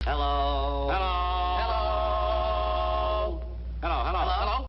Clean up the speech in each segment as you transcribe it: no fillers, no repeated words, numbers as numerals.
Hello. Hello. Hello. Hello. Hello. Hello.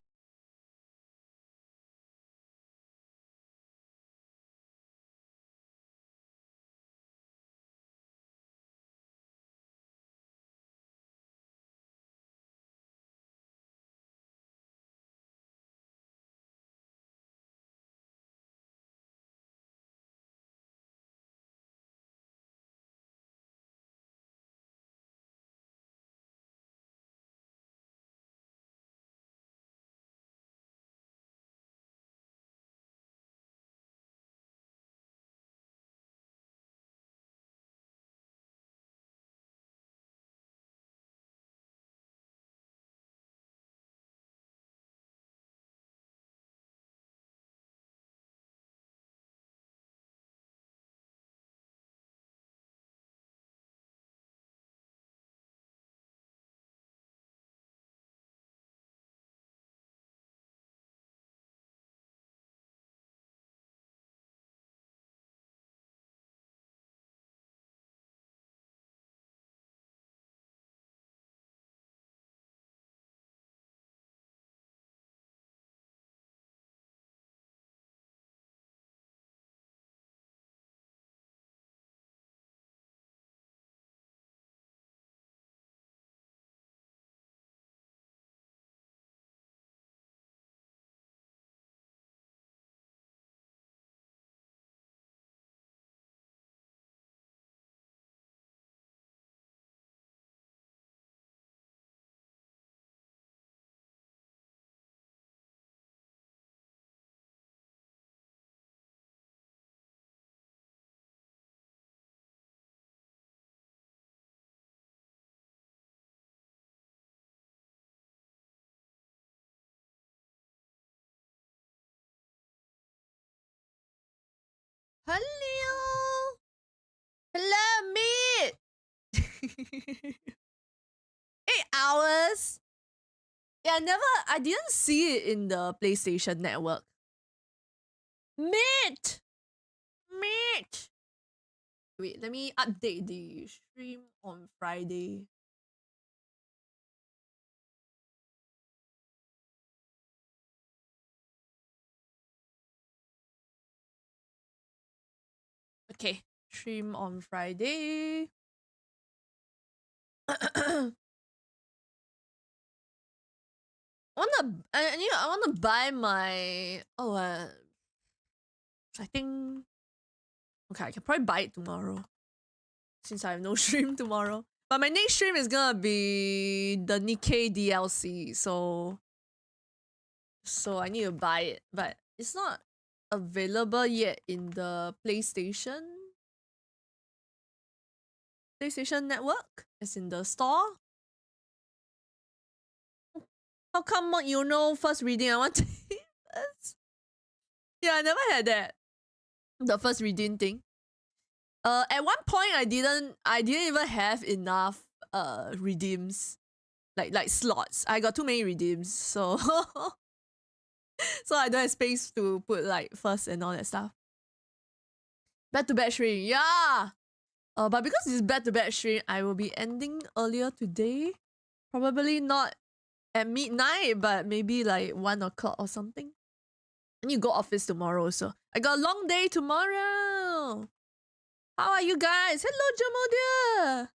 Hello. Hello, meat. 8 hours. Yeah, I didn't see it in the PlayStation Network. Meat. Meat. Wait, let me update the stream on Friday. Okay, stream on Friday. I wanna buy my I think okay, I can probably buy it tomorrow since I have no stream tomorrow. But my next stream is gonna be the Nikkei DLC, so I need to buy it, but it's not available yet in the PlayStation Network, as in the store. How come you know first reading? I want to first. Yeah, I never had that. The first reading thing. At one point I didn't even have enough redeems, like slots. I got too many redeems, so so I don't have space to put like first and all that stuff. Back to back stream, yeah. But because it's back to back stream, I will be ending earlier today. Probably not at midnight, but maybe like 1 o'clock or something. And you go office tomorrow, so I got a long day tomorrow. How are you guys? Hello, Jamodia.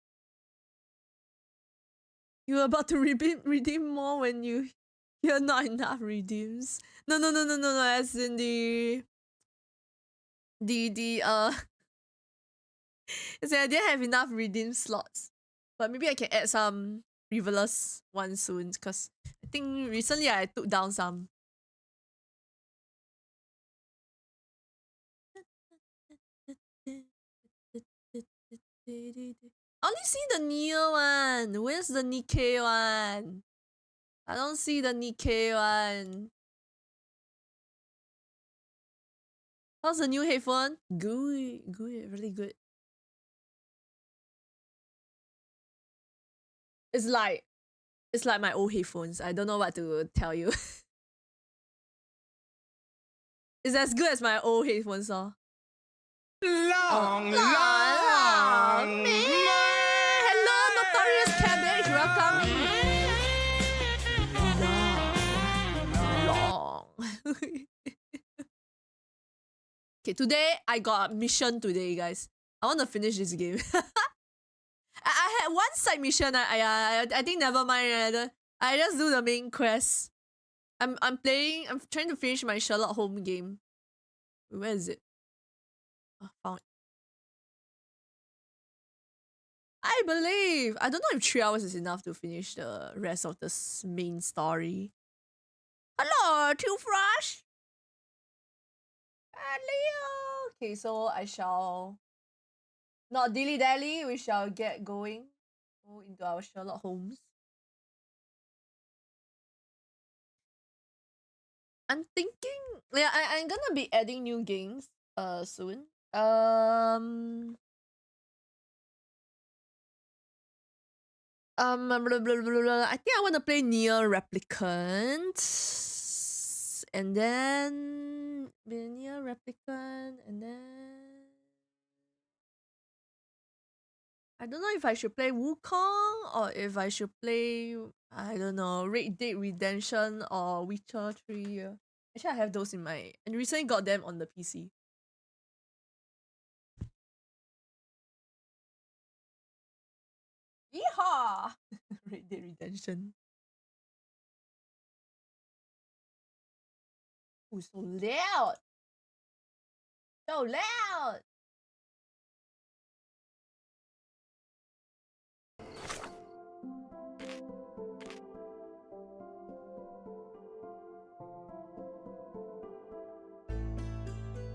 You're about to redeem more when you're not enough redeems. No. As in the as in I didn't have enough redeem slots, but maybe I can add some frivolous ones soon. Cause I think recently I took down some. Only see the Neo one. Where's the Nikkei one? I don't see the Nikkei one. How's the new headphone? Good, really good. It's like my old headphones. I don't know what to tell you. It's as good as my old headphones, huh? Long. Hello, Notorious Okay, today I got a mission today, guys. I want to finish this game. I had one side mission. I think never mind. I just do the main quest. I'm trying to finish my Sherlock Holmes game. Where is it? Oh, found it. I believe. I don't know if 3 hours is enough to finish the rest of the main story. Hello, Toothbrush. Hello. Okay, so I shall not dilly-dally. We shall get going. Go into our Sherlock Holmes. I'm thinking, yeah, I'm gonna be adding new games soon. Blah, blah, blah, blah. I think I want to play Near Replicant, and then Near Replicant, and then I don't know if I should play Wukong or if I should play, I don't know, Red Dead Redemption or Witcher 3. Actually, I have those in my, and recently got them on the PC. Yeehaw! Red Dead Redemption. Ooh, so loud! So loud!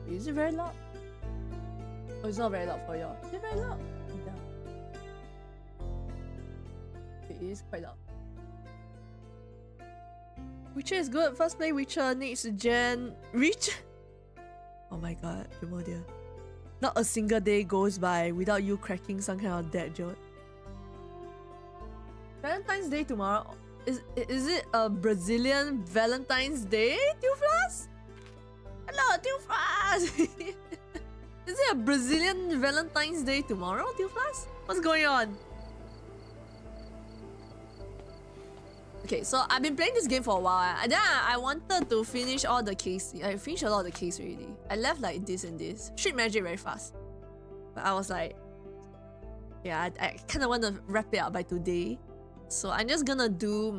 Is it very loud? Oh, it's not very loud for y'all. Is it very loud? Yeah. It is quite loud. Witcher is good. First play Witcher, next gen. Reach? Oh my god, Jamodia. Not a single day goes by without you cracking some kind of dead joke. Valentine's Day tomorrow. Is it a Brazilian Valentine's Day, Tuflas? Hello, Tuflas! Is it a Brazilian Valentine's Day tomorrow, Tuflas? What's going on? Okay, so I've been playing this game for a while. Then I wanted to finish all the case. I finished a lot of the case already. I left like this and this. Street magic very fast. But I was like, yeah, I kind of want to wrap it up by today. So I'm just gonna do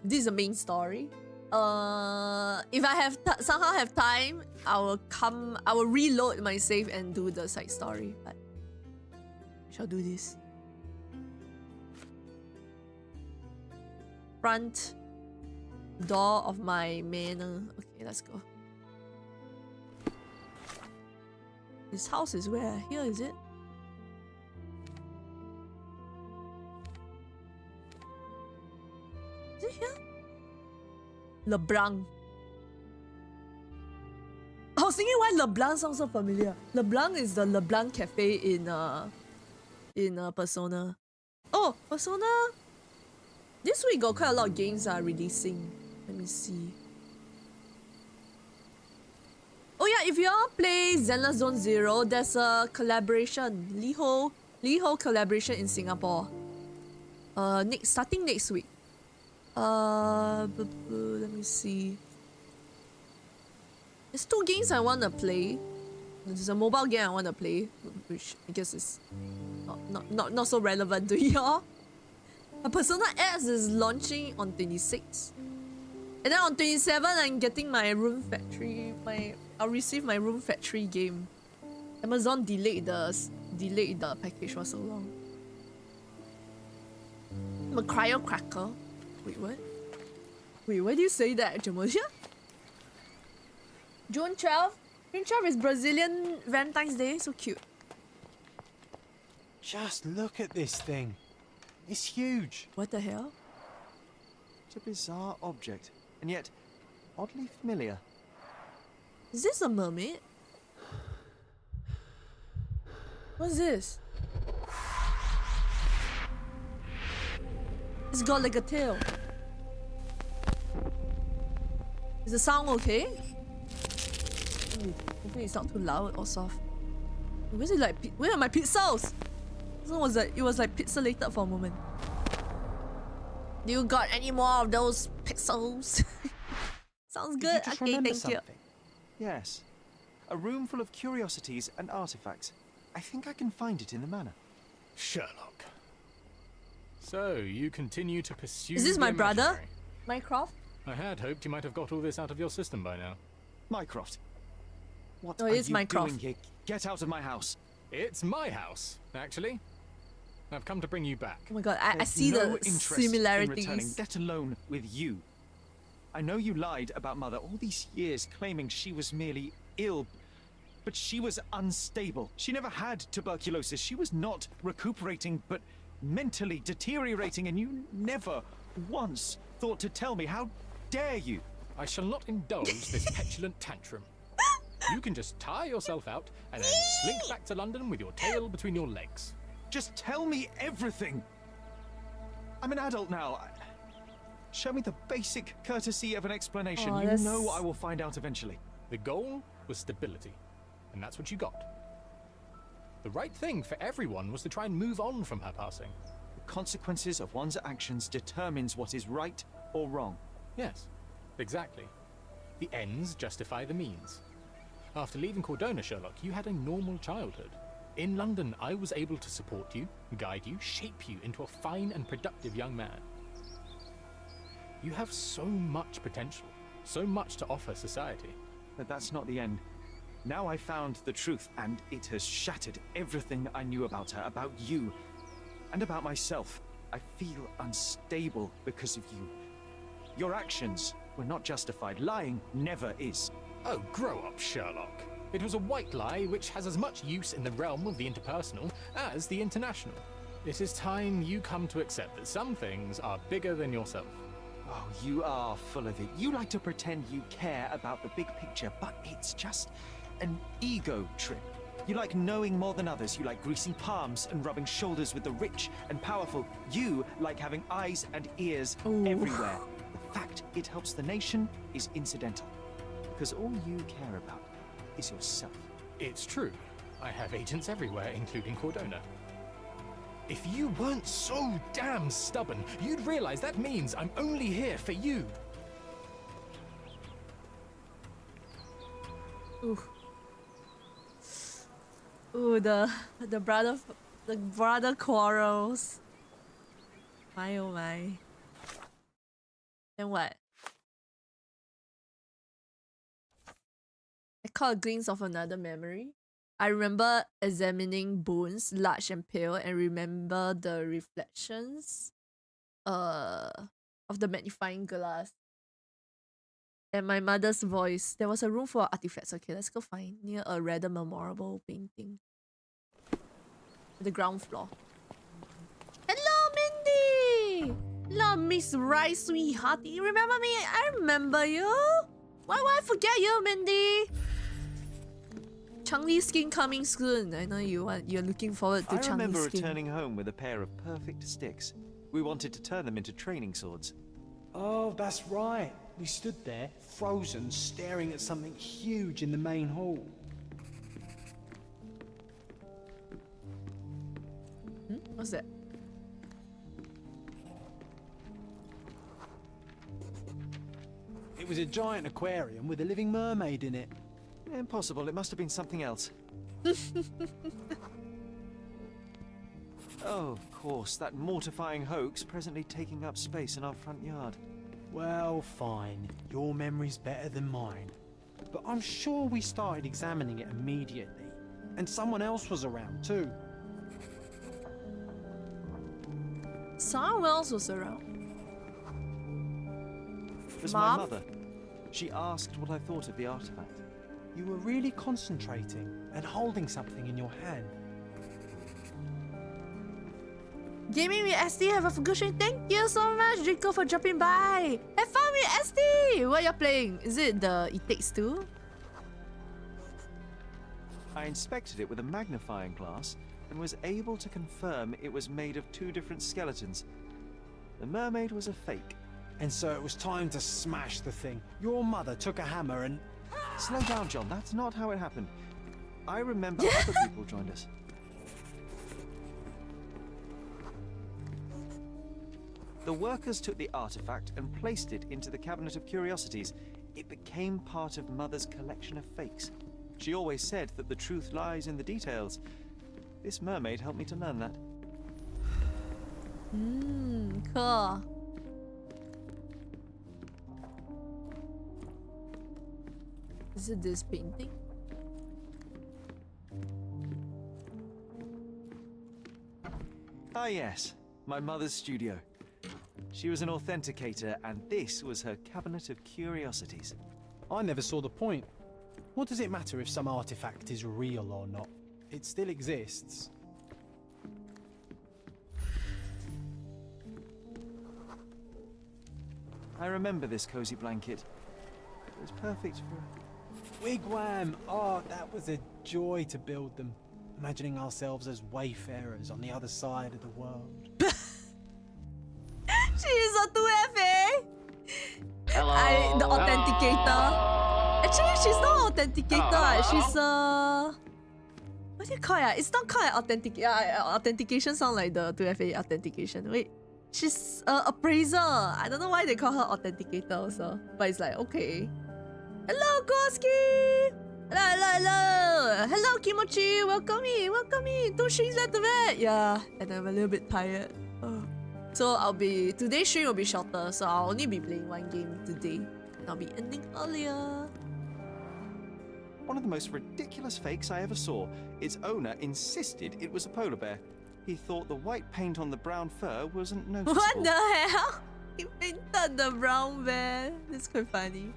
this is the main story. If I have somehow have time, I will reload my save and do the side story. But I shall do this. Front door of my manor. Okay, let's go. This house is where? Here, is it? Is it here? LeBlanc. I was thinking why LeBlanc sounds so familiar. LeBlanc is the LeBlanc Cafe in Persona. Oh, Persona. This week got quite a lot of games are releasing. Let me see. Oh yeah, if you all play Zenless Zone Zero, there's a collaboration. Liho collaboration in Singapore. Starting next week. Let me see. There's 2 games I wanna play. There's a mobile game I wanna play, which I guess is not so relevant to y'all. Persona X is launching on 26th. And then on 27, I'm getting my Room Factory. I'll receive my Room Factory game. Amazon delayed the package for so long. I'm a cryo cracker. Wait, what? Wait, why do you say that, Jamosia? June 12th? June 12th is Brazilian Valentine's Day. So cute. Just look at this thing. It's huge. What the hell? It's a bizarre object, and yet oddly familiar. Is this a mermaid? What's this? It's got like a tail. Is the sound okay? Ooh, hopefully it's not too loud or soft. Where's it like? Where are my pixels? It was like pixelated for a moment. You got any more of those pixels? Sounds good. Did you just okay, remember thank something? you. Yes. A room full of curiosities and artifacts. I think I can find it in the manor. Sherlock. So, you continue to pursue Is this the my brother? imaginary. Mycroft? I had hoped you might have got all this out of your system by now. Mycroft. What Oh, are it's you Mycroft. doing here? Get out of my house. It's my house, actually. I've come to bring you back. Oh my god, I There's see no the interest in returning, similarities. let alone with you. I know you lied about Mother all these years, claiming she was merely ill, but she was unstable. She never had tuberculosis. She was not recuperating, but mentally deteriorating, and you never once thought to tell me. How dare you? I shall not indulge this petulant tantrum. You can just tire yourself out and then slink back to London with your tail between your legs. Just tell me everything. I'm an adult now. Show me the basic courtesy of an explanation. Oh, you that's- know I will find out eventually. The goal was stability, and that's what you got. The right thing for everyone was to try and move on from her passing. The consequences of one's actions determines what is right or wrong. Yes, exactly. The ends justify the means. After leaving Cordona, Sherlock, you had a normal childhood. In London, I was able to support you, guide you, shape you into a fine and productive young man. You have so much potential, so much to offer society. But that's not the end. Now I found the truth, and it has shattered everything I knew about her, about you, and about myself. I feel unstable because of you. Your actions were not justified. Lying never is. Oh, grow up, Sherlock. It was a white lie which has as much use in the realm of the interpersonal as the international. It is time you come to accept that some things are bigger than yourself. Oh, you are full of it. You like to pretend you care about the big picture, but it's just an ego trip. You like knowing more than others. You like greasing palms and rubbing shoulders with the rich and powerful. You like having eyes and ears Ooh. everywhere. The fact it helps the nation is incidental. Because all you care about is yourself. It's true. I have agents everywhere, including Cordona. If you weren't so damn stubborn, you'd realize that means I'm only here for you. Ooh. Ooh, the brother quarrels. My oh my. Then what? I caught a glimpse of another memory. I remember examining bones, large and pale, and remember the reflections of the magnifying glass. And my mother's voice. There was a room full of artifacts. Okay, let's go find near a rather memorable painting. The ground floor. Hello, Mindy! Hello, Miss Rice, sweetheart. You remember me? I remember you. Why would I forget you, Mindy? Changli skin coming soon. I know you're looking forward to I Changli remember skin. returning home with a pair of perfect sticks. We wanted to turn them into training swords. Oh, that's right. We stood there, frozen, staring at something huge in the main hall. What's that? It was a giant aquarium with a living mermaid in it. Impossible. It must have been something else. Oh, of course, that mortifying hoax presently taking up space in our front yard. Well, fine. Your memory's better than mine. But I'm sure we started examining it immediately. And someone else was around too. Someone else was around. It was Mom? my mother. She asked what I thought of the artifact. You were really concentrating and holding something in your hand. Gaming with SD, have a good stream. Thank you so much, Rico, for dropping by. Have fun with SD. What you're playing? Is it the It Takes Two? I inspected it with a magnifying glass and was able to confirm it was made of two different skeletons. The mermaid was a fake. And so it was time to smash the thing. Your mother took a hammer and... Slow down, John. That's not how it happened. I remember other people joined us. The workers took the artifact and placed it into the cabinet of curiosities. It became part of Mother's collection of fakes. She always said that the truth lies in the details. This mermaid helped me to learn that. Cool. Is it this painting? Ah yes, my mother's studio. She was an authenticator, and this was her cabinet of curiosities. I never saw the point. What does it matter if some artifact is real or not? It still exists. I remember this cozy blanket. It was perfect for... Wigwam! Oh, that was a joy to build them. Imagining ourselves as wayfarers on the other side of the world. She is a 2FA! Hello. The authenticator. Actually, she's not authenticator. She's what do you call it? It's not called authentication sound like the 2FA authentication. Wait. She's a appraiser. I don't know why they call her authenticator also. But it's like, okay. Hello, Koski! Hello. Hello, Kimochi. Welcome in. 2 streams left to bed. Yeah, and I'm a little bit tired. Oh. So today's stream will be shorter. So I'll only be playing 1 game today. And I'll be ending earlier. One of the most ridiculous fakes I ever saw. Its owner insisted it was a polar bear. He thought the white paint on the brown fur wasn't noticeable. What the hell? He painted the brown bear. That's quite funny.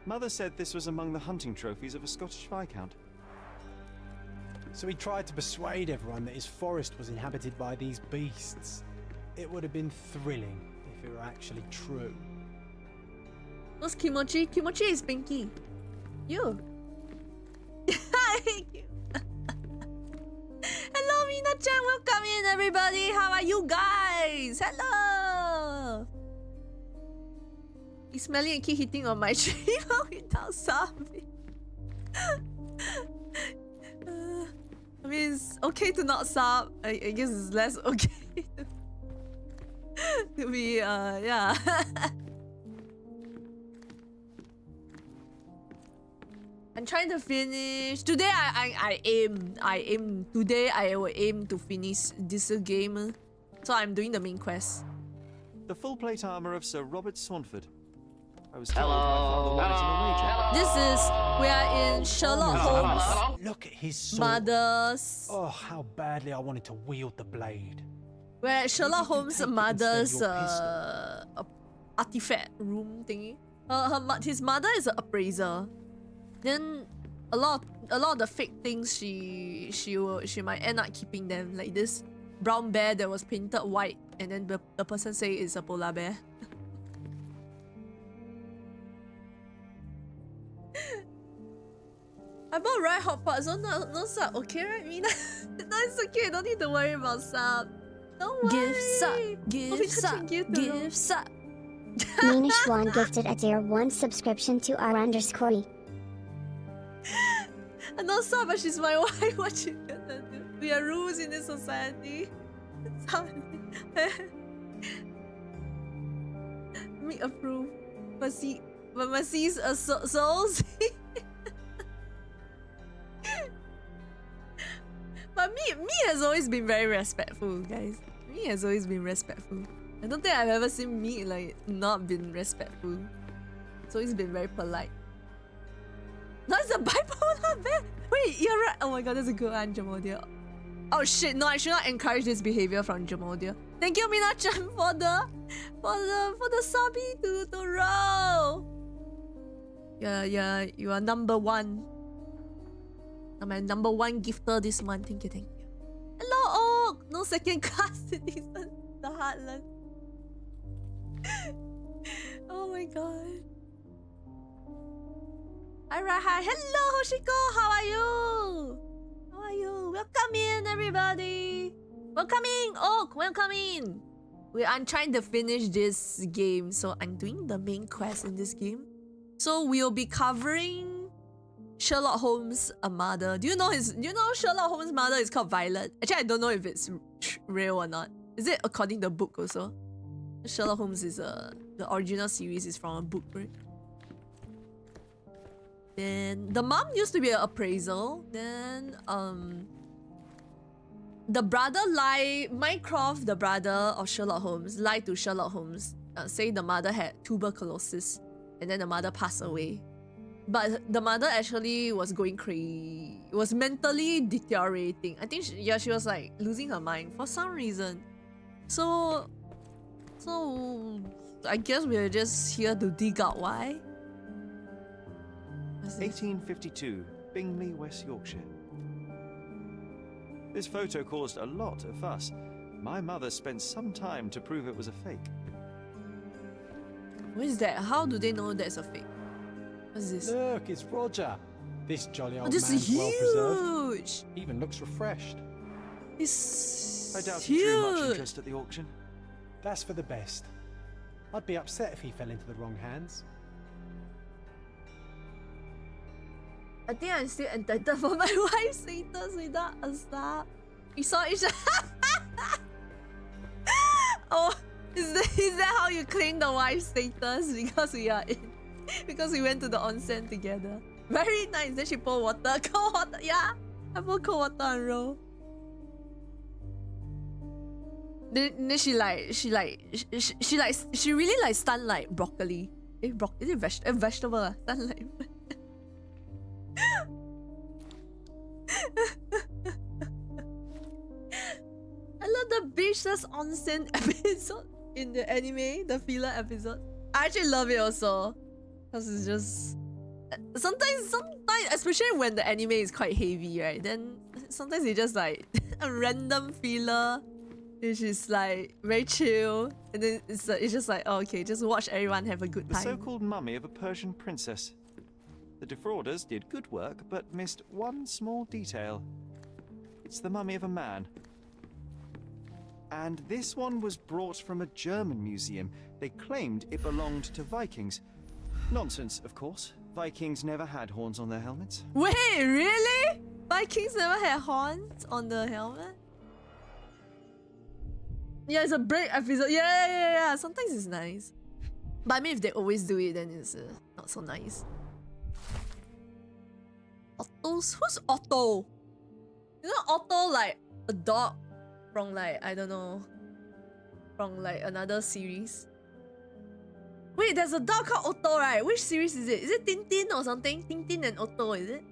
Mother said this was among the hunting trophies of a Scottish Viscount. So he tried to persuade everyone that his forest was inhabited by these beasts. It would have been thrilling if it were actually true. What's Kimochi? Kimochi is Pinky. You. Hello, Mina-chan. Welcome in, everybody. How are you guys? Hello. He's smelling and keep hitting on my tree without sobbing. I mean, it's okay to not sob. I guess it's less okay to be, yeah. I'm trying to finish. Today, I aim. Today, I will aim to finish this game. So I'm doing the main quest. The full plate armor of Sir Robert Saunford. I was told my father wanted in a wager. This is, we are in Sherlock Holmes' Look at his sword. mother's. Oh, how badly I wanted to wield the blade. We're at Sherlock Maybe you Holmes' take it mother's instead of your artifact room thingy. His mother is an appraiser. Then a lot of the fake things she might end up keeping them, like this brown bear that was painted white, and then the person say it's a polar bear. I bought right hot pot, so no sub, okay, right, Mina? No, it's okay, don't need to worry about sub. Don't worry. Give sub. Mina Schwan gifted a tier 1 subscription to r_. No sub, but she's my wife. What you gonna do? We are rules in this society. Me approve. But sees a souls. But me has always been very respectful, guys. Me has always been respectful. I don't think I've ever seen me like not been respectful. It's always been very polite. No, it's a bipolar bear. Wait, you're right. Oh my god, that's a good one, Jamodia. Oh shit, no, I should not encourage this behavior from Jamodia. Thank you, Mina-chan, for the subby to roll. Yeah, you are number 1. I'm my number 1 gifter this month. Thank you. Hello, Oak. No second class citizen. The heartland. Oh my god. Alright, hi. Hello, Hoshiko. How are you? Welcome in, everybody. Welcome in, Oak. Welcome in. I'm trying to finish this game, so I'm doing the main quest in this game. So we'll be covering Sherlock Holmes' mother. Do you know Sherlock Holmes' mother is called Violet? Actually, I don't know if it's real or not. Is it according to the book also? Sherlock Holmes is the original series is from a book, right? Then the mom used to be an appraisal. Then the brother Mycroft, the brother of Sherlock Holmes, lied to Sherlock Holmes, saying the mother had tuberculosis, and then the mother passed away. But the mother actually was going crazy, was mentally deteriorating. I think she was like losing her mind for some reason. So I guess we're just here to dig out why. 1852, Bingley, West Yorkshire. This photo caused a lot of fuss. My mother spent some time to prove it was a fake. What is that? How do they know that's a fake? What's this? Look, it's Roger. This jolly old This man's is well preserved. huge. Even looks refreshed. It's I doubt he drew much huge. interest at the auction. That's for the best. I'd be upset if he fell into the wrong hands. I think I'm still entitled for my wife's status without a star. We saw each other. Oh, is that how you claim the wife's status? Because we went to the onsen together. Very nice. Then she poured water, cold water. Yeah, I poured cold water and roll. Then she really like stunned like broccoli. Is it vegetable? Stunned like. I love the beachless onsen episode in the anime, the filler episode. I actually love it also, because it's just sometimes, especially when the anime is quite heavy, right? Then sometimes it's just like a random filler, which is like very chill, and then it's just like, oh, okay, just watch everyone have a good The time. so-called mummy of a Persian princess. The defrauders did good work, but missed one small detail. It's the mummy of a man. And this one was brought from a German museum. They claimed it belonged to Vikings. Nonsense, of course. Vikings never had horns on their helmets. Wait, really? Vikings never had horns on the helmet? Yeah, it's a break episode. Yeah. Sometimes it's nice. But I mean, if they always do it, then it's not so nice. Otto's? Who's Otto? You know Otto, like a dog from like, I don't know, from like another series. Wait, there's a dog called Otto, right? Which series is it? Is it Tintin or something? Tintin and Otto, is it?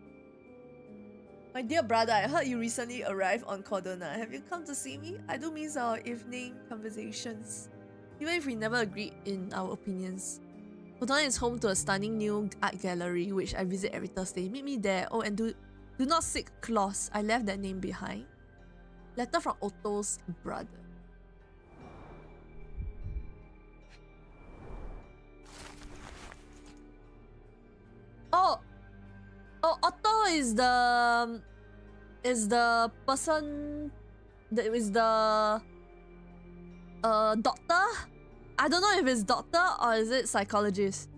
My dear brother, I heard you recently arrived on Cordona. Have you come to see me? I do miss our evening conversations, even if we never agreed in our opinions. Cordona is home to a stunning new art gallery, which I visit every Thursday. Meet me there. Oh, and do not seek Klaus. I left that name behind. Letter from Otto's brother. Oh, Otto is the person that is the doctor. I don't know if it's doctor or is it psychologist.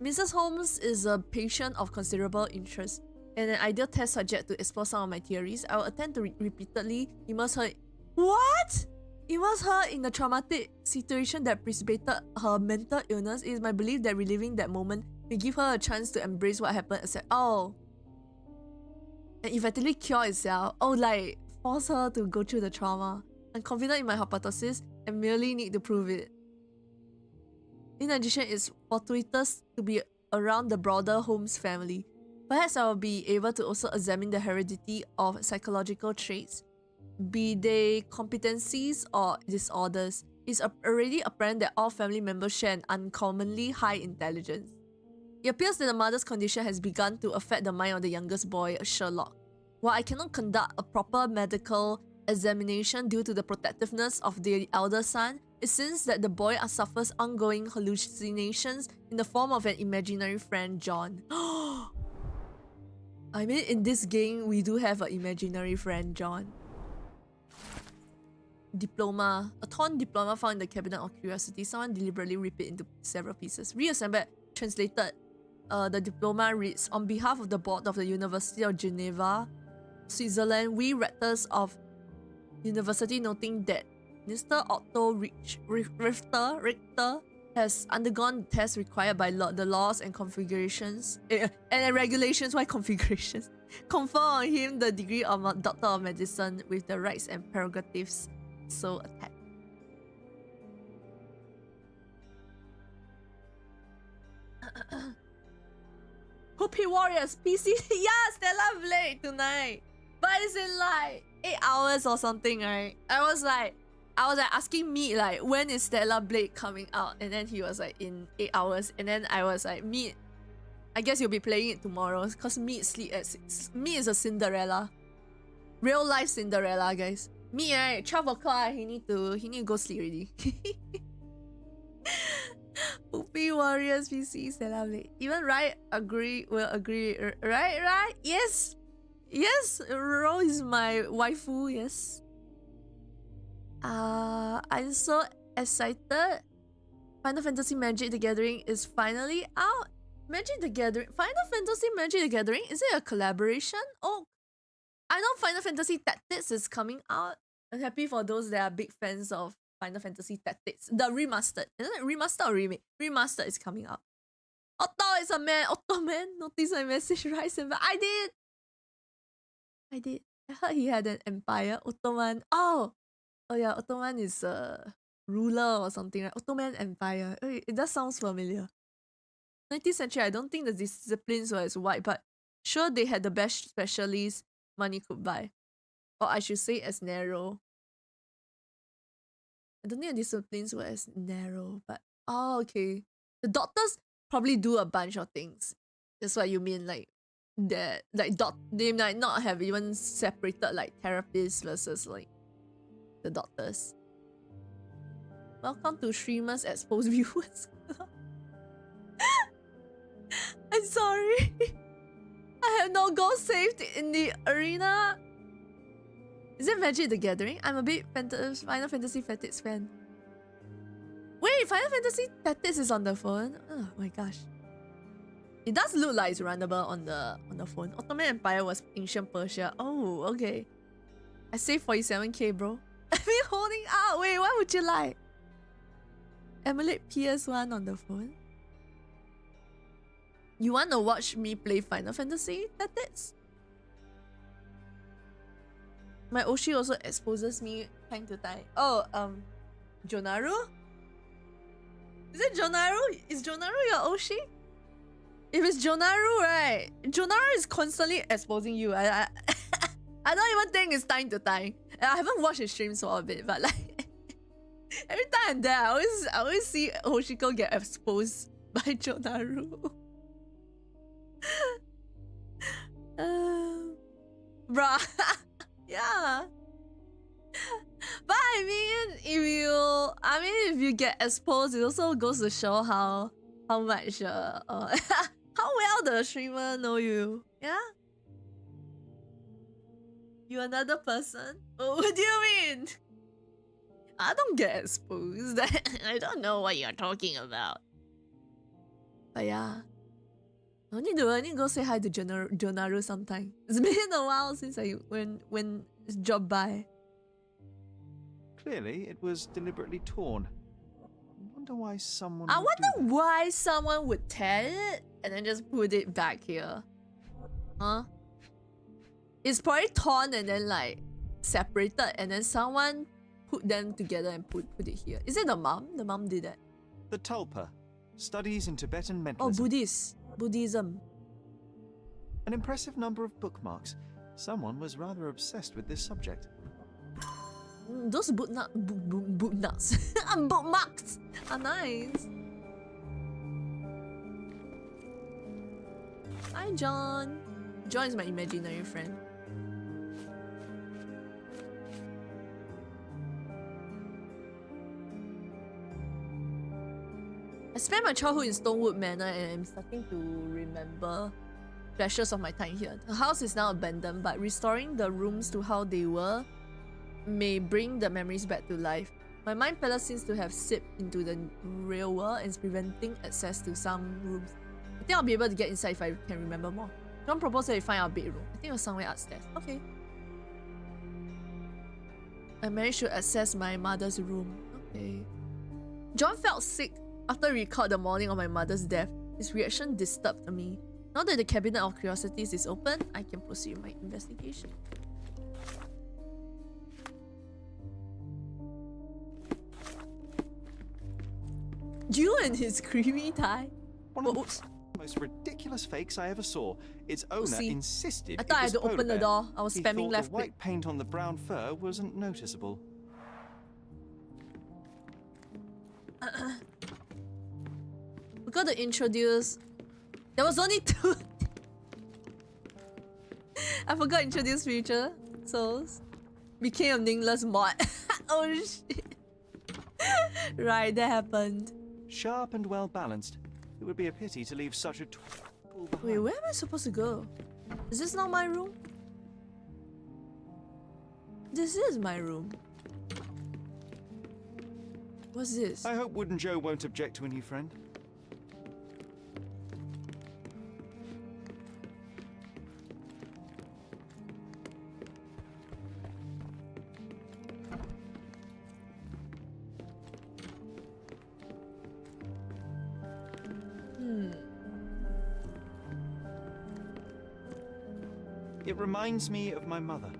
Mrs. Holmes is a patient of considerable interest and an ideal test subject to explore some of my theories. I will attempt to repeatedly immerse her. What? Immerse her in the traumatic situation that precipitated her mental illness. It is my belief that reliving that moment may give her a chance to embrace what happened, accept. Oh. And effectively cure itself. Oh, like force her to go through the trauma. I'm confident in my hypothesis and merely need to prove it. In addition, it's fortuitous to be around the broader Holmes family. Perhaps I will be able to also examine the heredity of psychological traits, be they competencies or disorders. It's already apparent that all family members share an uncommonly high intelligence. It appears that the mother's condition has begun to affect the mind of the youngest boy, Sherlock. While I cannot conduct a proper medical examination due to the protectiveness of the elder son, it seems that the boy suffers ongoing hallucinations in the form of an imaginary friend, John. I mean, in this game, we do have an imaginary friend, John. Diploma. A torn diploma found in the cabinet of curiosity. Someone deliberately ripped it into several pieces. Reassembled, translated. The diploma reads, on behalf of the board of the University of Geneva, Switzerland, we rectors of University noting that Mr. Otto Richter has undergone tests required by the laws and configurations and regulations. Why configurations? Confer on him the degree of a Doctor of Medicine with the rights and prerogatives so attached. Hoopy Warriors PC. Yeah, Stella Blade tonight. But it's in like 8 hours or something, right? I was like asking Meat like, when is Stella Blade coming out? And then he was like, in 8 hours. And then I was like, Meat, I guess you'll be playing it tomorrow because Meat sleep at 6. Meat is a Cinderella. Real life Cinderella, guys. Meat, right? 12 o'clock, he need to go sleep already. Hoopy Warriors PC, Stella Blade. Even will agree. Right? Yes. Yes, Ro is my waifu, yes. I'm so excited. Final Fantasy Magic the Gathering is finally out. Final Fantasy Magic the Gathering? Is it a collaboration? Oh, I know Final Fantasy Tactics is coming out. I'm happy for those that are big fans of Final Fantasy Tactics. The remastered. Isn't it remastered or remake? Remastered is coming out. Otto is a man. Otto man. Notice my message, right? I did. I heard he had an empire. Ottoman. Oh yeah, Ottoman is a ruler or something, right? Ottoman Empire. It does sounds familiar. 19th century, I don't think the disciplines were as wide, but sure they had the best specialists money could buy. Or I should say as narrow. I don't think the disciplines were as narrow, but okay. The doctors probably do a bunch of things. That's what you mean, like that, like they might not have even separated like therapists versus like the doctors. Welcome to Streamers Exposed Viewers. I'm sorry. I have no gold saved in the arena. Is it Magic the Gathering? I'm a big Final Fantasy Tactics fan. Wait, Final Fantasy Tactics is on the phone? Oh my gosh. It does look like it's runnable on the phone. Ottoman Empire was ancient Persia. Oh, okay. I saved 47k, bro. I've been holding out. Wait, what would you like? Emulate PS1 on the phone? You want to watch me play Final Fantasy Tactics? My Oshi also exposes me time to time. Oh, Jonaru? Is it Jonaru? Is Jonaru your Oshi? If it's Jonaru, right? Jonaru is constantly exposing you. I don't even think it's time to time. I haven't watched his streams for a bit, but like every time I'm there, I always see Hoshiko get exposed by Jonaru. Bruh. Yeah. But I mean, if you get exposed, it also goes to show how much how well the streamer know you. Yeah. You another person? What do you mean? I don't get exposed. I don't know what you're talking about. But yeah. I need to go say hi to Jonaru sometime. It's been a while since I when it's dropped by. Clearly, it was deliberately torn. I wonder why someone would tear it and then just put it back here. Huh? It's probably torn and then like separated and then someone put them together and put it here. Is it the mom? The mom did that. The Tulpa. Studies in Tibetan mentalism. Oh, Buddhism. An impressive number of bookmarks. Someone was rather obsessed with this subject. Those bookmarks are nice. Hi, John. John is my imaginary friend. I spent my childhood in Stonewood Manor and I'm starting to remember flashes of my time here. The house is now abandoned, but restoring the rooms to how they were may bring the memories back to life. My mind palace seems to have seeped into the real world and is preventing access to some rooms. I think I'll be able to get inside if I can remember more. John proposed that we find our bedroom. I think it was somewhere upstairs. Okay. I managed to access my mother's room. Okay. John felt sick After we recalled the morning of my mother's death, his reaction disturbed me. Now that the cabinet of curiosities is open, I can proceed with my investigation. You and his creamy tie. One of Oops. the most ridiculous fakes I ever saw. Its owner Oopsie. insisted I thought I had it was to open the polar bear. door. I was He spamming thought left the click. white paint on the brown fur wasn't noticeable. We got to introduce. There was only 2. I forgot to introduce future souls. Became a nameless mod. Oh shit. Right, that happened. Sharp and well balanced. It would be a pity to leave such a tool behind. Wait, where am I supposed to go? Is this not my room? This is my room. What's this? I hope Wooden Joe won't object to a new friend. It reminds me of my mother.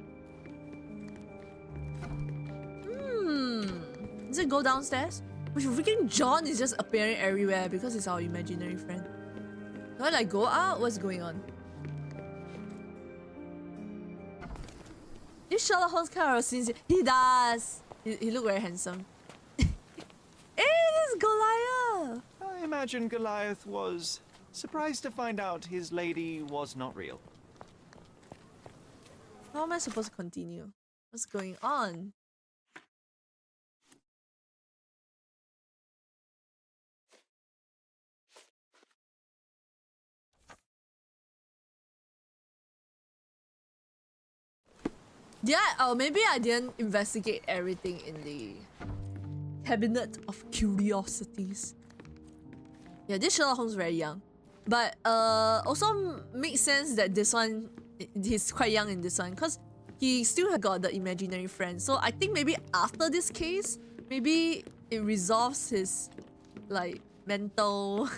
Does it go downstairs? Which freaking John is just appearing everywhere because he's our imaginary friend. Do I like go out? What's going on? This Sherlock Holmes kind of scenes. He does. He look very handsome. Hey, this is Goliath. I imagine Goliath was surprised to find out his lady was not real. How am I supposed to continue? What's going on? Yeah, oh, maybe I didn't investigate everything in the cabinet of curiosities. Yeah, this Sherlock Holmes very young, but also makes sense that this one he's quite young in this one because he still got the imaginary friend. So I think maybe after this case, maybe it resolves his like mental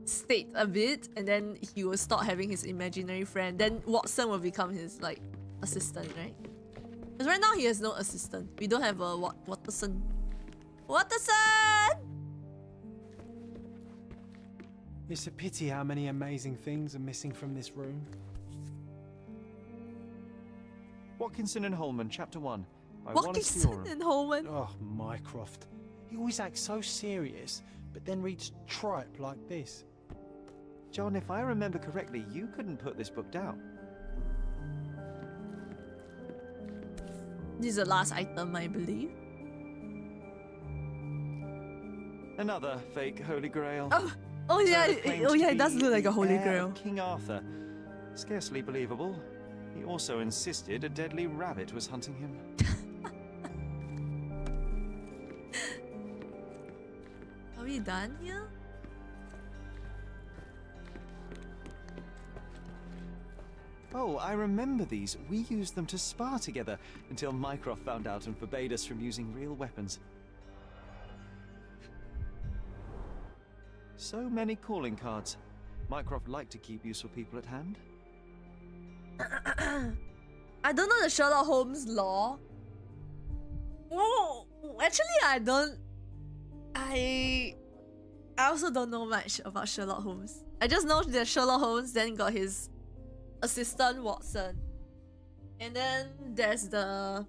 state a bit, and then he will start having his imaginary friend. Then Watson will become his like assistant, right? Because right now he has no assistant. We don't have a Watson. Watson! It's a pity how many amazing things are missing from this room. Watkinson and Holman, Chapter 1. By Wallace Watkinson Fiorum. and Holman. Oh, Mycroft. He always acts so serious, but then reads tripe like this. John, if I remember correctly, you couldn't put this book down. This is the last item, I believe. Another fake Holy Grail. Oh yeah, Claimed oh yeah, to it does be look like a the holy heir grail. of King Arthur. Scarcely believable. He also insisted a deadly rabbit was hunting him. Are we done here? Oh, I remember these. We used them to spar together until Mycroft found out and forbade us from using real weapons. So many calling cards. Mycroft liked to keep useful people at hand. I don't know the Sherlock Holmes lore. Oh, actually, I don't. I also don't know much about Sherlock Holmes. I just know that Sherlock Holmes then got his assistant Watson, and then there's there's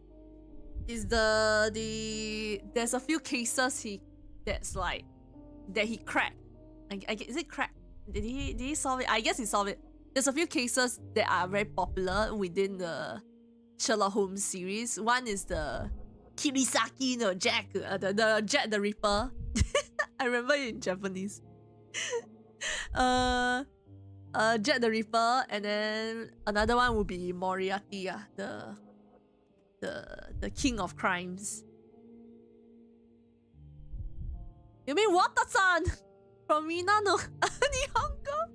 a few cases that he cracked. Is it cracked? Did he solve it? I guess he solved it. There's a few cases that are very popular within the Sherlock Holmes series. One is the Kirisaki no Jack, the Jack the Ripper. I remember it in Japanese. Jack the Ripper, and then another one would be Moriarty, the king of crimes. You mean Watson from Minano Nihongo?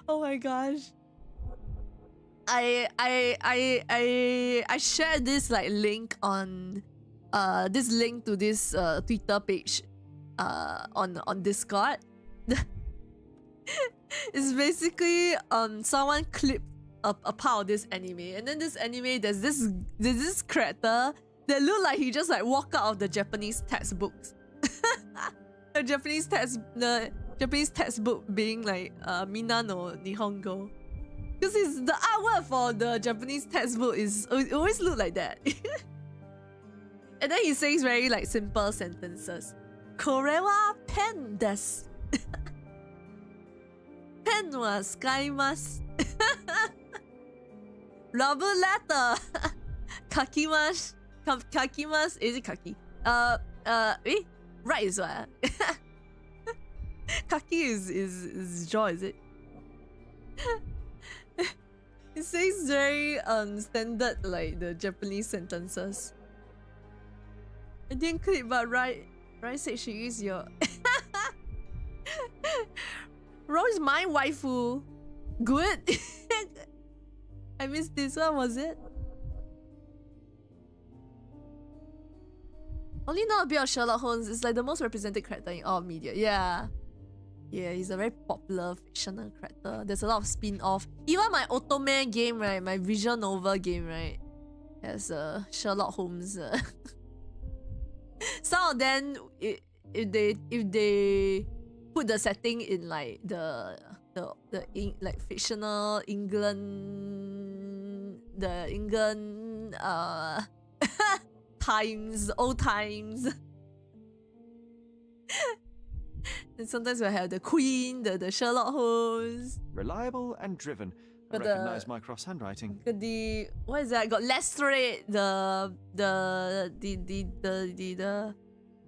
Oh my gosh. I shared this like link on this link to this Twitter page on Discord. It's basically someone clipped a part of this anime, and then this anime there's this character that look like he just like walk out of the Japanese textbooks. the Japanese textbook being like Mina no Nihongo. Because the artwork for the Japanese textbook it always look like that. And then he says very like simple sentences. Kore wa pen desu. Pen wa skaimasu. Rubber letter. Kakimasu. Kakimasu. Is it kaki? Right is what? Kaki is jaw, is it? It says very standard like the Japanese sentences. I didn't click, but right said she is your Ro is my waifu. Good. I missed this one, was it? Only know a bit of Sherlock Holmes. It's like the most represented character in all media. Yeah. Yeah, he's a very popular fictional character. There's a lot of spin-off. Even my Otome game, right? My visual novel game, right? Has Sherlock Holmes. Some of them, if they put the setting in like the like fictional England, the England times, old times. And sometimes we have the Queen, the Sherlock Holmes. Reliable and driven. I But recognize Mycroft's handwriting. The what is that? Got Lestrade, the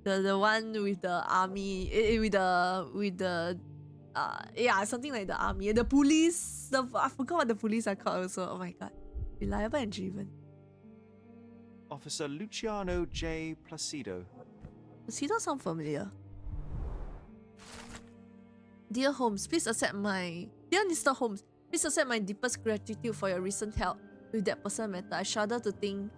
one with the army, with the yeah, something like the army, the police. I forgot what the police are called also. Oh my god, reliable and driven. Officer Luciano J. Placido. Does he not sound familiar? Dear Holmes, please accept my... Dear Mr. Holmes, please accept my deepest gratitude for your recent help with that personal matter. I shudder to think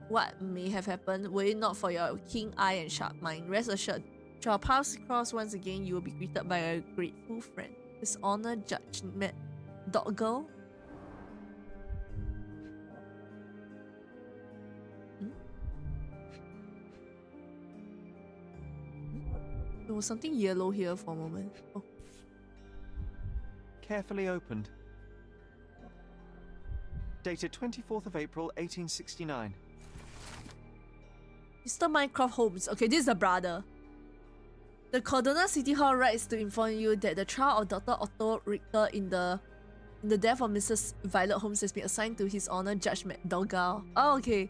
what may have happened were it not for your keen eye and sharp mind. Rest assured, should our paths cross once again, you will be greeted by a grateful friend. His Honor Judge Doggle. There was something yellow here for a moment. Oh. Carefully opened. Dated 24th of April, 1869. Mr. Mycroft Holmes. Okay, this is the brother. The Cordona City Hall writes to inform you that the trial of Dr. Otto Richter in the death of Mrs. Violet Holmes has been assigned to His Honor Judge McDougall. Oh, okay.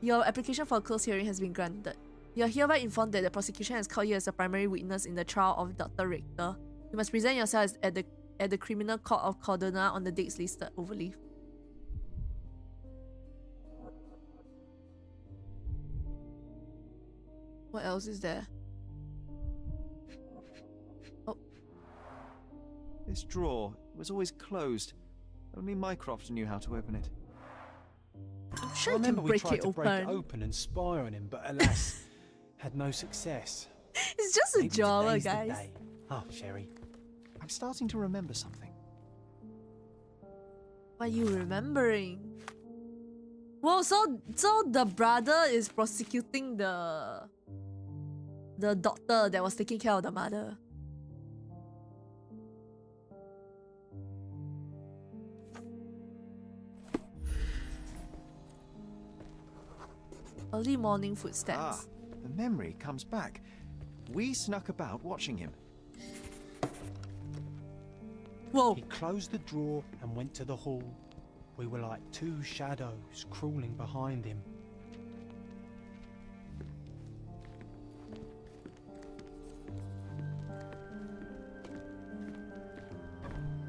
Your application for a closed hearing has been granted. You are hereby informed that the prosecution has called you as a primary witness in the trial of Dr. Richter. You must present yourself at the Criminal Court of Cordona on the dates listed. Overleaf. What else is there? Oh. This drawer was always closed. Only Mycroft knew how to open it. I'm sure I you remember can we break tried it to break it open. open and spy on him, but alas, had no success. It's just a Maybe drawer, today's the guys. day. Oh, Sherry. I'm starting to remember something. What are you remembering? Whoa, so the brother is prosecuting the doctor that was taking care of the mother. Early morning footsteps. Ah, the memory comes back. We snuck about watching him. Whoa. He closed the drawer and went to the hall. We were like two shadows crawling behind him.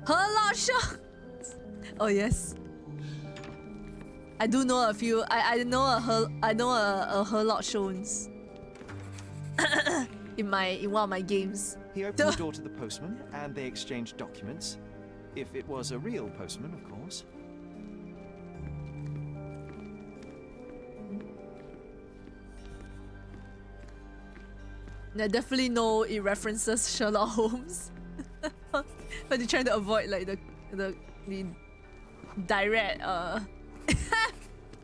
Sherlock shows. Oh yes. I do know a few. I know a Sherlock shows. in one of my games. He opened the door to the postman, and they exchanged documents. If it was a real postman, of course. I definitely know it references Sherlock Holmes. But they're trying to avoid like the direct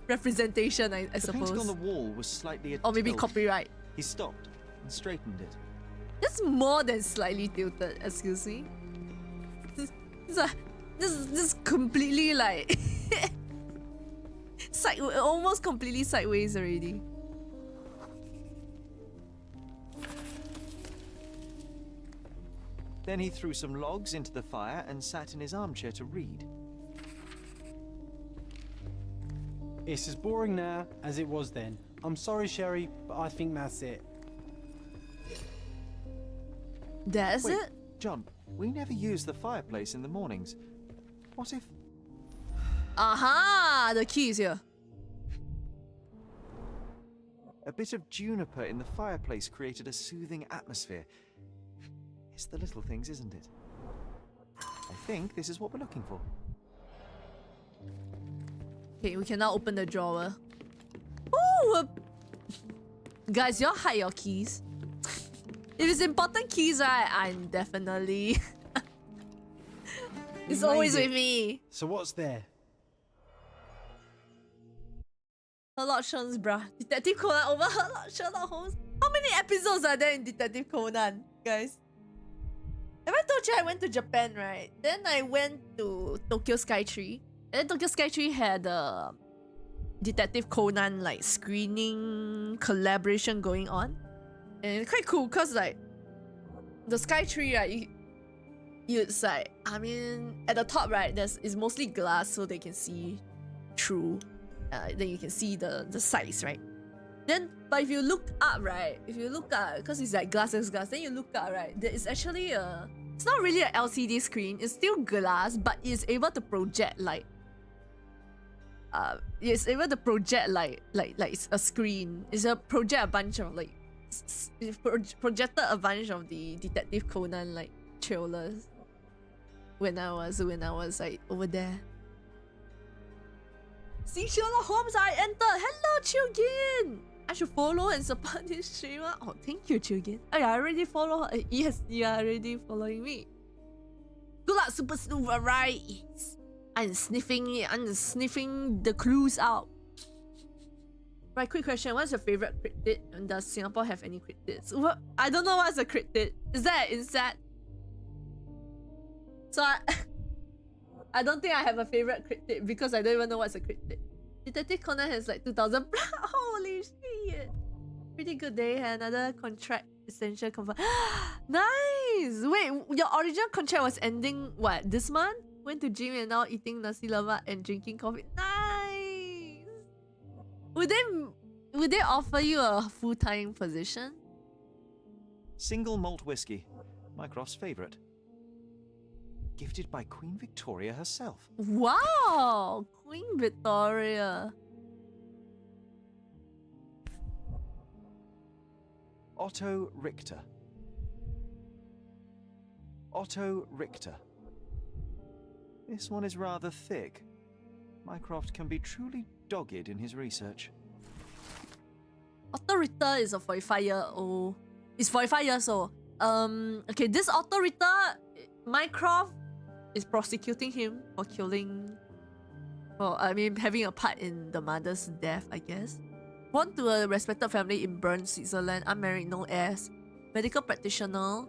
representation, I The painting on suppose. the wall was slightly Or maybe atilt. copyright. He stopped and straightened it. That's more than slightly tilted, excuse me. This is completely like almost completely sideways already. Then he threw some logs into the fire and sat in his armchair to read. It's as boring now as it was then. I'm sorry, Sherry, but I think that's it. That's Wait, it? John, we never use the fireplace in the mornings. What if... Aha! The key is here. A bit of juniper in the fireplace created a soothing atmosphere. It's the little things, isn't it? I think this is what we're looking for. Okay, we can now open the drawer. Ooh! Guys, y'all hide your keys. If it's important keys, right, I'm definitely... It's We always made it. with me. So what's there? Sherlock Holmes, bruh. Detective Conan over Sherlock Holmes. How many episodes are there in Detective Conan, guys? Have I told you I went to Japan, right? Then I went to Tokyo Skytree. And then Tokyo Skytree had a Detective Conan like screening collaboration going on. And it's quite cool because like the Skytree, right, it's like, I mean, at the top, right, it's mostly glass so they can see through. Then you can see the size, right? Then, but if you look up, right, because it's like glass, then you look up, right, there is actually it's not really an LCD screen, it's still glass, but it's able to project like, it's able to project like it's a screen. It's a project a bunch of like, it projected a bunch of the Detective Conan like trailers when I was like over there. See Sherlock Holmes, I entered. Hello, Chugin. I should follow and support this streamer. Oh, thank you, Chugin. Oh, yeah, I already follow her. Yes, you are already following me. Good luck, Super Snoover, right? I'm sniffing the clues out. Right, quick question. What's your favorite cryptid? And does Singapore have any cryptids? What? I don't know what's a cryptid. Is that an insect? So I don't think I have a favorite cryptid because I don't even know what's a cryptid. Detective Conan has like 2,000. Holy shit! Pretty good day. Another contract extension confirmed. Nice! Wait, your original contract was ending what? This month? Went to gym and now eating nasi lemak and drinking coffee. Nice! Would they offer you a full-time position? Single malt whiskey, Mycroft's favourite. Gifted by Queen Victoria herself. Wow! Queen Victoria. Otto Richter. Otto Richter. This one is rather thick. Mycroft can be truly dogged in his research. Otto Richter is a 45-year-old. He's 45 years old. Okay, this Otto Richter, Mycroft is prosecuting him for killing... Well, I mean, having a part in the mother's death, I guess. Born to a respected family in Bern, Switzerland, unmarried, no heirs. Medical practitioner.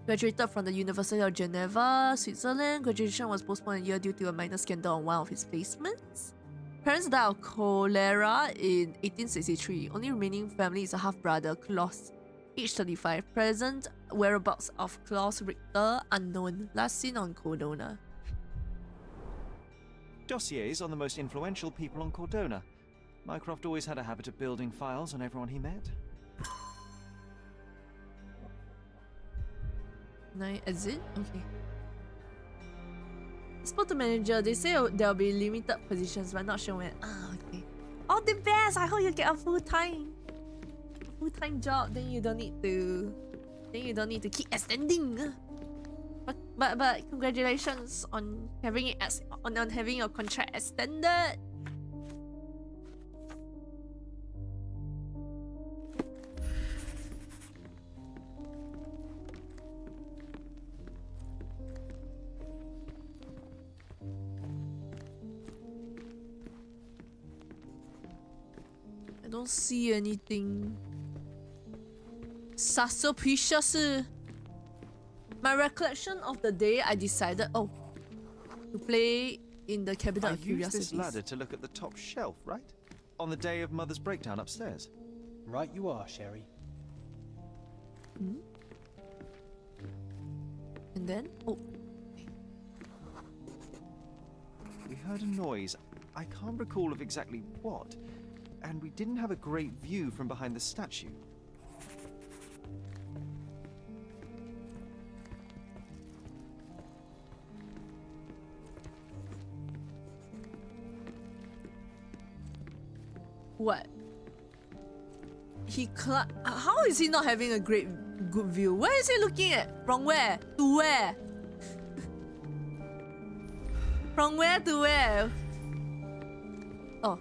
Graduated from the University of Geneva, Switzerland. Graduation was postponed a year due to a minor scandal on one of his placements. Parents died of cholera in 1863. Only remaining family is a half-brother, Klaus, age 35. Present whereabouts of Klaus Richter unknown. Last seen on Cordona. Dossiers on the most influential people on Cordona. Mycroft always had a habit of building files on everyone he met. Is it? Okay. Spoke to manager. They say there'll be limited positions, but not sure when. Ah, okay. All the best. I hope you get a full-time job. Then you don't need to keep extending. But congratulations on having it on having your contract extended. don't see anything suspicious. My recollection of the day I decided, to play in the Cabinet I of used Curiosities. this ladder to look at the top shelf, right? On the day of Mother's breakdown upstairs. Right you are, Sherry. And then, We heard a noise. I can't recall of exactly what. And we didn't have a great view from behind the statue. what? How is he not having a good view? Where is he looking at? From where? To where? From where to where? Oh.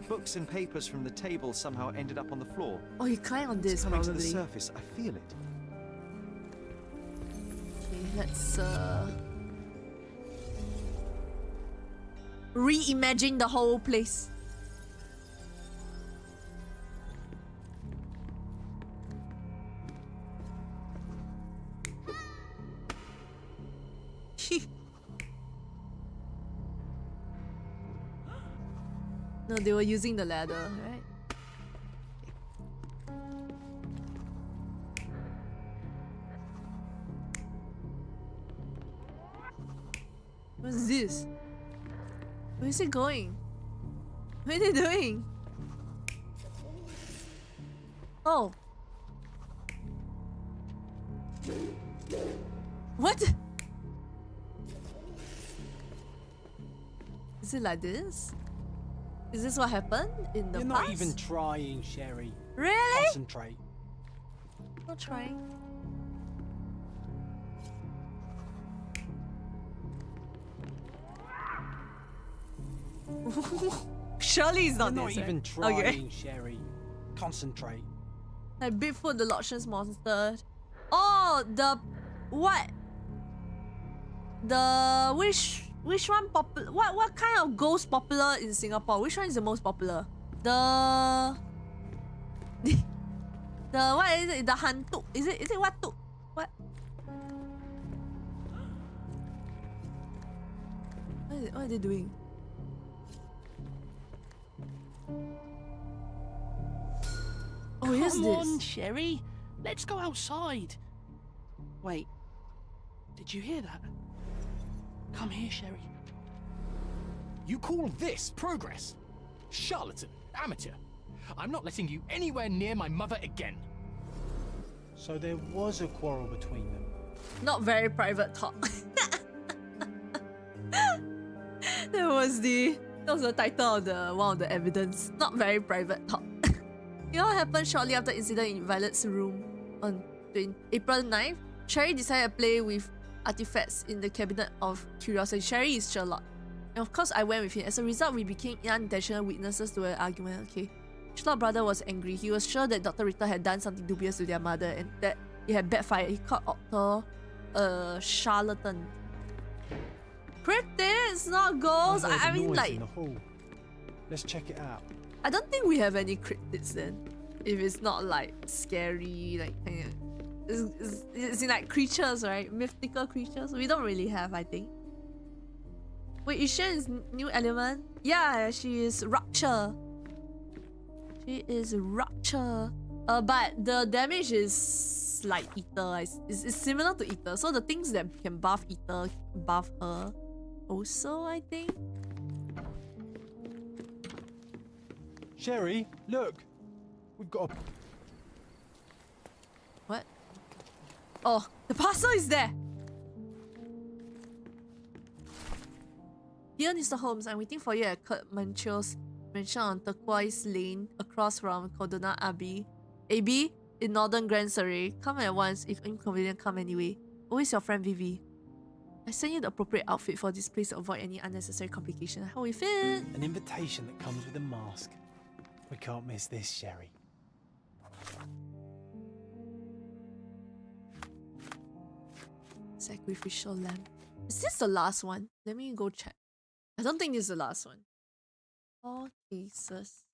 Books and papers from the table somehow ended up on the floor. Oh, he climbed on It's this coming to the probably. surface. I feel it. Okay, let's reimagine the whole place. No, they were using the ladder, right? What's this? Where is it going? What are they doing? Oh. What? Is it like this? Is this what happened in the You're past? not even trying, Sherry. Really? Concentrate. Not trying. Surely it's You're not not this, even right? trying, Okay. Sherry. Concentrate. Like Bigfoot, the Loch Ness Monster. Oh, the what? The which one popular? What kind of ghost popular in Singapore? Which one is the most popular? The what is it? The hantu? Is it what tu? What? What are they doing? Oh, here's Come this. on, Sherry. Let's go outside. Wait. Did you hear that? Come here, Sherry. You call this progress? Charlatan, amateur. I'm not letting you anywhere near my mother again. So there was a quarrel between them. Not very private talk. That was the title of the one of the evidence. Not very private talk. You know what happened shortly after the incident in Violet's room on April 9th? Sherry decided to play with artifacts in the Cabinet of Curiosity. Sherry is Sherlock. And of course I went with him. As a result, we became unintentional witnesses to an argument. Okay. Sherlock's brother was angry. He was sure that Dr. Ritter had done something dubious to their mother and that it had backfired. He called Otto a charlatan. Cryptids, not ghosts. I heard I a mean, noise like, in the hall. Let's check it out. I don't think we have any cryptids then. If it's not like scary, like kind of, it's in like creatures, right? Mythical creatures. We don't really have, I think. Wait, is she is new element? Yeah, she is Rupture. She is Rupture. But the damage is like Ether. It's similar to Ether. So the things that can buff Ether buff her. Also, I think. Sherry, look. We've got a... What? Oh, the parcel is there. Dear Mr. Holmes, I'm waiting for you at Kurt Manchio's mansion on Turquoise Lane, across from Cordona Abbey, in Northern Grand Surrey. Come at once, if inconvenient, come anyway. Always your friend Vivi. I sent you the appropriate outfit for this place to avoid any unnecessary complication. How we fit? An invitation that comes with a mask. We can't miss this, Sherry. Sacrificial lamb. Is this the last one? Let me go check. I don't think this is the last one. All cases.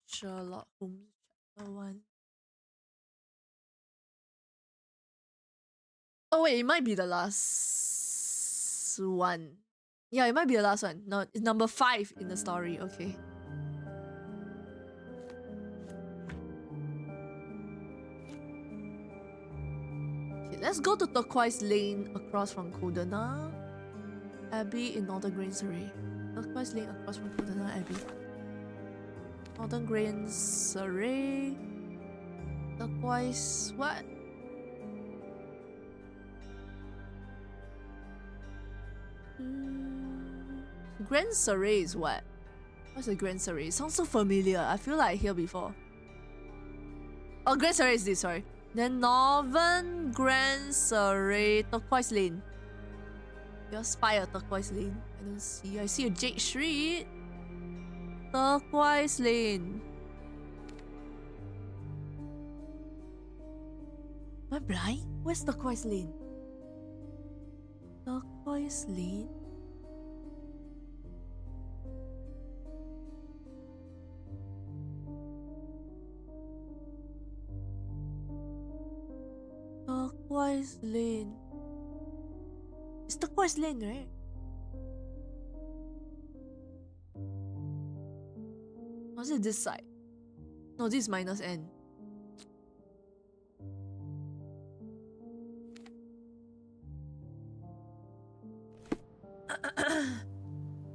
Sherlock Holmes, chapter 1. Oh wait, it might be the last one. Yeah, it might be the last one. No, it's number 5 in the story. Okay. Okay, let's go to Turquoise Lane across from Codena Abbey in Northern Grangery. Turquoise Lane across from Codena Abbey. Northern Grangery. Turquoise what? Grand Surrey is what? What's a Grand Surrey? It sounds so familiar. I feel like I hear before. Oh, Grand Surrey is this, sorry. Then Northern Grand Surrey, Turquoise Lane. Your spire, Turquoise Lane. I don't see. I see a Jade Street. Turquoise Lane. Am I blind? Where's Turquoise Lane? Turquoise Lane? Turquoise Lane. It's Turquoise Lane, right? Or is it this side? No, this is minus N.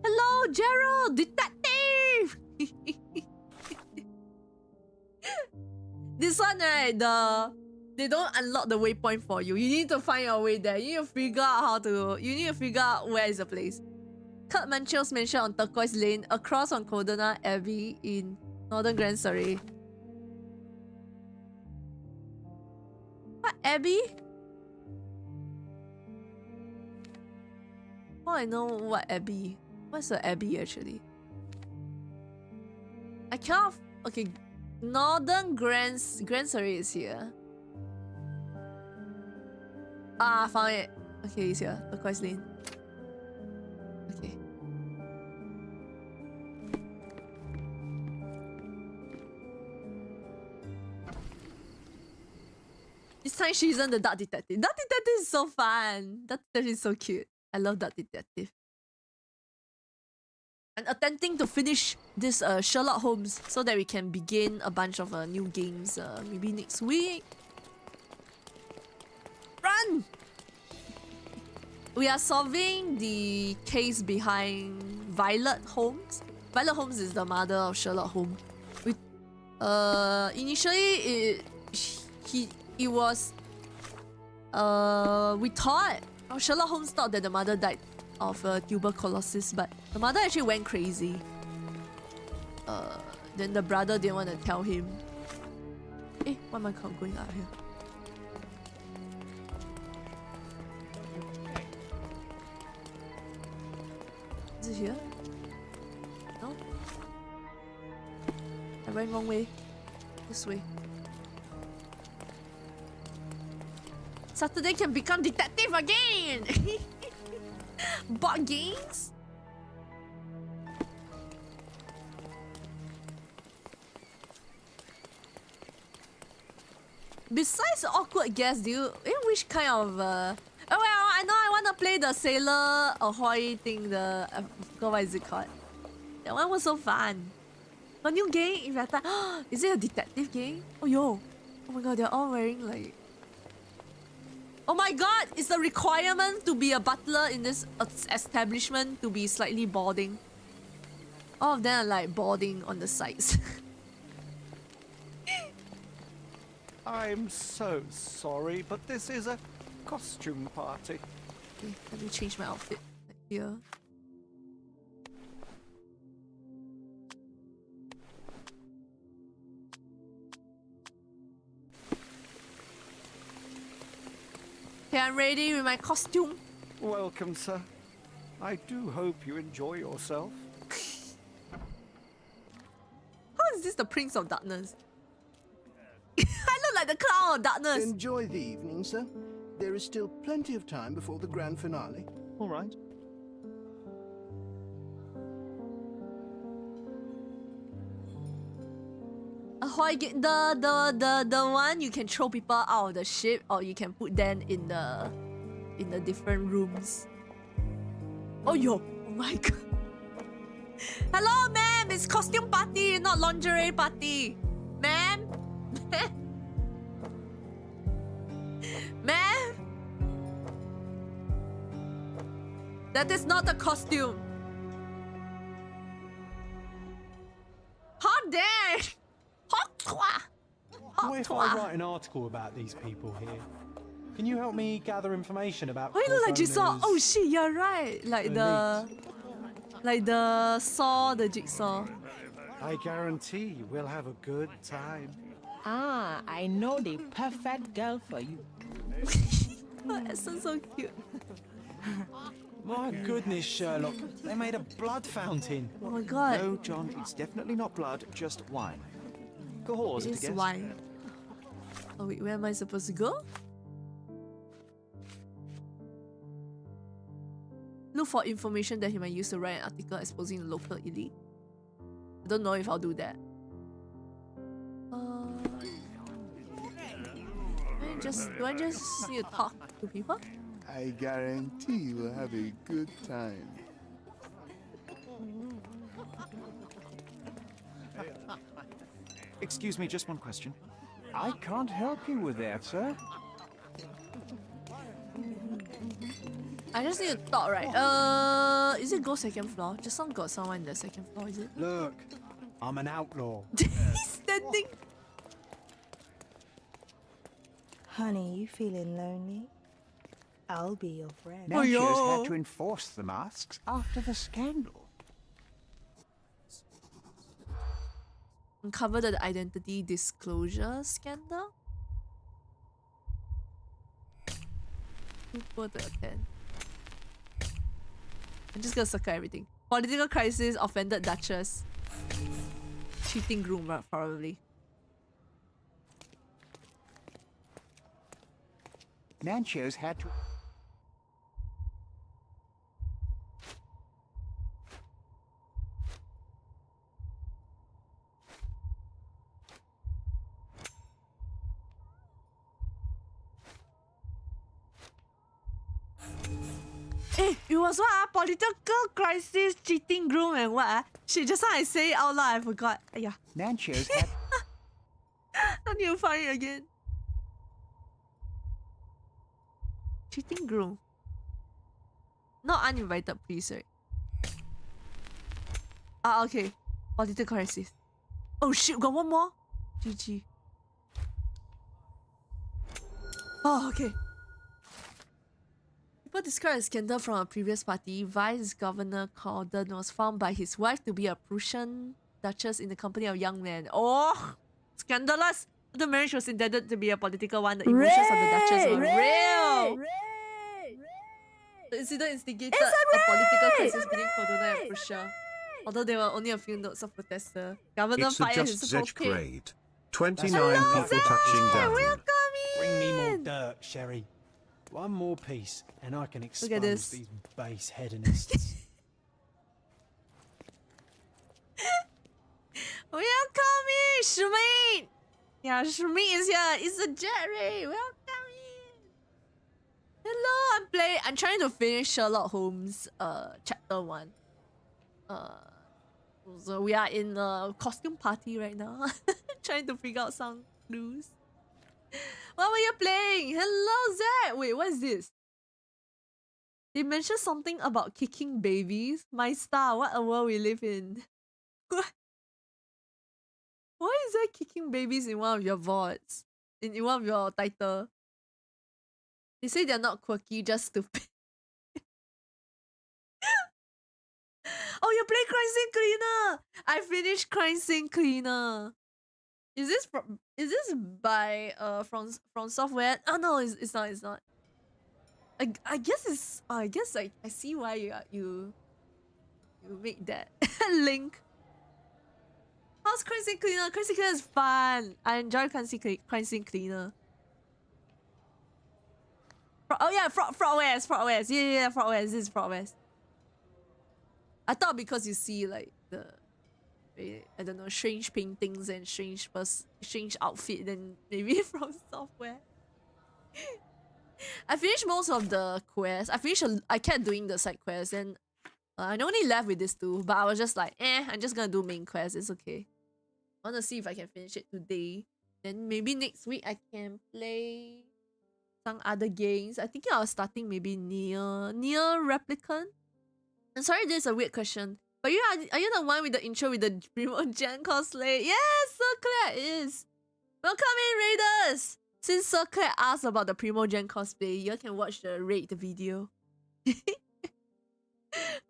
Hello, Gerald, detective. This one, right? They don't unlock the waypoint for you. You need to find your way there. You need to figure out how to. You need to figure out where is the place. Kurt Manchill's mansion on Turquoise Lane, across from Codena Abbey in Northern Grand Surrey. What Abbey? Oh, I know what Abbey. What's the Abbey actually? I cannot. Okay, Northern Grand Surrey is here. Ah, found it. Okay, it's here. Turquoise Lane. Okay. This time she isn't the Dark Detective. Dark Detective is so fun. Dark Detective is so cute. I love Dark Detective. I'm attempting to finish this Sherlock Holmes so that we can begin a bunch of new games maybe next week. Run! We are solving the case behind Violet Holmes. Violet Holmes is the mother of Sherlock Holmes. We, initially, we thought, Sherlock Holmes thought that the mother died of tuberculosis, but the mother actually went crazy. Then the brother didn't want to tell him. Eh, why am I going out here? Is it here? No? I went wrong way. This way. Saturday can become detective again! Board games? Besides awkward guess, do you which kind of oh well, I know I wanna play the Sailor Ahoy thing, the I forgot what is it called. That one was so fun. A new game, if I thought is it a detective game? Oh yo. Oh my god, they're all wearing like. Oh my god, it's a requirement to be a butler in this establishment to be slightly balding. All of them are like balding on the sides. I'm so sorry, but this is a costume party. Okay, let me change my outfit like here. Okay, I'm ready with my costume. Welcome, sir. I do hope you enjoy yourself. How is this the Prince of Darkness? I look like the Clown of Darkness. Enjoy the evening, sir. There is still plenty of time before the grand finale. All right. the one you can throw people out of the ship, or you can put them in the different rooms. Oh yo, oh my god. Hello, ma'am. It's costume party, not lingerie party, ma'am. Ma'am, that is not a costume. How dare! What if I write an article about these people here? Can you help me gather information about? Oh, you look like Jigsaw. Cordona's Oh shit, you're right. Like the saw, the jigsaw. I guarantee we'll have a good time. Ah, I know the perfect girl for you. Oh, that sounds so cute. My goodness, Sherlock. They made a blood fountain. Oh my god. No, John, it's definitely not blood, just wine. Cahors, It's wine. Oh wait, where am I supposed to go? Look for information that he might use to write an article exposing the local elite. I don't know if I'll do that. Do I just need to talk to people? I guarantee we'll have a good time. Excuse me, just one question. I can't help you with that, sir. I just need to talk, right? Is it go second floor? Just some got someone in the second floor, is it? Look, I'm an outlaw. He's standing. Honey, you feeling lonely? I'll be your friend. Oh, yo. Natchez had to enforce the masks after the scandal. Uncover the identity disclosure scandal? Too poor to attend. I'm just gonna circle everything. Political crisis, offended Duchess. Cheating groom, probably. Natchez had to... It was what? Political crisis, cheating groom, and what? Shit, just now I say it out loud, I forgot. Yeah. Natchez had... I need to find it again. Cheating groom. Not uninvited, please, right? Ah, okay. Political crisis. Oh shit, got one more? GG. Oh, okay. People describe a scandal from a previous party. Vice Governor Corden was found by his wife to be a Prussian duchess in the company of young men. Oh, scandalous! The marriage was intended to be a political one. The emotions of the duchess were real. The incident instigated a political crisis between Cordona and Prussia. Although there were only a few notes of protester, Governor It's a fired his just support Z grade. 29 Hello, people Zed! touching down. Welcome Bring me more in! dirt, Sherry. One more piece, and I can at expose this. these base hedonists. Welcome in, Shmaine! Yeah, Shmaine is here. It's a Jerry. Welcome in. Hello, I'm trying to finish Sherlock Holmes chapter 1. So we are in a costume party right now. Trying to figure out some clues. What were you playing? Hello, Zach. Wait, what is this? They mentioned something about kicking babies. My star, what a world we live in. What? Why is there kicking babies in one of your VODs? In one of your title? They say they're not quirky, just stupid. Oh, you play Crime Scene Cleaner! I finished Crime Scene Cleaner. Is this by from software? Oh no, it's not. I guess it's I guess I see why you make that link. How's Crime Scene Cleaner? Crime Scene Cleaner is fun. I enjoy Crime Scene Cleaner. Oh yeah, Fraud West. Yeah, Fraud West. This is Fraud West. I thought because you see like I don't know, strange paintings and strange outfit, then maybe from software. I finished most of the quests. I kept doing the side quests, and I only left with these two. But I was just like, I'm just gonna do main quest. It's okay. I want to see if I can finish it today. Then maybe next week I can play some other games. I think I was starting maybe Nier Replicant. I'm sorry, this is a weird question. But are you the one with the intro with the Primo Gen cosplay? Yes, so Claire is. Welcome in, Raiders! Since Sir Claire asked about the Primo Gen cosplay, you can watch the raid video.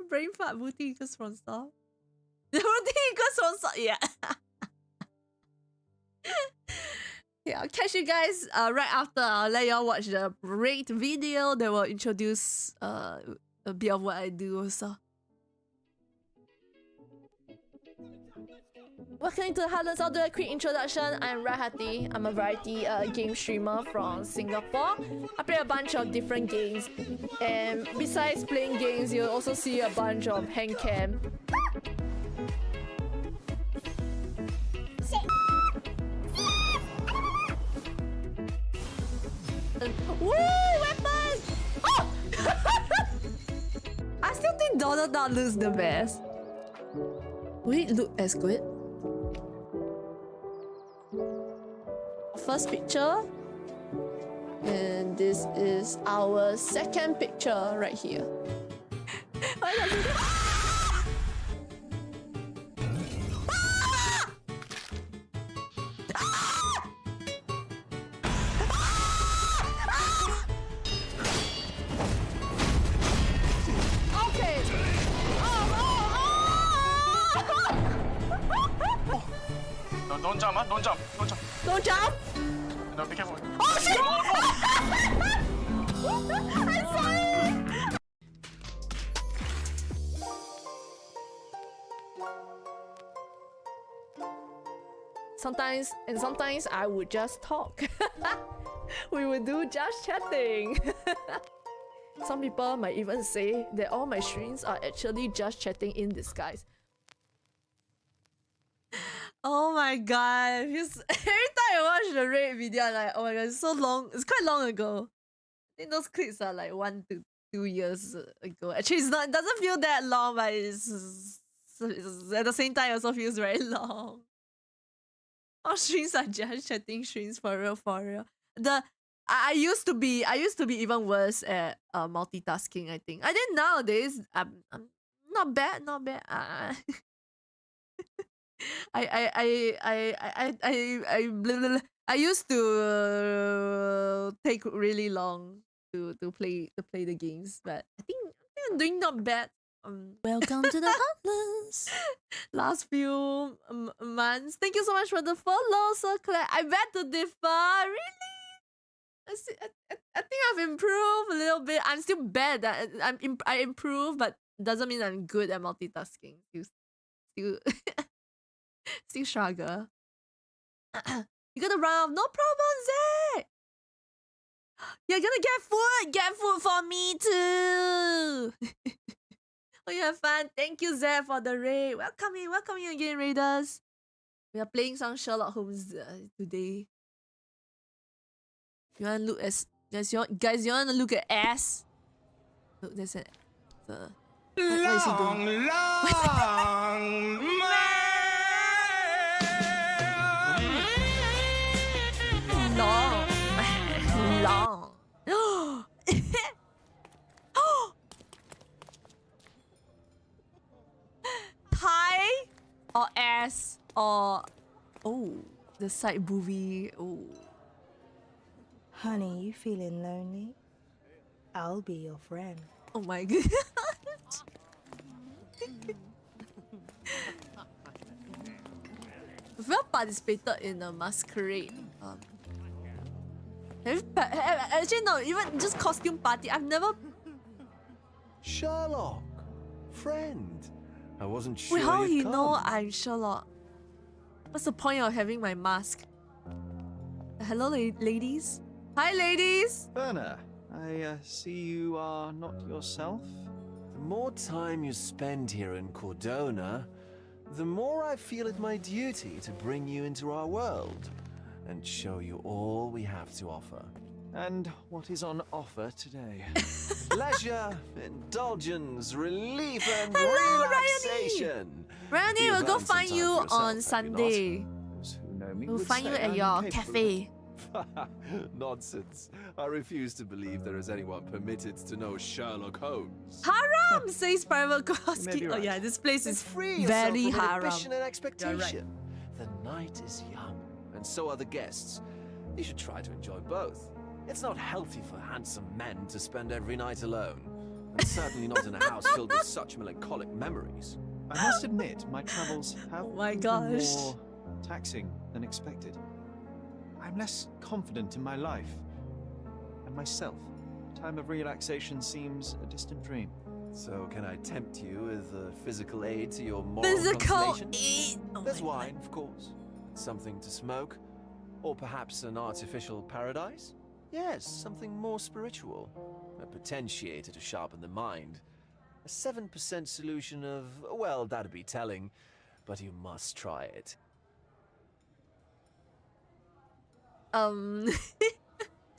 Brain fart booty equals from stuff. Booty equals from stuff, yeah. Yeah, I'll catch you guys right after. I'll let y'all watch the raid video that will introduce a bit of what I do also. Welcome to Heartless. I'll do a quick introduction. I'm Rahati. I'm a variety game streamer from Singapore. I play a bunch of different games. And besides playing games, you'll also see a bunch of hand cam. Woo! Weapons! Oh! I still think Donald Duck looks the best. Will it look as good? First picture. And this is our second picture right here. Don't jump, huh? Don't jump. Don't jump. Don't jump! No, be careful. Oh shit! I'm sorry! Sometimes I would just talk. We would do just chatting. Some people might even say that all my streams are actually just chatting in disguise. Oh my god, every time I watch the raid video, I'm like, oh my god, it's so long. It's quite long ago. I think those clips are like 1 to 2 years ago. Actually, it doesn't feel that long, but it's at the same time, it also feels very long. All streams are just chatting streams for real, for real. I used to be even worse at multitasking. I think nowadays I'm not bad. I used to take really long to play the games, but I think I'm doing not bad. Welcome to the Heartless. Last few months. Thank you so much for the follow, Sir Claire. I bet to differ. Really? I think I've improved a little bit. I'm still bad. I improve, but doesn't mean I'm good at multitasking. Still struggle. You gotta run off. No problem, Zach. You're gonna get food. Get food for me too. Oh, you have fun. Thank you, Zach, for the raid. Welcome in again, Raiders. We are playing some Sherlock Holmes today. You wanna look as guys? You wanna look at ass? Look, there's it. What is he doing? Long. Thigh or ass or the side boobie. Honey, you feeling lonely? I'll be your friend. Oh my god. I've never participated in a masquerade. Actually, no, even just costume party. I've never. Sherlock, friend. I wasn't sure. Wait, how you'd you come. know I'm Sherlock? What's the point of having my mask? Hello, ladies. Hi, ladies. Berna, I see you are not yourself. The more time you spend here in Cordona, the more I feel it my duty to bring you into our world and show you all we have to offer. And what is on offer today? Leisure, indulgence, relief, and Hello, relaxation. Ryan, You've we'll go earned some find time you for yourself, on have you Sunday. Those who know me We'll would find you say at I'm your capable cafe. Nonsense. I refuse to believe there is anyone permitted to know Sherlock Holmes. Haram, says Private may Koski. be Oh right. yeah, this place Then is free yourself very from haram. inhibition and expectation. right. The night is young, and so are the guests. You should try to enjoy both. It's not healthy for handsome men to spend every night alone, and certainly not in a house filled with such melancholic memories. I must admit, my travels have Oh my proven gosh. more taxing than expected. I'm less confident in my life and myself. Time of relaxation seems a distant dream. So can I tempt you with a physical aid to your moral Physical consolation? aid. Oh There's my wine, of course. Something to smoke. Or perhaps an artificial paradise? Yes, something more spiritual. A potentiator to sharpen the mind. A 7% solution of, well, that'd be telling, but you must try it.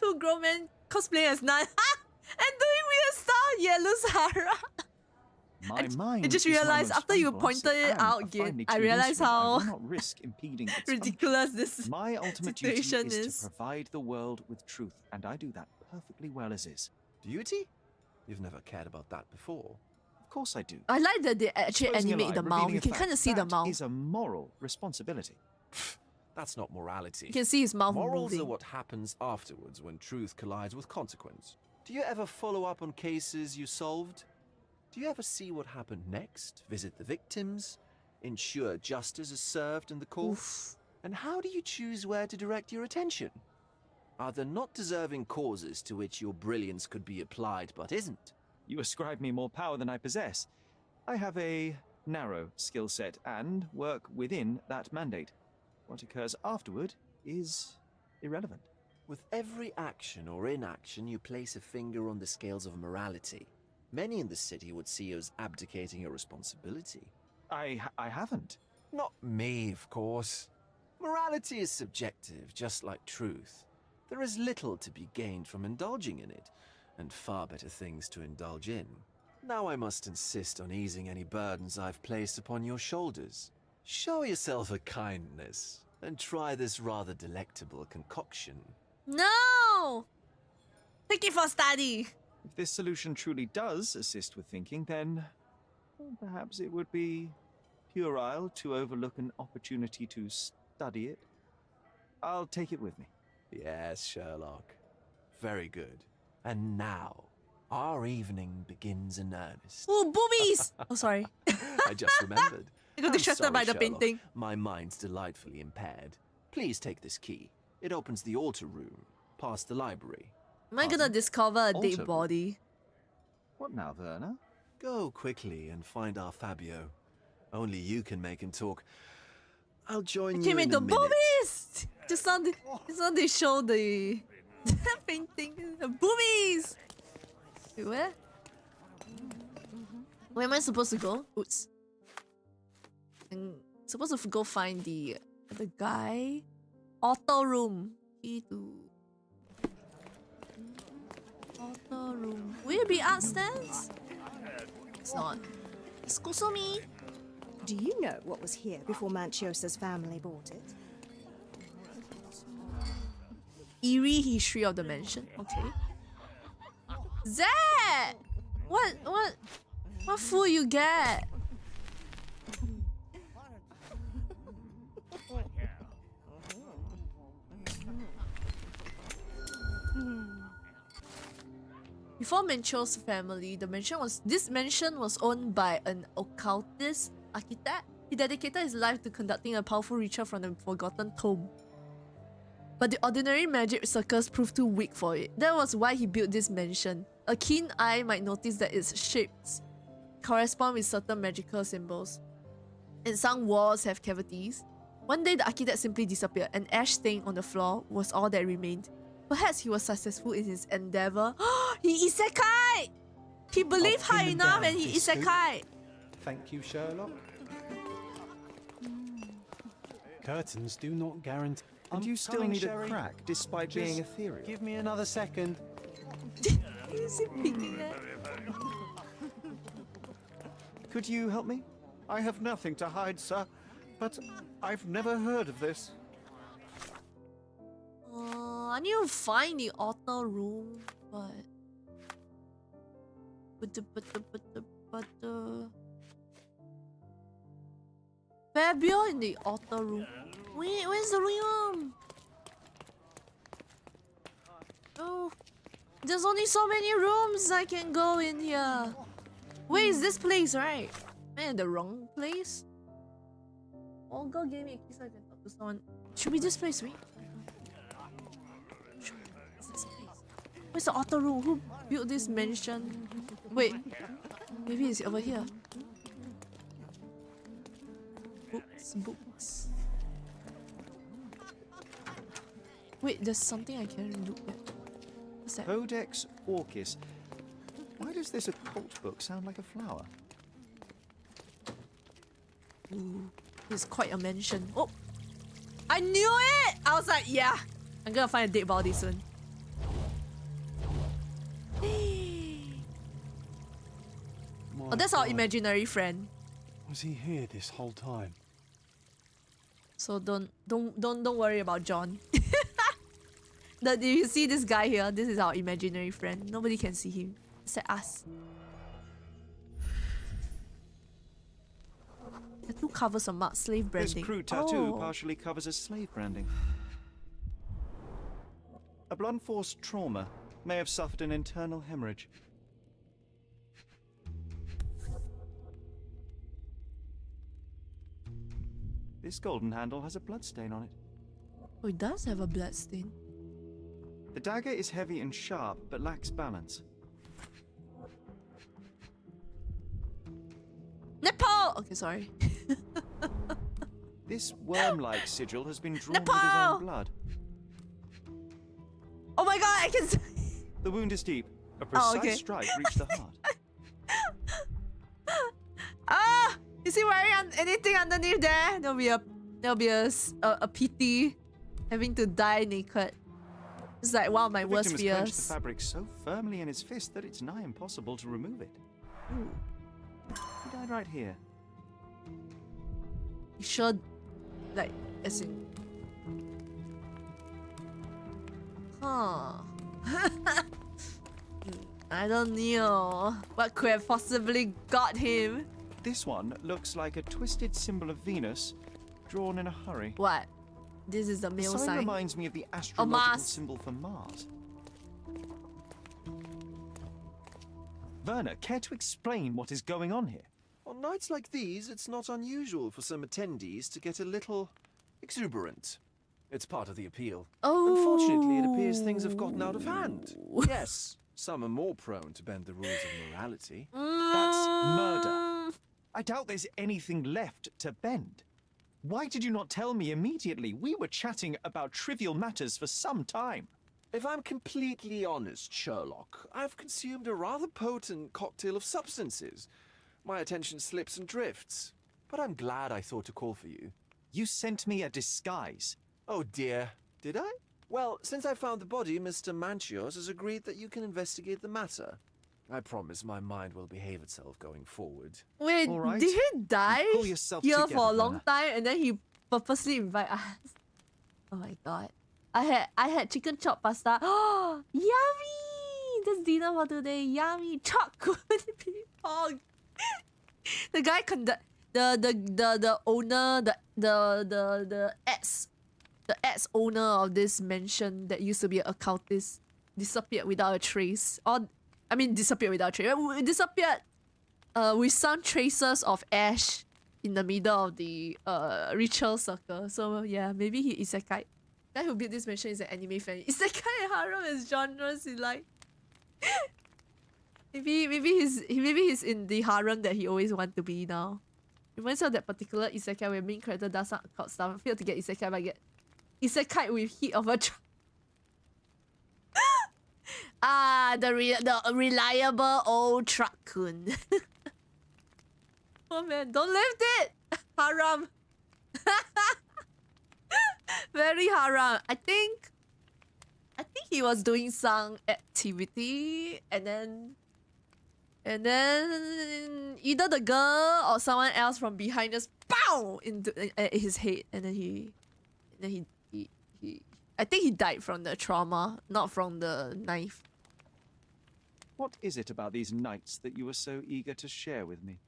Two grown men cosplaying as nun and doing weird stuff. Yellow Sahara. My mind I just is my realized most after you valuable pointed asset it and out a again, finely I tuned realized instrument. I how will not risk impeding its ridiculous this function. My ultimate duty situation is is. to provide the world with truth, and I do that perfectly well as is. Duty? You've never cared about that before. Of course I do. I like that they actually Exposing a animate lie, the mouth. revealing You a can fact, kind of see the that mouth. is a moral responsibility. That's not morality. You can see his mouth Morals moving. are what happens afterwards when truth collides with consequence. Do you ever follow up on cases you solved? Do you ever see what happened next? Visit the victims? Ensure justice is served in the court? Oof. And how do you choose where to direct your attention? Are there not deserving causes to which your brilliance could be applied but isn't? You ascribe me more power than I possess. I have a narrow skill set and work within that mandate. What occurs afterward is irrelevant. With every action or inaction, you place a finger on the scales of morality. Many in the city would see you as abdicating your responsibility. I haven't. Not me, of course. Morality is subjective, just like truth. There is little to be gained from indulging in it, and far better things to indulge in. Now I must insist on easing any burdens I've placed upon your shoulders. Show yourself a kindness, and try this rather delectable concoction. No! Take it for study. If this solution truly does assist with thinking, then well, perhaps it would be puerile to overlook an opportunity to study it. I'll take it with me. Yes, Sherlock. Very good. And now, our evening begins in earnest. Oh, boobies! Oh, sorry. I just remembered. I got I'm distracted sorry, by the Sherlock. painting. My mind's delightfully impaired. Please take this key. It opens the altar room, past the library. Am I gonna discover a dead Alter. body? What now, Werner? Go quickly and find our Fabio. Only you can make him talk. I'll join you Came in into a minute. boobies! Just now they show the painting. Boobies! Wait, where? Where am I supposed to go? Oops. I'm supposed to go find the guy. Auto room. Key to auto room. Will it be upstairs? It's not. It's Kusumi. Do you know what was here before Manchiosa's family bought it? Eerie history of the mansion. Okay. Zed! What food you get? Before Mancho's family, this mansion was owned by an occultist architect. He dedicated his life to conducting a powerful ritual from the forgotten tomb. But the ordinary magic circles proved too weak for it. That was why he built this mansion. A keen eye might notice that its shapes correspond with certain magical symbols, and some walls have cavities. One day, the architect simply disappeared. An ash stain on the floor was all that remained. Perhaps he was successful in his endeavor. He isekai! He believed I'll high pin them enough down, and he this scoop. isekai! Thank you, Sherlock. curtains do not guarantee. And I'm you still coming, need Sherry. a crack, despite being Just ethereal. Give me another second. Is he peeking at? Could you help me? I have nothing to hide, sir, but I've never heard of this. I need to find the author room, but Fabio in the author room. Wait, where's the room? Oh, there's only so many rooms I can go in here. Wait, is this place right? Man, the wrong place. Oh, God gave me a key so I can talk to someone. Should be this place, wait. Where's the author room? Who built this mansion? Wait, maybe it's over here. Books. Wait, there's something I can look at. What's that? Codex Orchis. Why does this occult book sound like a flower? Ooh, it's quite a mansion. Oh, I knew it! I was like, yeah, I'm gonna find a dead body soon. Oh, that's our imaginary friend. Was he here this whole time? So don't worry about John. If you see this guy here, this is our imaginary friend. Nobody can see him except us. Tattoo covers a mark, slave branding. This crude tattoo partially covers as slave branding. A blunt force trauma may have suffered an internal hemorrhage. This golden handle has a bloodstain on it. Oh, it does have a bloodstain. The dagger is heavy and sharp, but lacks balance. Nepal! Okay, sorry. This worm-like sigil has been drawn with his Nepal! own blood. Oh my god, I can see. The wound is deep. A precise okay. strike reached the heart. Ah! Is he wearing anything underneath there? There'll be a PT having to die naked. It's like one of my The worst victim has clenched fears. the fabric so firmly in his fist that it's nigh impossible to remove it. Ooh. He died right here. You should, like, as in. Huh. I don't know what could have possibly got him. This one looks like a twisted symbol of Venus, drawn in a hurry. What? This is the The male sign sign. reminds me of the astrological Mars. symbol for Mars. Werner, care to explain what is going on here? On nights like these, it's not unusual for some attendees to get a little exuberant. It's part of the appeal. Oh. Unfortunately, it appears things have gotten out of hand. Yes, some are more prone to bend the rules of morality. That's murder. I doubt there's anything left to bend. Why did you not tell me immediately? We were chatting about trivial matters for some time. If I'm completely honest, Sherlock, I've consumed a rather potent cocktail of substances. My attention slips and drifts. But I'm glad I thought to call for you. You sent me a disguise. Oh dear, did I? Well, since I found the body, Mr. Manchios has agreed that you can investigate the matter. I promise my mind will behave itself going forward. Wait, All right. did he die Pull yourself here together, for a long Werner. time and then he purposely invite us? Oh my god. I had chicken chop pasta. Oh, yummy! That's dinner for today. Yummy. Chocolate pong. The guy the owner, the ex owner of this mansion that used to be an occultist disappeared without a trace. Disappeared without a trace. Disappeared with some traces of ash in the middle of the ritual circle. So yeah, maybe he isekai. The guy who built this mansion is an anime fan. Isekai and harem is genres he like. maybe he's in the harem that he always wanted to be now. Reminds me of that particular isekai where main character does some occult stuff. I failed to get isekai, but I get isekai with heat of a the reliable old truck kun. Oh man, don't lift it! Haram! Very haram. I think he was doing some activity and then either the girl or someone else from behind just pow into his head, and then he I think he died from the trauma, not from the knife. What is it about these nights that you were so eager to share with me?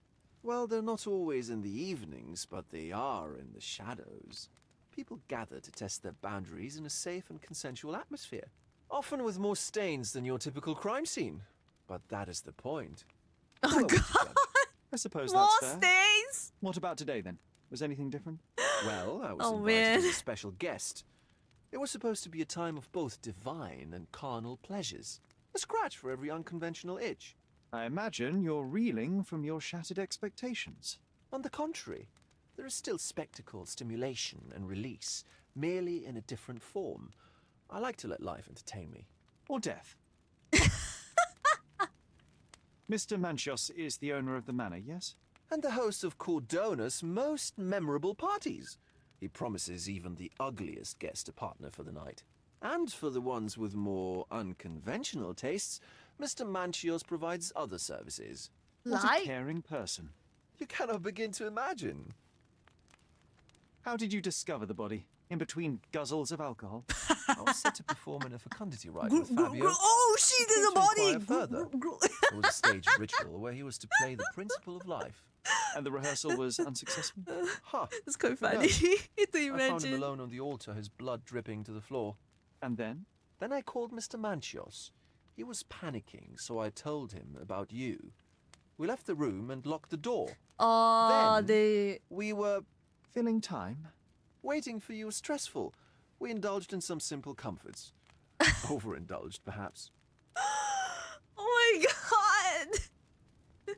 Well, they're not always in the evenings, but they are in the shadows. People gather to test their boundaries in a safe and consensual atmosphere, often with more stains than your typical crime scene. But that is the point. Oh God! I suppose More that's fair. stains? What about today then? Was anything different? Well, I was Oh, invited man. as a special guest. It was supposed to be a time of both divine and carnal pleasures. A scratch for every unconventional itch. I imagine you're reeling from your shattered expectations. On the contrary, there is still spectacle, stimulation, and release, merely in a different form. I like to let life entertain me. Or death. Mr. Manchios is the owner of the manor, yes? And the host of Cordona's most memorable parties. He promises even the ugliest guest a partner for the night. And for the ones with more unconventional tastes, Mr. Manchios provides other services. What a Like? caring person. You cannot begin to imagine. How did you discover the body? In between guzzles of alcohol? I was set to perform in a fecundity rite with Fabio. Oh, she did the body! Further. It was a staged ritual where he was to play the principle of life. And the rehearsal was unsuccessful? Huh. It's quite funny to I found him imagine. alone on the altar, his blood dripping to the floor. And then? Then I called Mr. Manchios. He was panicking, so I told him about you. We left the room and locked the door. Oh, Then we were filling time? Waiting for you was stressful. We indulged in some simple comforts. Overindulged, perhaps. Oh my God!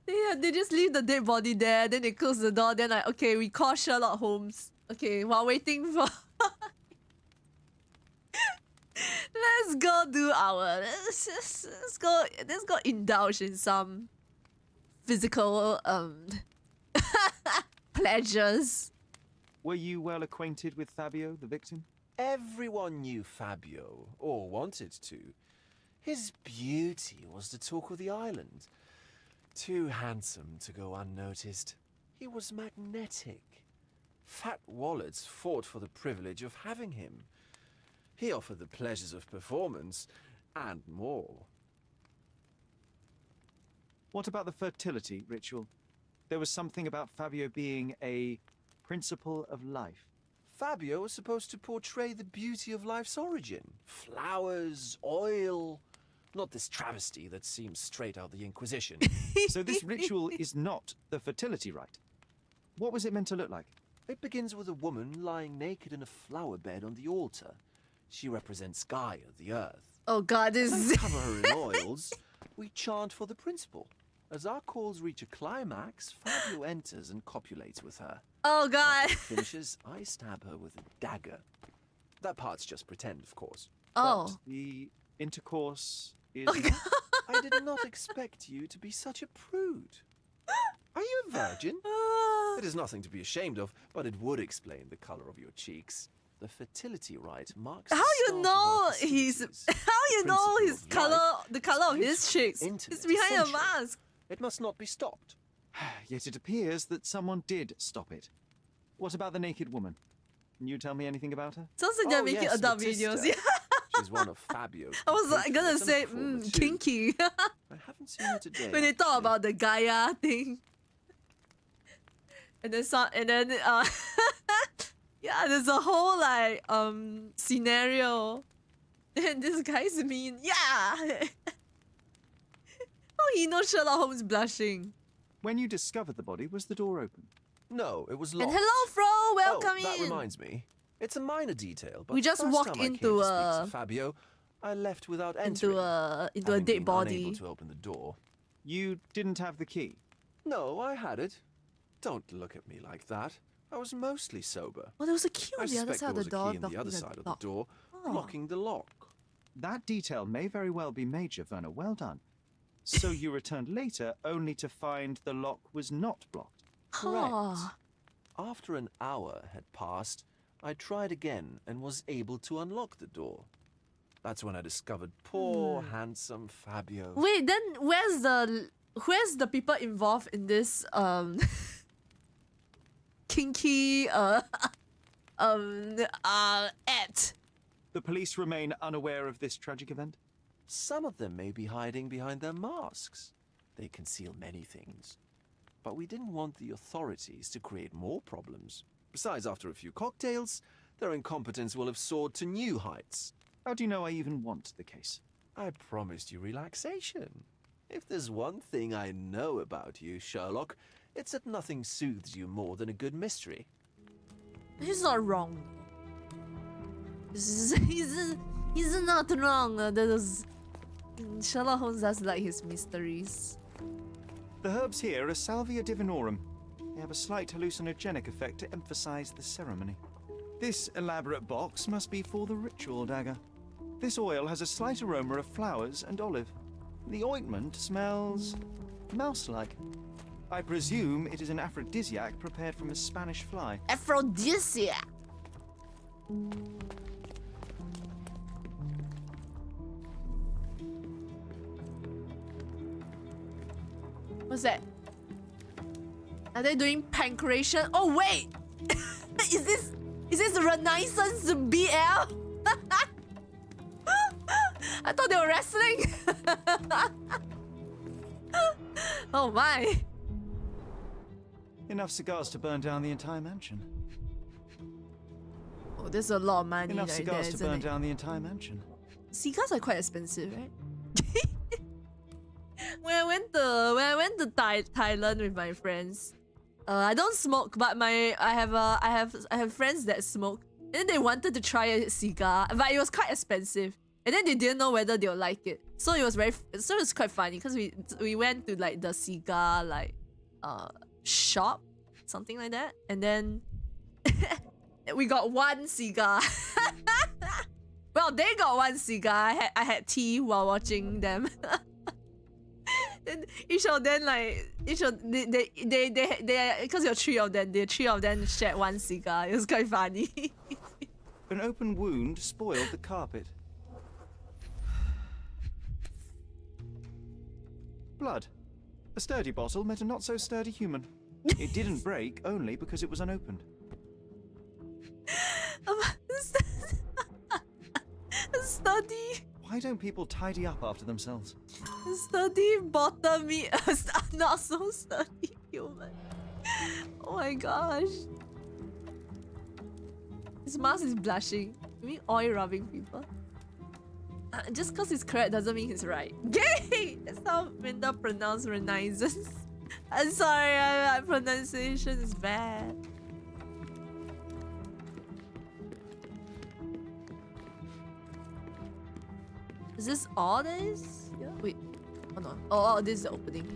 Yeah, they just leave the dead body there, then they close the door, then like, okay, we call Sherlock Holmes. Okay, while waiting for... Let's go do our... Let's go indulge in some physical pleasures. Were you well acquainted with Fabio, the victim? Everyone knew Fabio, or wanted to. His beauty was the talk of the island. Too handsome to go unnoticed. He was magnetic. Fat wallets fought for the privilege of having him. He offered the pleasures of performance, and more. What about the fertility ritual? There was something about Fabio being a principle of life. Fabio was supposed to portray the beauty of life's origin. Flowers, oil... Not this travesty that seems straight out the Inquisition. So this ritual is not the fertility rite. What was it meant to look like? It begins with a woman lying naked in a flower bed on the altar. She represents Gaia, the earth. Oh God, this As is... I cover her in oils, we chant for the principle. As our calls reach a climax, Fabio enters and copulates with her. Oh God. After it finishes, I stab her with a dagger. That part's just pretend, of course. Oh. But the intercourse is... Oh, God. I did not expect you to be such a prude. Are you a virgin? It is nothing to be ashamed of, but it would explain the color of your cheeks. The fertility rite marks. How the you start of know our he's... festivities. How you know Principle his of color... life The color of his beautiful, cheeks? intimate, It's behind a essential. mask. It must not be stopped. Yet it appears that someone did stop it. What about the naked woman? Can you tell me anything about her? Sounds like they're Oh, making yes, adult Batista. videos. Yeah. She's one of Fabio's. I was like, gonna compatriots and a say, performer too. kinky. I haven't seen her today. When they talk actually. about the Gaia thing. And then yeah, there's a whole like scenario. And this guy's mean, yeah. Oh, he knows Sherlock Holmes blushing. When you discovered the body, was the door open? No, it was locked. And hello, Fro, welcome oh, that in. reminds me. It's a minor detail, but We just the first walked time I came into to speak a- to Fabio, I left without entering. Into a having dead been body. unable to open the door. You didn't have the key? No, I had it. Don't look at me like that. I was mostly sober. Oh, there was a key I on the other suspect side of there the was door. a key on the other blocking side of lock. the door, Oh. blocking the lock. That detail may very well be major, Werner. Well done. So you returned later only to find the lock was not blocked. Correct. Ah. After an hour had passed, I tried again and was able to unlock the door. That's when I discovered poor, handsome Fabio. Wait, then where's the people involved in this kinky act? The police remain unaware of this tragic event? Some of them may be hiding behind their masks. They conceal many things. But we didn't want the authorities to create more problems. Besides, after a few cocktails, their incompetence will have soared to new heights. How do you know I even want the case? I promised you relaxation. If there's one thing I know about you, Sherlock, it's that nothing soothes you more than a good mystery. He's not wrong. He's not wrong. Sherlock Holmes does like his mysteries. The herbs here are Salvia divinorum. They have a slight hallucinogenic effect to emphasize the ceremony. This elaborate box must be for the ritual dagger. This oil has a slight aroma of flowers and olive. The ointment smells mouse-like. I presume it is an aphrodisiac prepared from a Spanish fly. Aphrodisiac. What's that? Are they doing pancreation? Oh wait! Is this Renaissance BL? I thought they were wrestling. Oh my. Enough cigars to burn down the entire mansion. Oh, there's a lot of money Enough right cigars there, to burn down the entire mansion. Cigars are quite expensive, right? When I went to Thailand with my friends, I don't smoke, but I have friends that smoke, and then they wanted to try a cigar, but it was quite expensive, and then they didn't know whether they'll like it. So it was quite funny because we went to like the cigar shop, something like that, and then we got one cigar. Well, they got one cigar. I had tea while watching them. And each of them they because there were three of them, the three of them shared one cigar. It was quite funny. An open wound spoiled the carpet. Blood. A sturdy bottle met a not so sturdy human. It didn't break only because it was unopened. Sturdy. Why don't people tidy up after themselves? Sturdy bottom me, not so sturdy human. Oh my gosh. His mask is blushing. You mean oil rubbing people? Just because it's correct doesn't mean he's right. Gay! That's how Minda pronounced Renaissance. I'm sorry, my pronunciation is bad. Is this all this? Yeah. Wait. Oh no. Oh, this is the opening.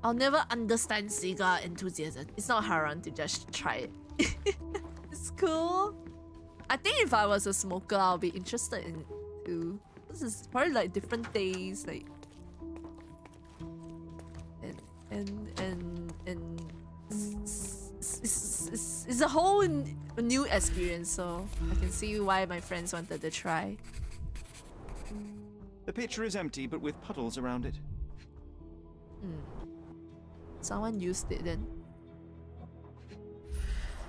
I'll never understand cigar enthusiasm. It's not haram to just try it. It's cool. I think if I was a smoker, I'll be interested in it too. This is probably like different tastes, like and it's a whole new experience, so I can see why my friends wanted to try. The pitcher is empty, but with puddles around it. Someone used it then.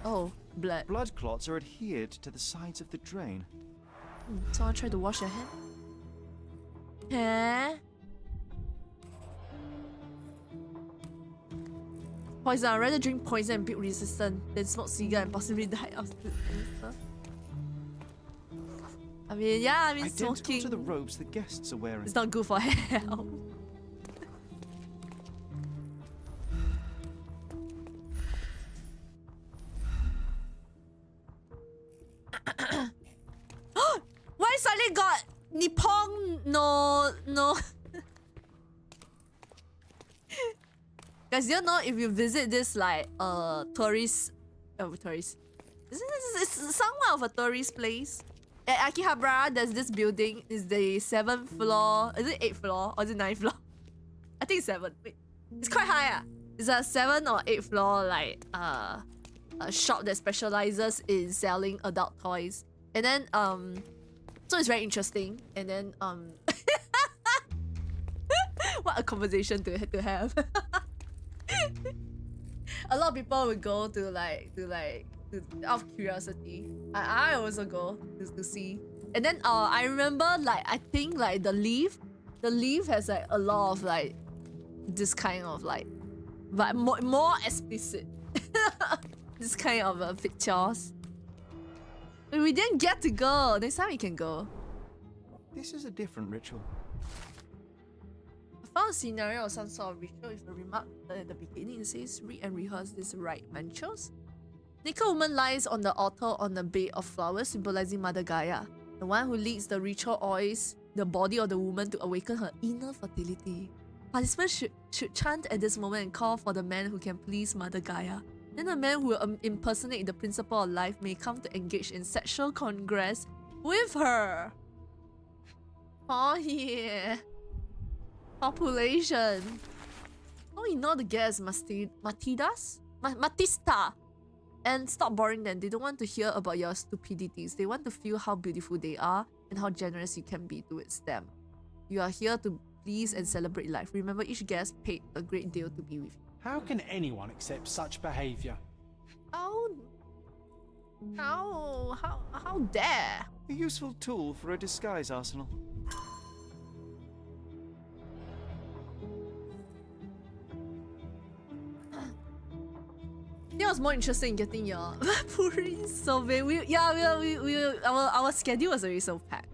Oh, blood. Blood clots are adhered to the sides of the drain. Someone tried to wash their hand. Huh? Poison. I'd rather drink poison and build resistance than smoke cigar and possibly die of cancer. I mean, yeah, I mean, Identical smoking to the robes the guests are wearing. it's not good for health. Why suddenly got Nippon no Guys, you know if you visit this like tourist it's somewhat of a tourist place. At Akihabara, there's this building. Is the 7th floor? Is it 8th floor or is it 9th floor? I think it's 7. Wait, it's quite high. It's a 7th or 8th floor like a shop that specializes in selling adult toys. And then so it's very interesting. And then what a conversation to have. A lot of people would go to out of curiosity. I also go to see. And then I remember like I think like the leaf has like a lot of like this kind of like but more explicit this kind of pictures. We didn't get to go. Next time we can go. This is a different ritual. I found a scenario of some sort of ritual with a remark at the beginning. It says, read and rehearse this rite mantras. Naked woman lies on the altar on a bed of flowers, symbolizing Mother Gaia. The one who leads the ritual oils the body of the woman to awaken her inner fertility. Participants should chant at this moment and call for the man who can please Mother Gaia. Then the man who will impersonate the principle of life may come to engage in sexual congress with her. Oh yeah. Population. Oh, you know the guests Matista. And stop boring them. They don't want to hear about your stupidities. They want to feel how beautiful they are and how generous you can be towards them. You are here to please and celebrate life. Remember, each guest paid a great deal to be with you. How can anyone accept such behaviour? How dare? A useful tool for a disguise arsenal. I think I was more interested in getting your Purin survey. Our schedule was already so packed.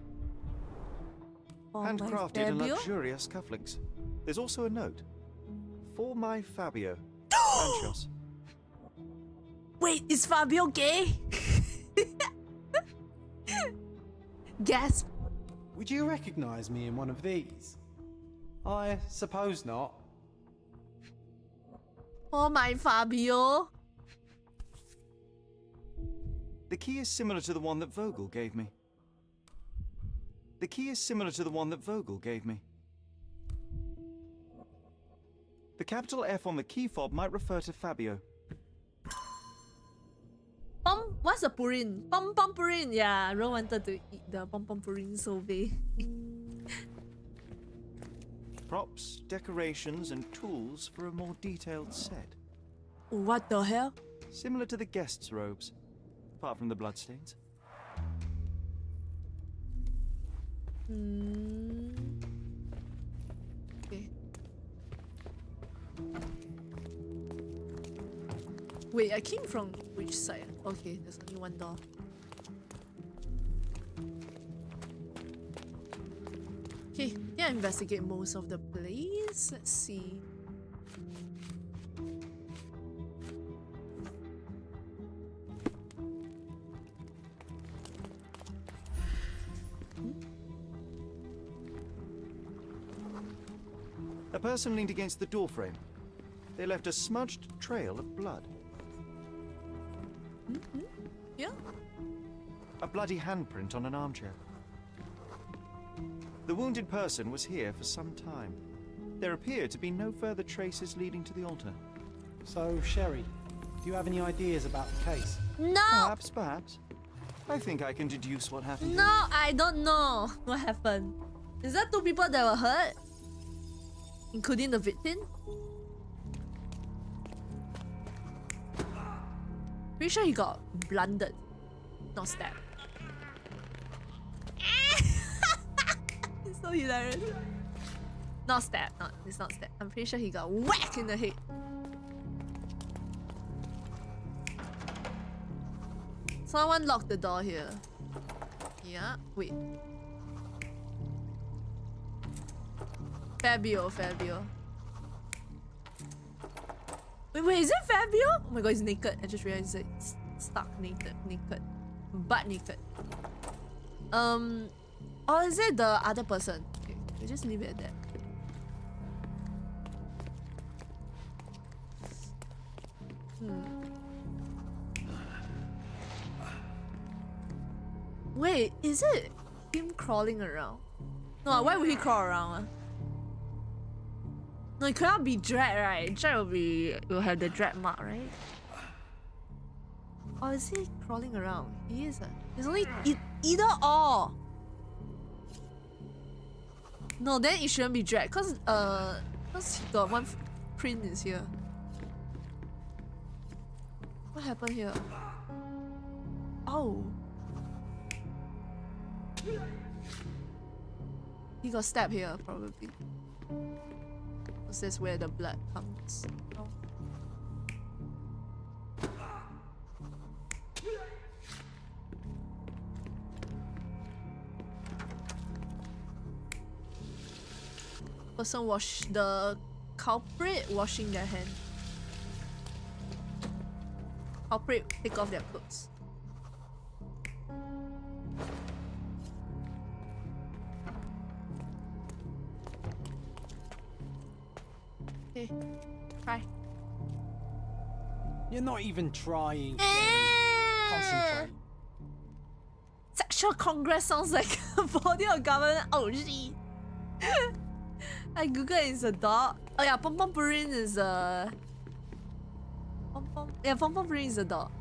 Oh, handcrafted and luxurious cufflinks. There's also a note. For my Fabio. Anchos. Wait, is Fabio gay? Gasp. Would you recognise me in one of these? I suppose not. Oh my Fabio. The key is similar to the one that Vogel gave me. The capital F on the key fob might refer to Fabio. What's a Purin? Pom Purin. Yeah, Ro wanted to eat the Pom Purin sorbet. Props, decorations, and tools for a more detailed set. What the hell? Similar to the guests' robes, apart from the bloodstains. Okay. Wait, I came from which side? Okay, there's only one door. Okay, yeah, investigate most of the place. Let's see. A person leaned against the doorframe. They left a smudged trail of blood. Yeah. A bloody handprint on an armchair. The wounded person was here for some time. There appear to be no further traces leading to the altar. So, Sherry, do you have any ideas about the case? No! Perhaps. I think I can deduce what happened. No, I don't know what happened. Is that 2 people that were hurt? Including the victim? Pretty sure he got blunted, not stabbed. It's so hilarious. Not stabbed, it's not stabbed. I'm pretty sure he got whacked in the head. Someone locked the door here. Yeah, wait. Fabio. Wait, is it Fabio? Oh my god, he's naked. I just realized it's stuck naked. Butt naked. Or is it the other person? Okay, I just leave it at that. Wait, is it him crawling around? No, why would he crawl around? No, it cannot be drag, right? Drag will have the drag mark, right? Or is he crawling around? He is. It's only either or. No, then it shouldn't be drag, cause he got one print is here. What happened here? Oh. He got stabbed here, probably. This is where the blood comes. Oh. Person wash the culprit washing their hand. Culprit take off their clothes. Okay, try. You're not even trying. Concentrate. Sexual Congress sounds like a body of government. Oh shit. I Google it's a dog. Oh yeah, Pom Pom Purin is a... Pom Pom Purin is a dog.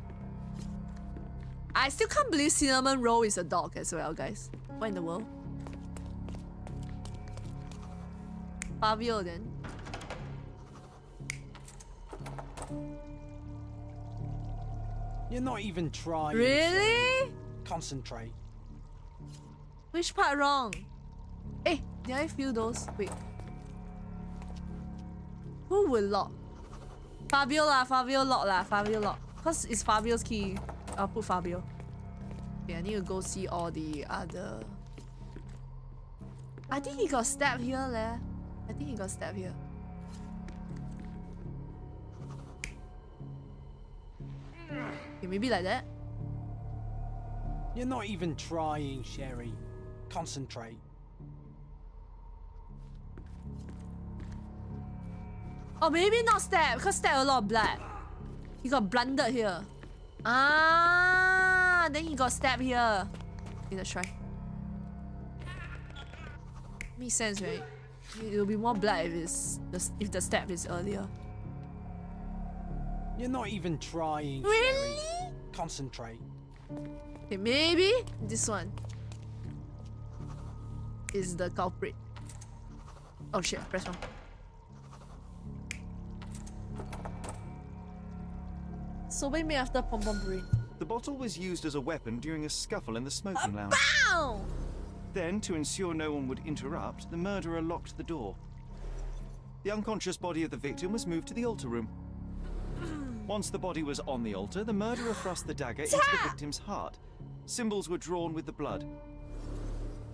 I still can't believe Cinnamon Roll is a dog as well, guys. What in the world? Fabio then. You're not even trying. Really? Concentrate. Which part wrong? Hey, did I feel those? Wait. Who will lock? Fabio lah, Fabio lock lah, Fabio lock. Cause it's Fabio's key. I'll put Fabio. Okay, I need to go see all the other... I think he got stabbed here leh. I think he got stabbed here. Okay, maybe like that. You're not even trying, Sherry. Concentrate. Oh, maybe not stab, because stab a lot of blood. He got blundered here. Ah, then he got stabbed here. Okay, let's try. Makes sense, right? It'll be more blood if the stab is earlier. You're not even trying, Really? Sherry. Concentrate. Okay, maybe this one is the culprit. Oh shit, press one. So we made after Pom Pom Purin. The bottle was used as a weapon during a scuffle in the smoking lounge. Bow! Then, to ensure no one would interrupt, the murderer locked the door. The unconscious body of the victim was moved to the altar room. Once the body was on the altar, the murderer thrust the dagger into the victim's heart. Symbols were drawn with the blood.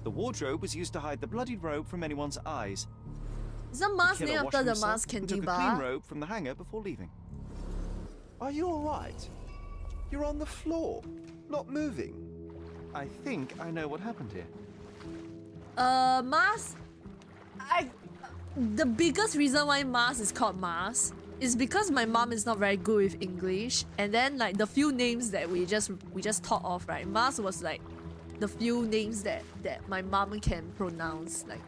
The wardrobe was used to hide the bloodied robe from anyone's eyes. Is the mask The killer named washed after the himself mask and took candy a clean bar? robe from the hanger before leaving. Are you all right? You're on the floor, not moving. I think I know what happened here. Mars. The biggest reason why Mars is called Mars is because my mom is not very good with English, and then like the few names that we just thought of, right? Mars was like the few names that my mom can pronounce like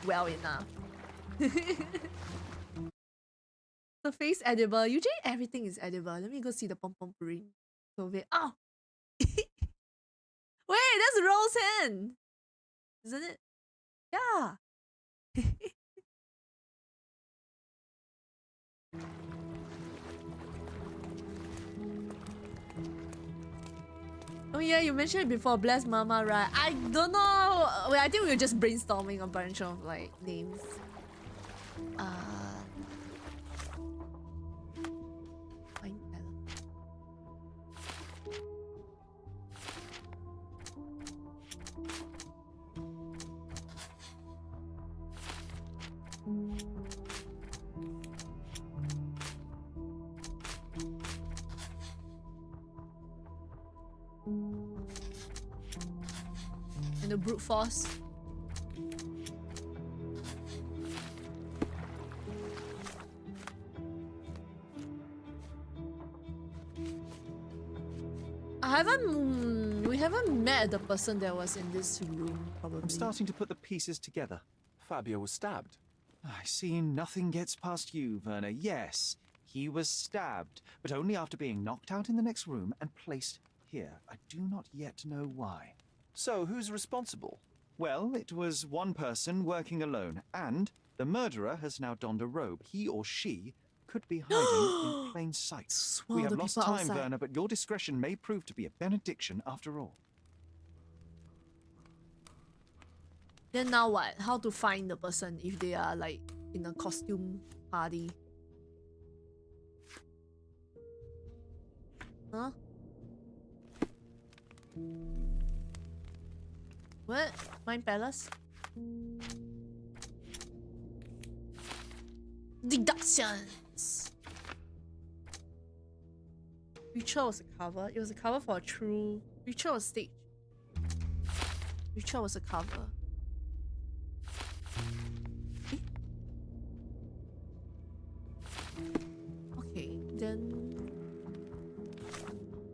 well enough. The face edible. Usually everything is edible. Let me go see the Pom Pom Purin. So wait. Oh. Wait, that's Rose hand. Isn't it? Yeah. Oh yeah, you mentioned it before, Bless Mama, right? I don't know. Well, I think we were just brainstorming a bunch of like names. Fine color. And the brute force. I haven't We haven't met the person that was in this room, probably. I'm starting to put the pieces together. Fabio was stabbed. I see nothing gets past you, Werner. Yes, he was stabbed, but only after being knocked out in the next room and placed here. I do not yet know why. So, who's responsible? Well, it was one person working alone, and the murderer has now donned a robe. He or she could be hiding in plain sight. Swell We have the lost people time, outside. Werner, but your discretion may prove to be a benediction after all. Then now what? How to find the person if they are like in a costume party? Huh? What? Mind Palace? Deductions. Ritual was a cover. It was a cover for a true. Ritual was stage. Ritual was a cover. Eh? Okay, then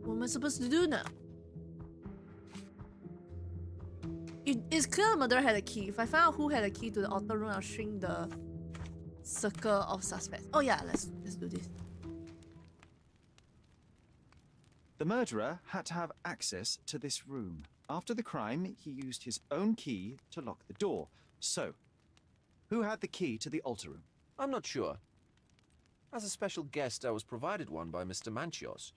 what am I supposed to do now? It's clear the murderer had a key. If I find out who had a key to the altar room, I'll shrink the circle of suspects. Oh yeah, let's do this. The murderer had to have access to this room. After the crime, he used his own key to lock the door. So, who had the key to the altar room? I'm not sure. As a special guest, I was provided one by Mr. Manchios.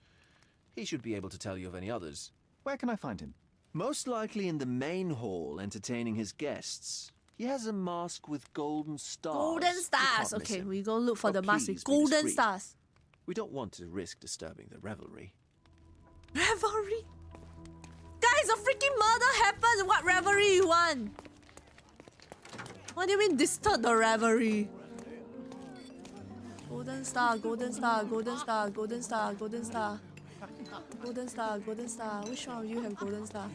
He should be able to tell you of any others. Where can I find him? Most likely in the main hall, entertaining his guests. He has a mask with golden stars. Golden You stars! can't miss Okay, him. we go look for Oh, the mask please with be golden discreet. stars. We don't want to risk disturbing the revelry. Revelry? Guys, a freaking murder happened! What revelry you want? What do you mean disturb the revelry? Golden star, golden star, golden star, golden star, golden star. Golden star, golden star. Which one of you have golden star?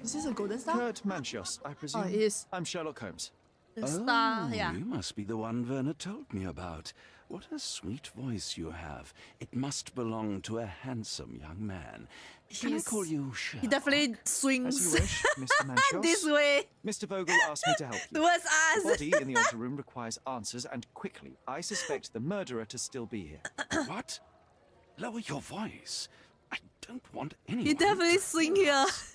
Is this a golden star? Kurt Manchios, I presume. Oh, it is. I'm Sherlock Holmes. The star, Oh, yeah. you must be the one Werner told me about. What a sweet voice you have. It must belong to a handsome young man. Can I call you Sherlock? He definitely As swings you wish, Mr. Manchios. this way Mr. Vogel asked me to help you. towards The us. body in the altar room requires answers, and quickly. I suspect the murderer to still be here. What? Lower your voice. I don't want anyone. He definitely to swing hear here. us.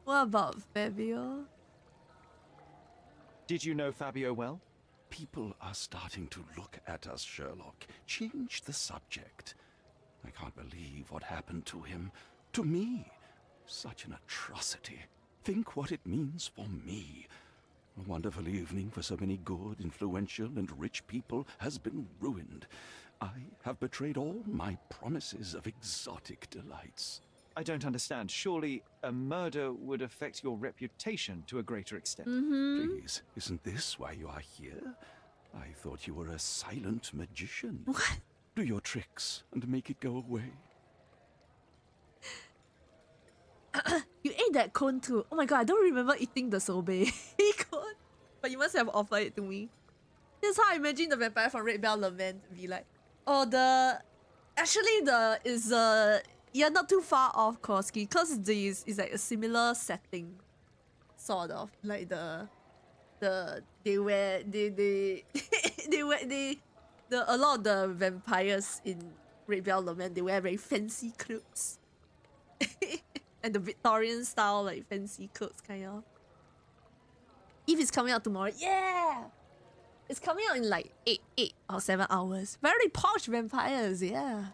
What about Fabio? Did you know Fabio well? People are starting to look at us, Sherlock. Change the subject. I can't believe what happened to him. To me. Such an atrocity. Think what it means for me. A wonderful evening for so many good, influential, and rich people has been ruined. I have betrayed all my promises of exotic delights. I don't understand. Surely a murder would affect your reputation to a greater extent. Please, isn't this why you are here? I thought you were a silent magician. What? Do your tricks and make it go away. You ate that cone too. Oh my god, I don't remember eating the sorbet cone. But you must have offered it to me. That's how I imagine the vampire from Red Bell Lament be like. Oh, yeah, not too far off Korsky, because this is like a similar setting. Sort of. Like a lot of the vampires in Red Bell Lament, they wear very fancy clothes. And the Victorian style, like fancy clothes kind of. If it's coming out tomorrow, yeah! It's coming out in like 8 or 7 hours. Very posh vampires, yeah.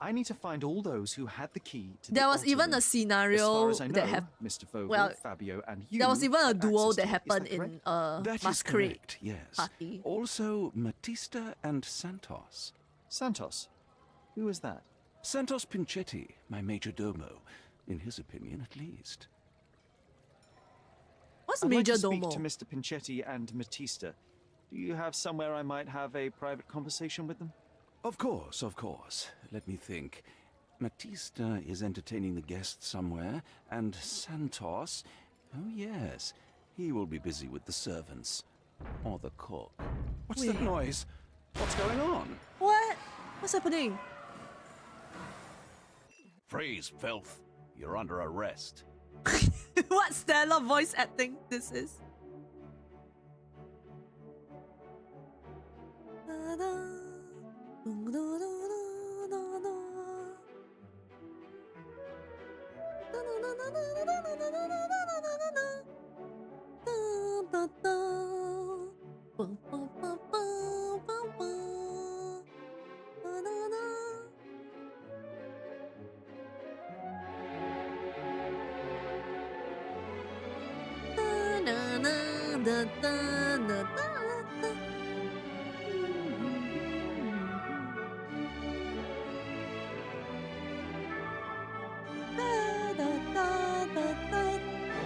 I need to find all those who had the key to There the was altar even room. a As scenario far as I know, that happened. Mr. Vogel, Well, Fabio, and you. There was even a had duel access to that it. Is happened correct? in a That is masquerade correct, yes. party. Also, Matista and Santos. Santos. Who was that? Santos Pinchetti, my major domo. In his opinion, at least. What's I'd like Major to speak Domo? to Mr. Pinchetti and Matista. Do you have somewhere I might have a private conversation with them? Of course, of course. Let me think. Matista is entertaining the guests somewhere, and Santos... Oh, yes. He will be busy with the servants. Or the cook. What's Wait. that noise? What's going on? What? What's happening? Freeze, filth. You're under arrest. What Stella voice acting this is?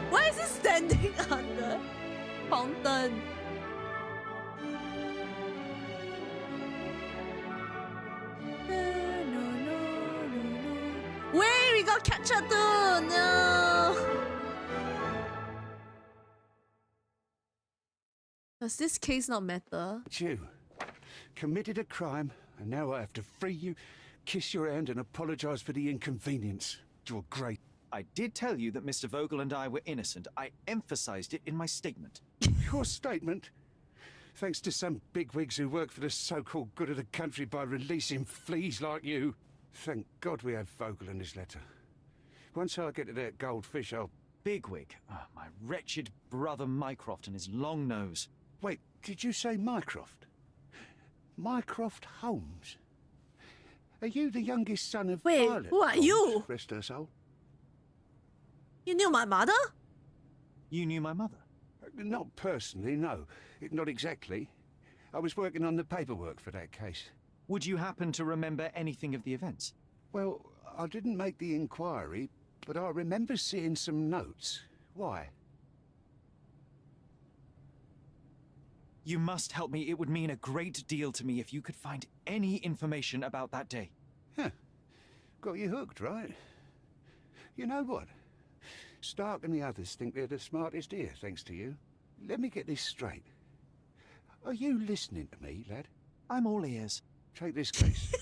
Why is he standing on the fountain? Wait, we got captured too! No! Does this case not matter? You committed a crime, and now I have to free you, kiss your hand, and apologize for the inconvenience. You're great. I did tell you that Mr. Vogel and I were innocent. I emphasized it in my statement. Your statement? Thanks to some bigwigs who work for the so-called good of the country by releasing fleas like you. Thank God we have Vogel in his letter. Once I get to that goldfish, I'll... Bigwig? Oh, my wretched brother Mycroft and his long nose. Wait, did you say Mycroft? Mycroft Holmes? Are you the youngest son of Wait, Violet who are Holmes? you? Rest her soul. You knew my mother? You knew my mother? Not personally, no. Not exactly. I was working on the paperwork for that case. Would you happen to remember anything of the events? Well, I didn't make the inquiry, but I remember seeing some notes. Why? You must help me. It would mean a great deal to me if you could find any information about that day. Huh. Got you hooked, right? You know what? Stark and the others think they're the smartest here, thanks to you. Let me get this straight. Are you listening to me, lad? I'm all ears. Take this case.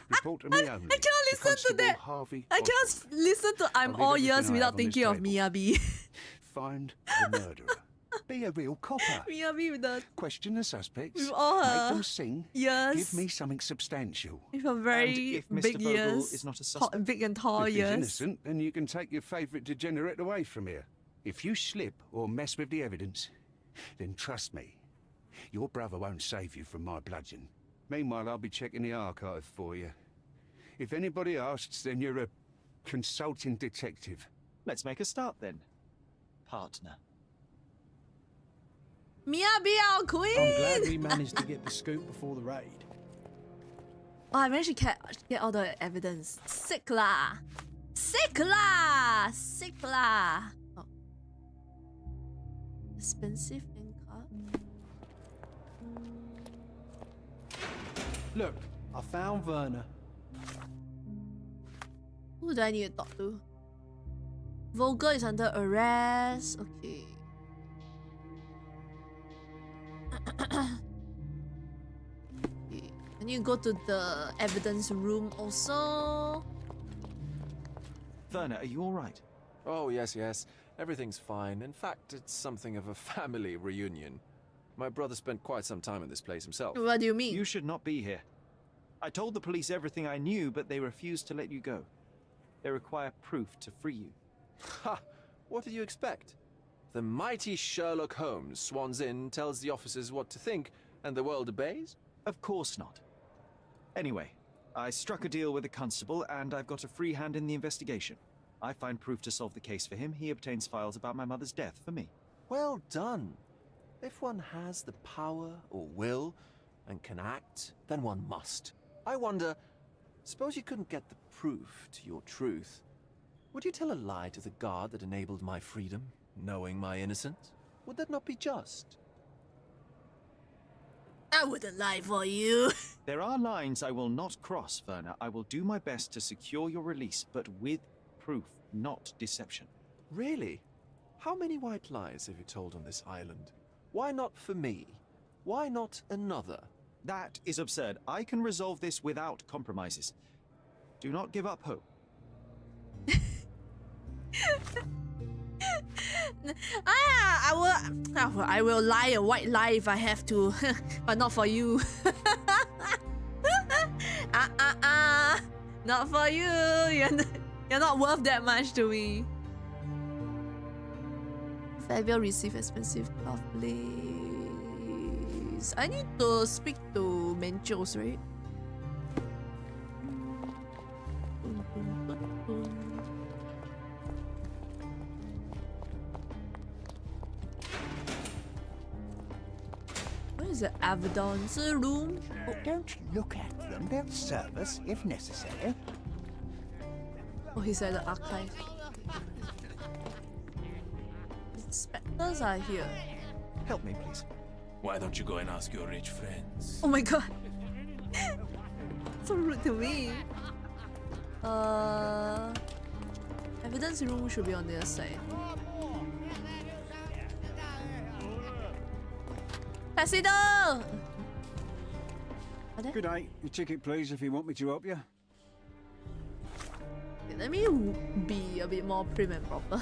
Report to me only. I cannot listen to that. Harvey I cannot listen to I'm I'll leave all everything ears I have without on this thinking of table. Miyabi. Find the murderer. Be a real copper. Miyabi with the Question the suspects. With all Make her them sing. ears. Give me something substantial. with a very if Mr. big Vogel ears, is not a tall- suspect? big and tall If he's ears. innocent, then you can take your favourite degenerate away from here. If you slip or mess with the evidence, then trust me, your brother won't save you from my bludgeon. Meanwhile, I'll be checking the archive for you. If anybody asks, then you're a consulting detective. Let's make a start then, partner. Miyabi, our queen! I'm glad we managed to get the scoop before the raid. Oh, I managed to get all the evidence. Sick lah! Sick lah! Sick lah! Oh. Expensive ink card. Look, I found Werner. Who do I need to talk to? Vogel is under arrest. Okay. Okay. I need to go to the evidence room also. Werner, are you all right? Oh, yes, yes. Everything's fine. In fact, it's something of a family reunion. My brother spent quite some time in this place himself. What do you mean? You should not be here. I told the police everything I knew, but they refused to let you go. They require proof to free you. Ha! What did you expect? The mighty Sherlock Holmes swans in, tells the officers what to think, and the world obeys? Of course not. Anyway, I struck a deal with the constable, and I've got a free hand in the investigation. I find proof to solve the case for him. He obtains files about my mother's death for me. Well done. If one has the power or will and can act, then one must. I wonder, suppose you couldn't get the proof to your truth. Would you tell a lie to the guard that enabled my freedom, knowing my innocence? Would that not be just? I wouldn't lie for you. There are lines I will not cross, Werner. I will do my best to secure your release, but with proof, not deception. Really? How many white lies have you told on this island? Why not for me? Why not another? That is absurd. I can resolve this without compromises. Do not give up hope. I will lie a white lie if I have to, but not for you. Not for you. You're not worth that much to me. Fabio receive expensive cloth, please. I need to speak to Menchos, right? Where is the evidence room? Oh, don't look at them. They'll serve us if necessary. Oh, he's at the archive. Inspectors are here. Help me, please. Why don't you go and ask your rich friends? Oh my god. So rude to me. Evidence room should be on the other side. Placido! Good day. Your ticket, please, if you want me to help you. Let me be a bit more prim and proper.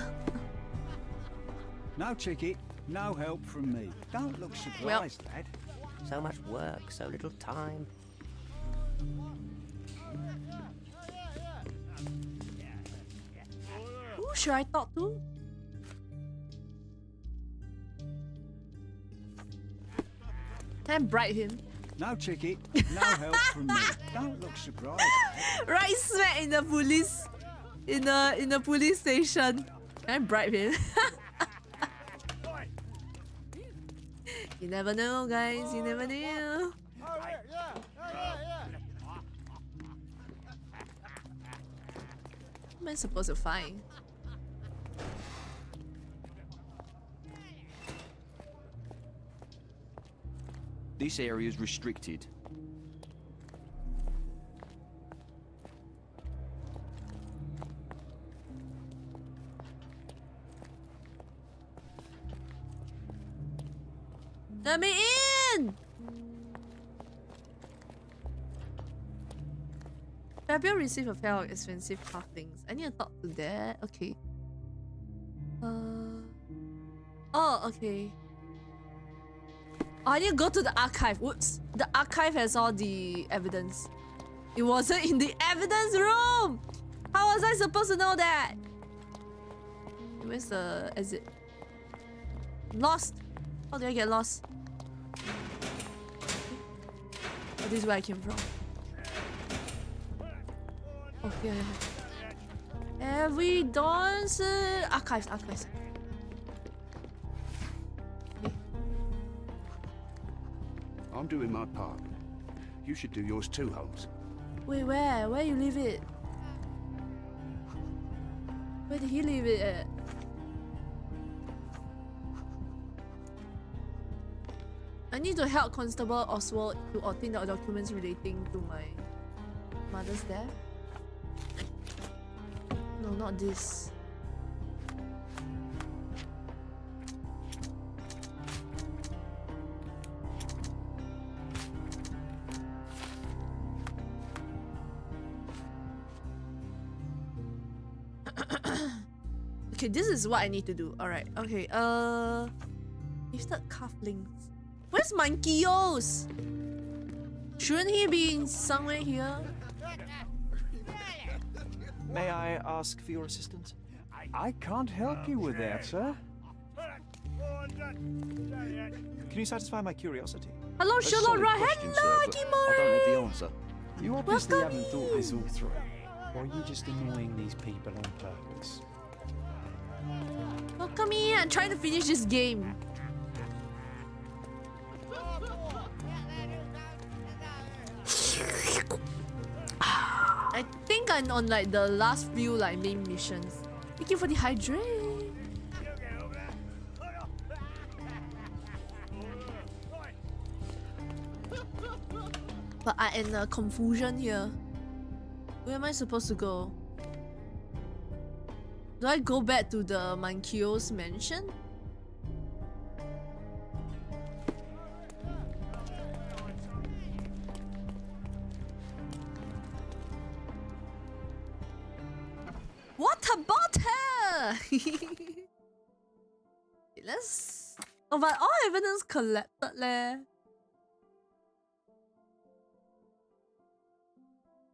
No ticket, no help from me. Don't look surprised, lad. So much work, so little time. Who should I talk to? Can I bribe him? No ticket, no help from me. Don't look surprised. Right smack in the police, in the police station. Can I bribe him? You never know, guys. You never know. What am I supposed to find? This area is restricted. Let me in! Fabio received a pair of expensive cufflinks. I need to talk to that. Okay. Oh, okay. Oh, I need to go to the archive. Whoops. The archive has all the evidence. It wasn't in the evidence room! How was I supposed to know that? Where's the exit? Lost! How did I get lost? Oh, this is where I came from. Oh, yeah, yeah. Every dawn's archives. Okay. I'm doing my part. You should do yours too, Holmes. Wait, where? Where you leave it? Where did he leave it at? I need to help Constable Oswald to obtain the documents relating to my mother's death. No, not this. Okay, this is what I need to do. Alright, okay, gifted cufflinks. Where's Mankios? Shouldn't he be in somewhere here? May I ask for your assistance? I can't help you with that, sir. Can you satisfy my curiosity? Hello, Sherlock. Hello, I don't Kimori. have the answer. You obviously Welcome haven't thought this all through. Or are you just annoying these people on purpose? Welcome here. I'm trying to finish this game. I think I'm on like the last few like main missions. Thank you for the hydrate. But I am in a confusion here. Where am I supposed to go? Do I go back to the Mankio's mansion? What about her? Let's. Oh, but all evidence collected, leh.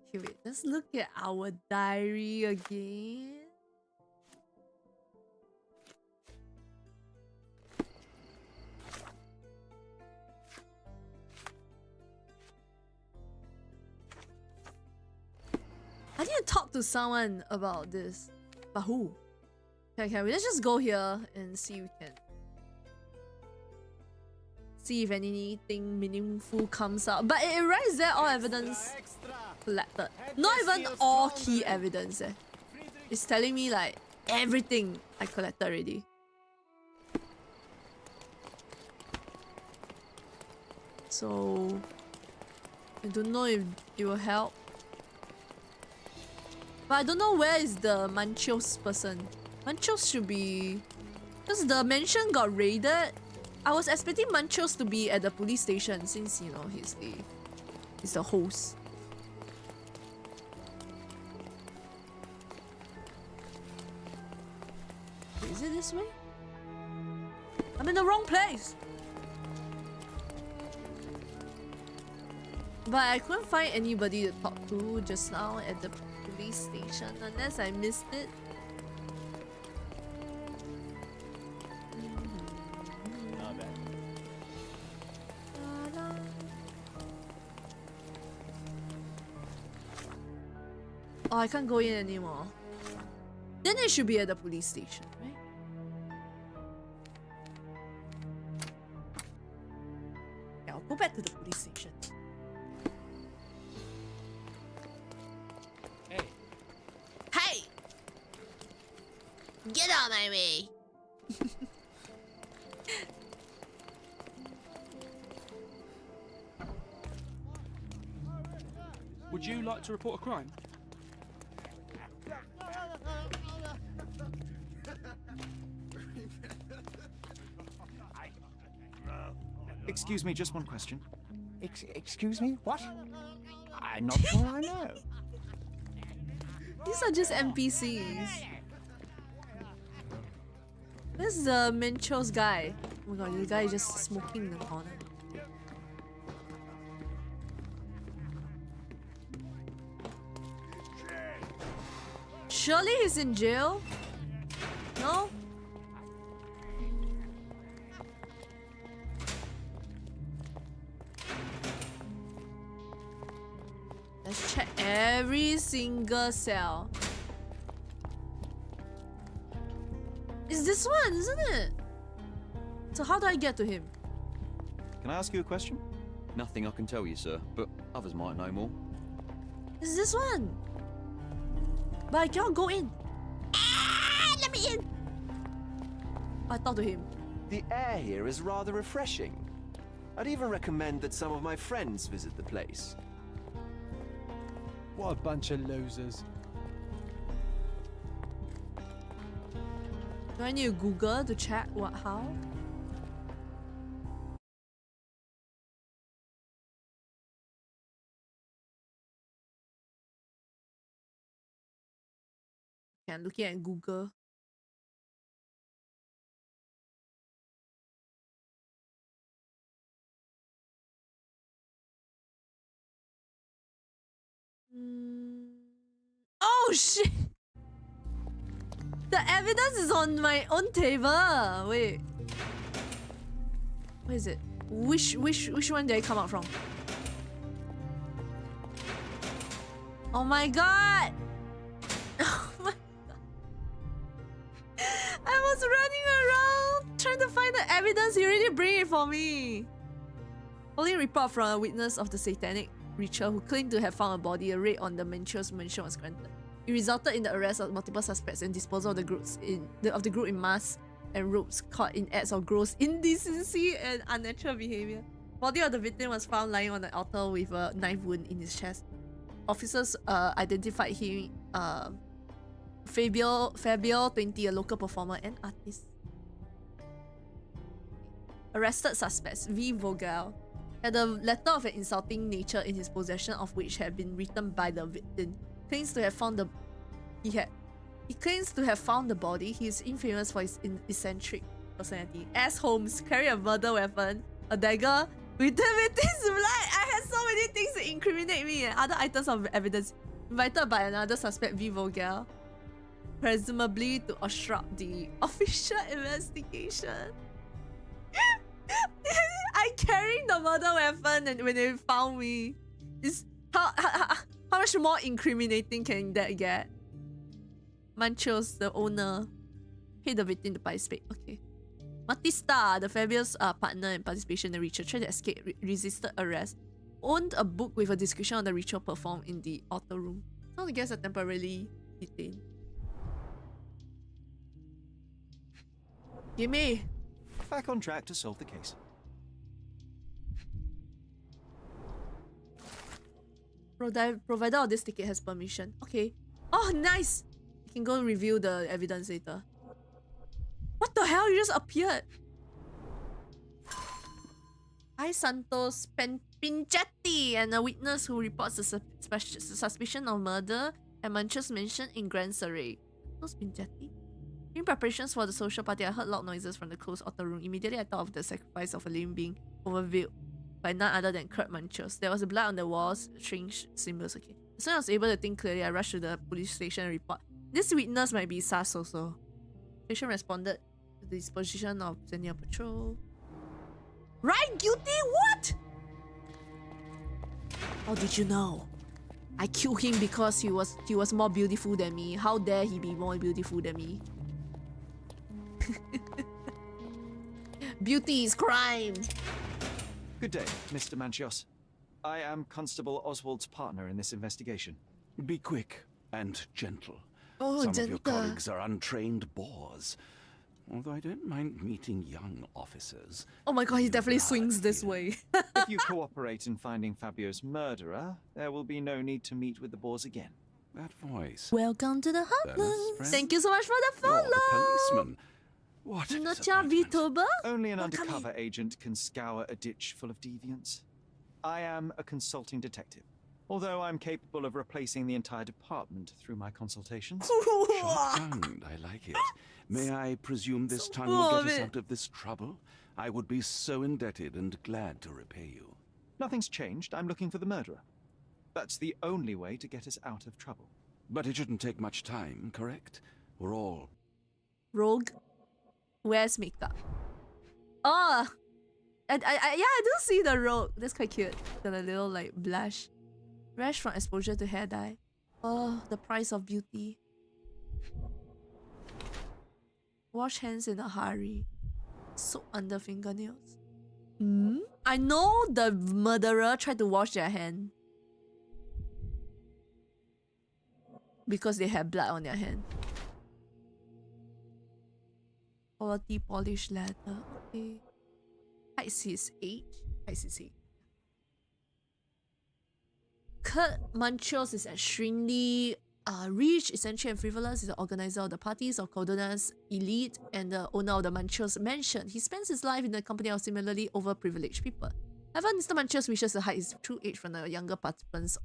Okay, wait. Let's look at our diary again. I need to talk to someone about this. But who? Okay, let's just go here and see if we can. See if anything meaningful comes out. But it writes there all evidence collected. Not even all key evidence. It's telling me like everything I collected already. So I don't know if it will help. But I don't know where is the Manchos person. Manchos should be... Because the mansion got raided. I was expecting Manchos to be at the police station since, you know, he's the host. Is it this way? I'm in the wrong place! But I couldn't find anybody to talk to just now at the police station unless I missed it. Oh, I can't go in anymore. Then it should be at the police station, right? Yeah, I'll go back to the police station. Hey. Hey! Get out of my way! Would you like to report a crime? Excuse me, just one question. Excuse me? What? I'm not sure I know. These are just NPCs. This is the Menchos guy. Oh my god, the guy is just smoking in the corner. Surely he's in jail? No? Let's check every single cell. It's this one, isn't it? So how do I get to him? Can I ask you a question? Nothing I can tell you, sir, but others might know more. It's this one. But I cannot go in. Ah, let me in. I talk to him. The air here is rather refreshing. I'd even recommend that some of my friends visit the place. What a bunch of losers. Do I need to Google to check what how? Okay, I'm looking at Google. Oh shit! The evidence is on my own table. Wait, where is it? Which one did I come out from? Oh my god! Oh my god! I was running around trying to find the evidence. You already bring it for me. Only report from a witness of the satanic ritual who claimed to have found a body. A raid on the Menchos mansion was granted. It resulted in the arrest of multiple suspects and disposal of the group in mass and ropes caught in acts of gross indecency and unnatural behavior. Body of the victim was found lying on the altar with a knife wound in his chest. Officers identified him Fabio 20, a local performer and artist. Arrested suspects V. Vogel had a letter of an insulting nature in his possession, of which had been written by the victim. Claims to have found the he claims to have found the body. He is infamous for his eccentric personality. As Holmes carried a murder weapon, a dagger with the victim's blood. I had so many things to incriminate me and other items of evidence. Invited by another suspect, V. Vogel, presumably to obstruct the official investigation. I carried the murder weapon, and when they found me, is how much more incriminating can that get? Manchos, the owner, paid the victim to participate. Okay. Matista, the Fabio's partner in participation in the ritual, tried to escape, resisted arrest, owned a book with a description of the ritual performed in the outer room. Some of the guests are temporarily detained. Gimme! Back on track to solve the case. Provider of this ticket has permission. Okay. Oh, nice! You can go review the evidence later. What the hell? You just appeared! I, Santos Pinchetti, and a witness who reports a suspicion of murder at Manchur's mansion in Grand Surrey. Santos Pinchetti? In preparations for the social party, I heard loud noises from the closed outer room. Immediately, I thought of the sacrifice of a living being overveiled by none other than Kurt Manchus. There was blood on the walls, strange symbols. Okay. As soon as I was able to think clearly, I rushed to the police station and report. This witness might be sus also. The station responded to the disposition of senior patrol. Right, guilty? What? How did you know? I killed him because he was more beautiful than me. How dare he be more beautiful than me? Beauty is crime. Good day, Mr. Manchios. I am Constable Oswald's partner in this investigation. Be quick and gentle. Oh, Some gentle. of your colleagues are untrained boors. Although I don't mind meeting young officers. Oh my god, he definitely swings this way. If you cooperate in finding Fabio's murderer, there will be no need to meet with the boars again. That voice. Welcome to the hotline. friend. Thank you so much for the follow. You're the policeman. What a disappointment. Only an undercover agent can scour a ditch full of deviants. I am a consulting detective, although I'm capable of replacing the entire department through my consultations. Short-tongued, I like it. May I presume this tongue will get us out of this trouble? I would be so indebted and glad to repay you. Nothing's changed. I'm looking for the murderer. That's the only way to get us out of trouble. But it shouldn't take much time, correct? We're all... Rogue wears makeup. Oh! Yeah, I do see the rogue. That's quite cute. Got a little like blush. Rash from exposure to hair dye. Oh, the price of beauty. Wash hands in a hurry. Soap under fingernails. I know the murderer tried to wash their hand because they had blood on their hand. Quality polished leather. Okay. Hides his age. Hides his age. Kurt Manchos is extremely rich, eccentric, and frivolous. He's the organizer of the parties of Cordona's elite and the owner of the Manchos mansion. He spends his life in the company of similarly overprivileged people. However, Mr. Manchos wishes to hide his true age from the younger participants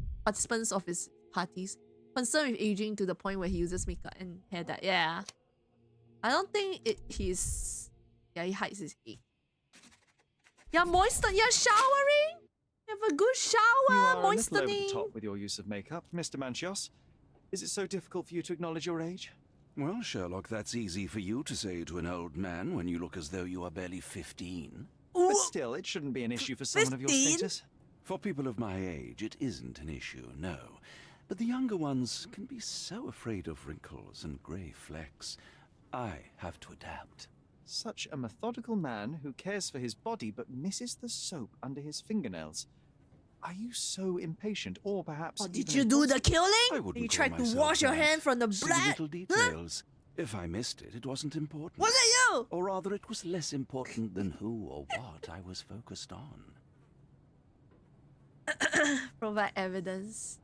of his parties, concerned with aging to the point where he uses makeup and hair dye. Yeah. I don't think he's... Yeah, he hides his age. You're moistened. You're showering? You have a good shower, You are moistening. a little over the top with your use of makeup, Mr. Manchios. Is it so difficult for you to acknowledge your age? Well, Sherlock, that's easy for you to say to an old man when you look as though you are barely 15. But still, it shouldn't be an issue for someone of your 15? status. For people of my age, it isn't an issue, no. But the younger ones can be so afraid of wrinkles and grey flecks. I have to adapt. Such a methodical man who cares for his body but misses the soap under his fingernails. Are you so impatient, or perhaps... Oh, did even you do the impulsive? killing? You tried to wash your hand from the See blood? little details. If I missed it, it wasn't important. Was it you? Or rather, it was less important than who or what I was focused on. Provide evidence.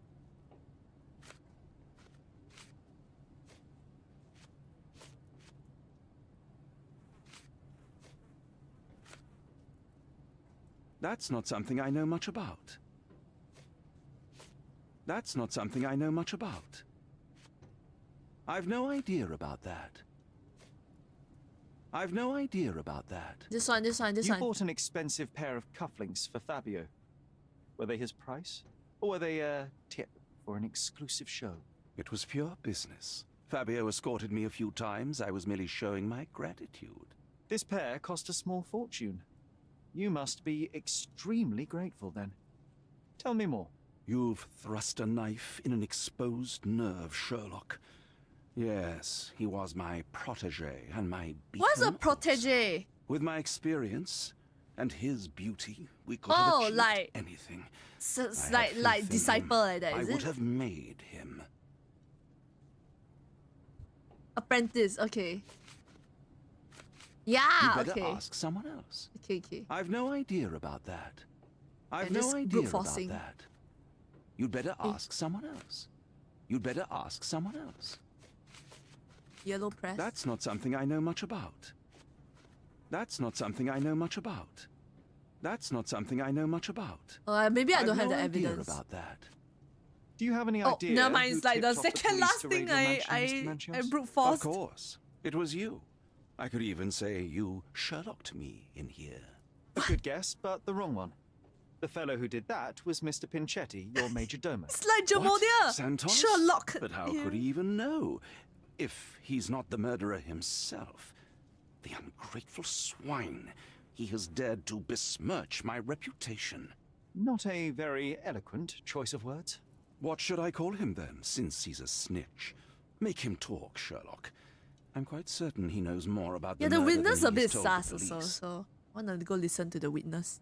That's not something I know much about. That's not something I know much about. I've no idea about that. I've no idea about that. This one. You bought an expensive pair of cufflinks for Fabio. Were they his price? Or were they a tip for an exclusive show? It was pure business. Fabio escorted me a few times. I was merely showing my gratitude. This pair cost a small fortune. You must be extremely grateful then. Tell me more. You've thrust a knife in an exposed nerve, Sherlock. Yes, he was my protege and my beacon. What's a protege? With my experience and his beauty, we could have achieved like anything. Like disciple like that, I is would it? have made him. Apprentice, okay. Yeah, You better okay. ask someone else. Okay. I've no idea about that. I've And no just idea brute about forcing. that. You'd better ask someone else. You'd better ask someone else. Yellow press. That's not something I know much about. That's not something I know much about. That's not something I know much about. Maybe I don't have no the idea evidence about that. Do you have any Oh, idea? never mind. who It's like the tipped off second police last to thing raid your I mansion, Mr. Manchios? brute Of forced. course. It was you. I could even say you Sherlocked me in here. A good guess, but the wrong one. The fellow who did that was Mr. Pinchetti, your major domo. It's like What? Jamodia. Santos? Sherlock. But how could he even know? If he's not the murderer himself. The ungrateful swine. He has dared to besmirch my reputation. Not a very eloquent choice of words. What should I call him then, since he's a snitch? Make him talk, Sherlock. I'm quite certain he knows more about Yeah, the the murder witness than a bit he's told the sus also, police. so I wanna go listen to the witness.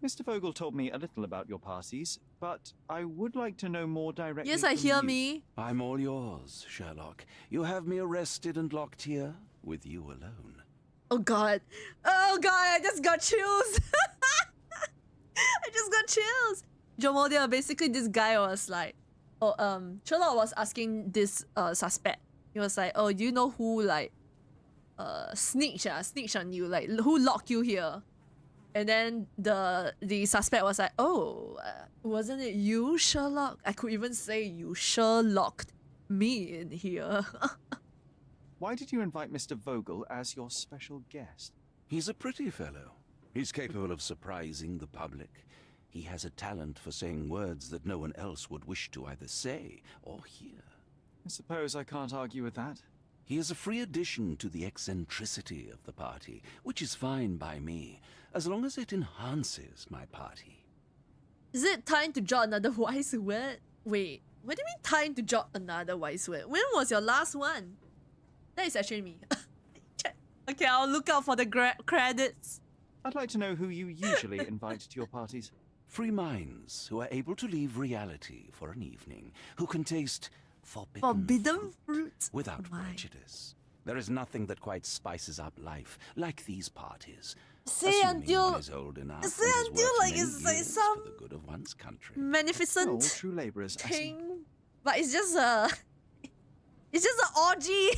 Mr. Vogel told me a little about your parties, but I would like to know more directly. Yes, I from hear you. me. I'm all yours, Sherlock. You have me arrested and locked here with you alone. Oh god. Oh god, I just got chills. I just got chills. Jamodia, basically this guy was like, Sherlock was asking this suspect. He was like, oh, do you know who like snitched on you? Like who locked you here? And then the suspect was like, oh, wasn't it you, Sherlock? I could even say you Sherlocked me in here. Why did you invite Mr. Vogel as your special guest? He's a pretty fellow. He's capable of surprising the public. He has a talent for saying words that no one else would wish to either say or hear. I suppose I can't argue with that. He is a free addition to the eccentricity of the party, which is fine by me, as long as it enhances my party. Is it time to jot another wise word? Wait, what do you mean time to jot another wise word? When was your last one? That is actually me. Okay, I'll look out for the credits. I'd like to know who you usually invite to your parties. Free minds who are able to leave reality for an evening, who can taste forbidden fruit without prejudice. There is nothing that quite spices up life like these parties. Say assuming until one is old enough say and has until worked like many it's like years some for the good of one's country. magnificent All true labourers, I see. thing, but it's just a it's just an orgy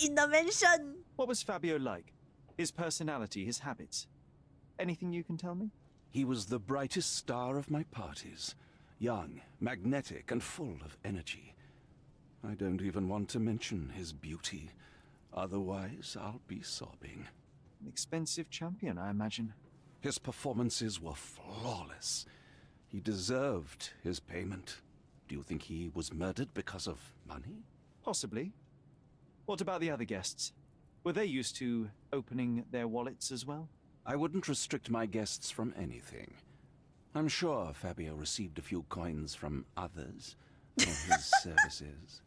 in the mansion. What was Fabio like? His personality, his habits? Anything you can tell me? He was the brightest star of my parties. Young, magnetic, and full of energy. I don't even want to mention his beauty. Otherwise, I'll be sobbing. An expensive champion, I imagine. His performances were flawless. He deserved his payment. Do you think he was murdered because of money? Possibly. What about the other guests? Were they used to opening their wallets as well? I wouldn't restrict my guests from anything. I'm sure Fabio received a few coins from others for his services.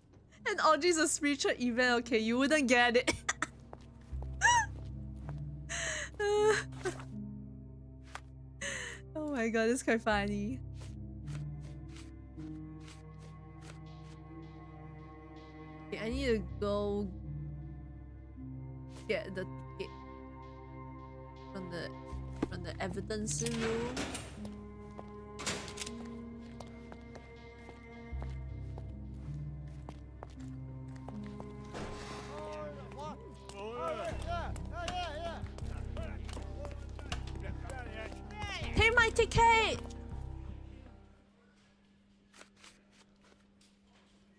And orgy's a spiritual event, okay, you wouldn't get it. Oh my god, it's quite funny. Okay, I need to go get the ticket from the evidence room. Save my ticket!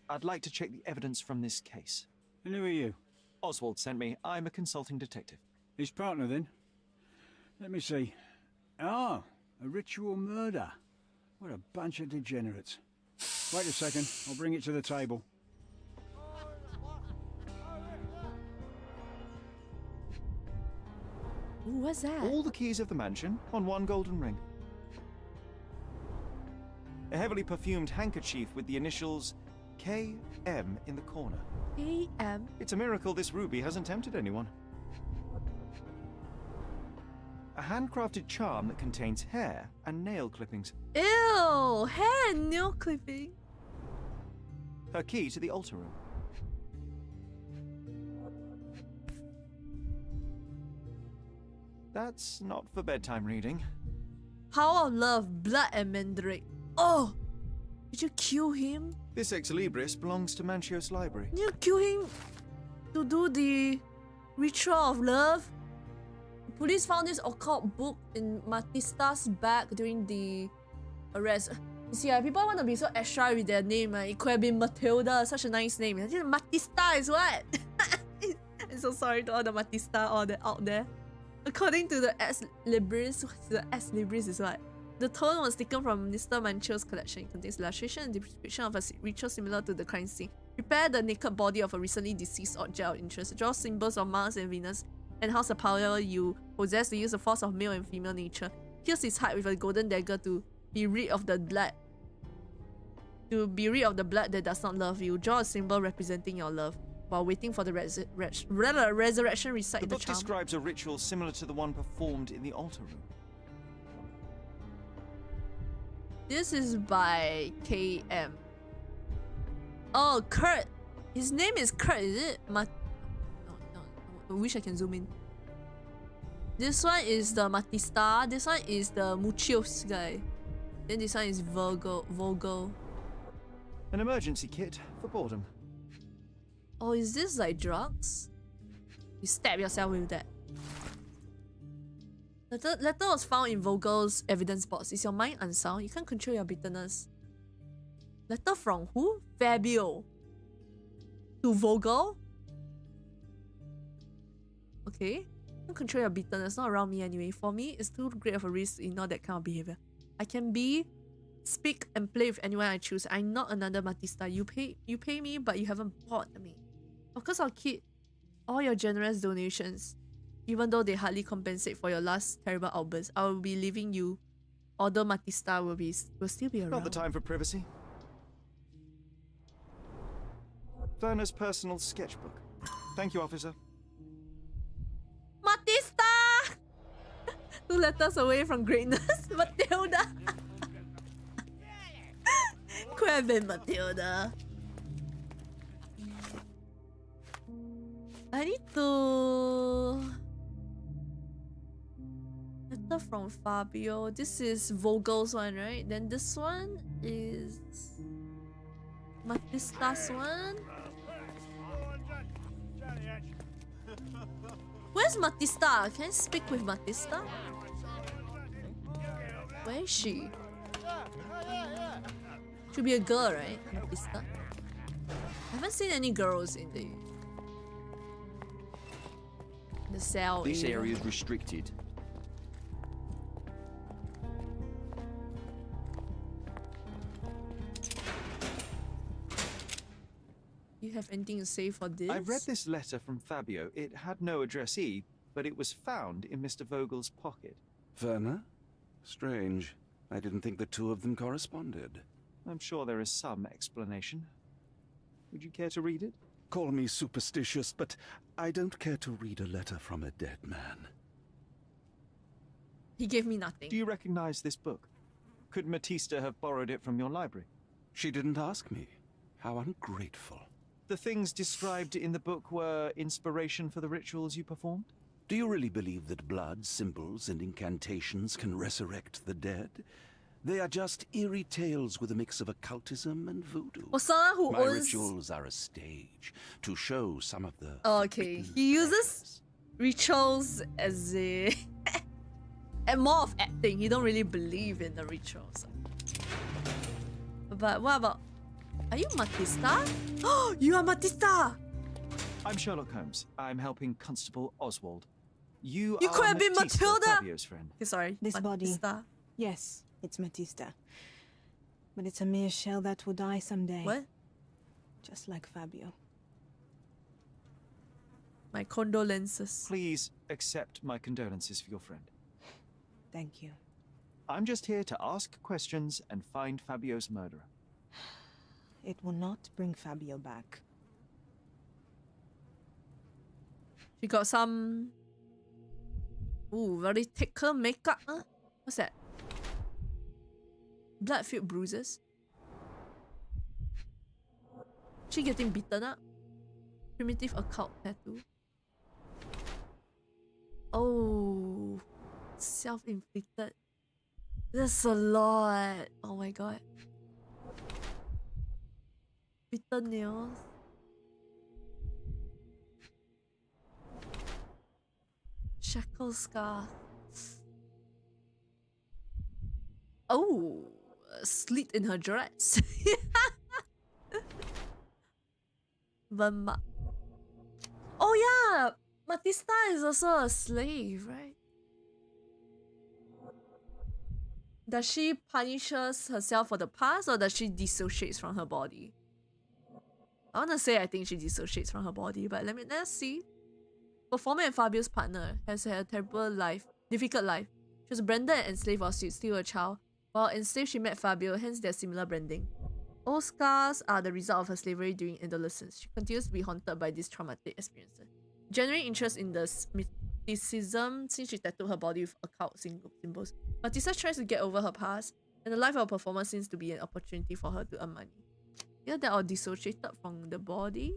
I'd like to check the evidence from this case. And who are you? Oswald sent me. I'm a consulting detective. His partner, then? Let me see. Ah, a ritual murder. What a bunch of degenerates. Wait a second, I'll bring it to the table. Ooh, what's that? All the keys of the mansion on one golden ring. A heavily perfumed handkerchief with the initials KM in the corner. KM? It's a miracle this ruby hasn't tempted anyone. A handcrafted charm that contains hair and nail clippings. Ew! Hair and nail clipping. Her key to the altar room. That's not for bedtime reading. Power of Love, Blood and Mandrake. Oh! Did you kill him? This ex libris belongs to Manchios Library. Did you kill him to do the Ritual of Love? Police found this occult book in Matista's bag during the arrest. You see, people want to be so extra with their name. It could have been Matilda, such a nice name. Matista is what? I'm so sorry to all the Matista out there. According to the ex libris, the ex libris is what? The tone was taken from Mr. Manchio's collection. It contains illustration and description of a ritual similar to the crime scene. Prepare the naked body of a recently deceased object of interest. Draw symbols of Mars and Venus. Enhance the power you possess to use the force of male and female nature. Pierce his heart with a golden dagger to be rid of the blood. To be rid of the blood that does not love you. Draw a symbol representing your love. While waiting for the resurrection, recite the book charm. describes a ritual similar to the one performed in the altar room. This is by KM. Oh, Kurt. His name is Kurt, is it? No. I wish I can zoom in. This one is the Matista. This one is the Muchios guy. Then this one is Vogel. An emergency kit for boredom. Oh, is this like drugs? You stab yourself with that. Letter was found in Vogel's evidence box. Is your mind unsound? You can't control your bitterness. Letter from who? Fabio. To Vogel? Okay. Can't control your bitterness. Not around me anyway. For me, it's too great of a risk to ignore that kind of behavior. I can speak and play with anyone I choose. I'm not another Matista. You pay me, but you haven't bought me. Of course, I'll keep all your generous donations. Even though they hardly compensate for your last terrible outburst, I will be leaving you. Although Matista will still be around. Not the time for privacy. Werner's personal sketchbook. Thank you, officer. Matista! 2 letters away from greatness. Matilda. Could have been Matilda. I need to... Letter from Fabio. This is Vogel's one, right? Then this one is... Matista's one. Where's Matista? Can I speak with Matista? Where is she? Should be a girl, right? Matista. I haven't seen any girls in the cell. This area is restricted. You have anything to say for this? I read this letter from Fabio. It had no addressee, but it was found in Mr. Vogel's pocket. Werner? Strange. I didn't think the two of them corresponded. I'm sure there is some explanation. Would you care to read it? Call me superstitious, but I don't care to read a letter from a dead man. He gave me nothing. Do you recognize this book? Could Matista have borrowed it from your library? She didn't ask me. How ungrateful. The things described in the book were inspiration for the rituals you performed? Do you really believe that blood, symbols, and incantations can resurrect the dead? They are just eerie tales with a mix of occultism and voodoo. For someone who My rituals are a stage to show some of the... Okay, he uses rituals as a And more of acting. He don't really believe in the rituals. But what about... Are you Matista? Oh, you are Matista! I'm Sherlock Holmes. I'm helping Constable Oswald. You could are have been Matista, Matilda! Fabio's friend. Okay, sorry. This Matista. body. Yes, it's Matista. But it's a mere shell that will die someday. What? Just like Fabio. My condolences. Please accept my condolences for your friend. Thank you. I'm just here to ask questions and find Fabio's murderer. It will not bring Fabio back. She got some... Ooh, very thicker makeup. Huh? What's that? Blood-filled bruises. She getting beaten up. Primitive occult tattoo. Oh, self-inflicted. That's a lot. Oh my god. Bitter nails. Shackle scar. Oh, a slit in her dress. Burn mark. Oh yeah, Matista is also a slave, right? Does she punishes herself for the past, or does she dissociates from her body? I wanna say I think she dissociates from her body, but let's see. Performer and Fabio's partner has had a terrible life, difficult life. She was branded and enslaved while she was still a child. While enslaved, she met Fabio, hence their similar branding. All scars are the result of her slavery during adolescence. She continues to be haunted by these traumatic experiences. Genuine interest in the mysticism since she tattooed her body with occult symbols. Matista tries to get over her past, and the life of a performer seems to be an opportunity for her to earn money. Either that or dissociated from the body.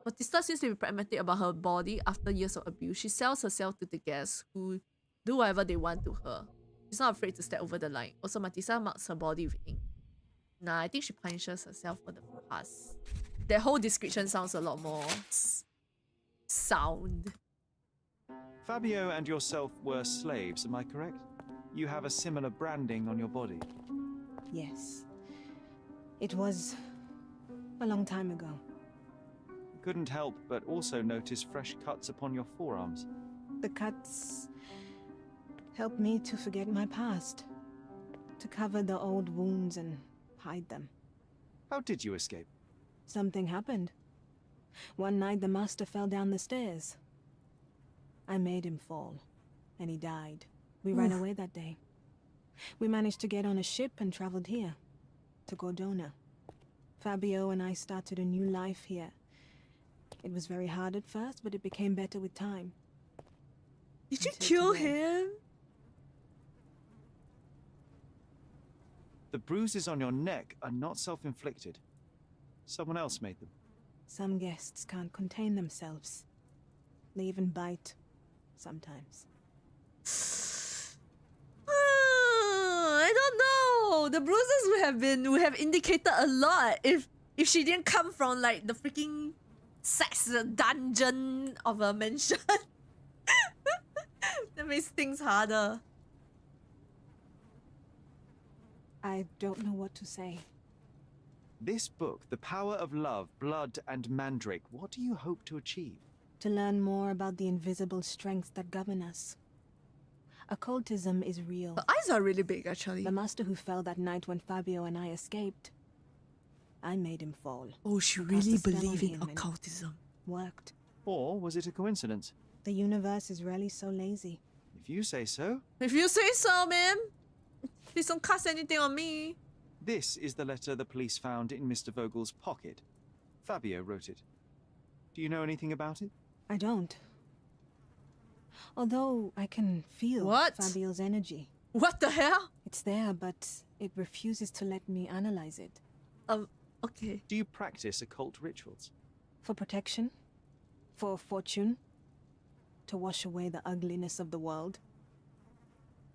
Matista seems to be pragmatic about her body after years of abuse. She sells herself to the guests who do whatever they want to her. She's not afraid to step over the line. Also, Matista marks her body with ink. Nah, I think she punishes herself for the past. That whole description sounds a lot more sound. Fabio and yourself were slaves, am I correct? You have a similar branding on your body. Yes. It was a long time ago. Couldn't help but also notice fresh cuts upon your forearms. The cuts helped me to forget my past, to cover the old wounds and hide them. How did you escape? Something happened. One night the master fell down the stairs. I made him fall, and he died. We ran away that day. We managed to get on a ship and traveled here, to Gordona. Fabio and I started a new life here. It was very hard at first, but it became better with time. Did you kill him? The bruises on your neck are not self-inflicted. Someone else made them. Some guests can't contain themselves. They even bite, sometimes. I don't know. The bruises would have indicated a lot if she didn't come from like the freaking sex dungeon of a mansion. That makes things harder. I don't know what to say. This book, The Power of Love, Blood and Mandrake, what do you hope to achieve? To learn more about the invisible strengths that govern us. Occultism is real. Her eyes are really big, actually. The master who fell that night when Fabio and I escaped, I made him fall. Oh, she really believed in occultism. Worked. Or was it a coincidence? The universe is rarely so lazy. If you say so. If you say so, ma'am. Please don't cast anything on me. This is the letter the police found in Mr. Vogel's pocket. Fabio wrote it. Do you know anything about it? I don't. Although I can feel Fabio's energy. What the hell? It's there, but it refuses to let me analyze it. Okay. Do you practice occult rituals? For protection? For fortune? To wash away the ugliness of the world?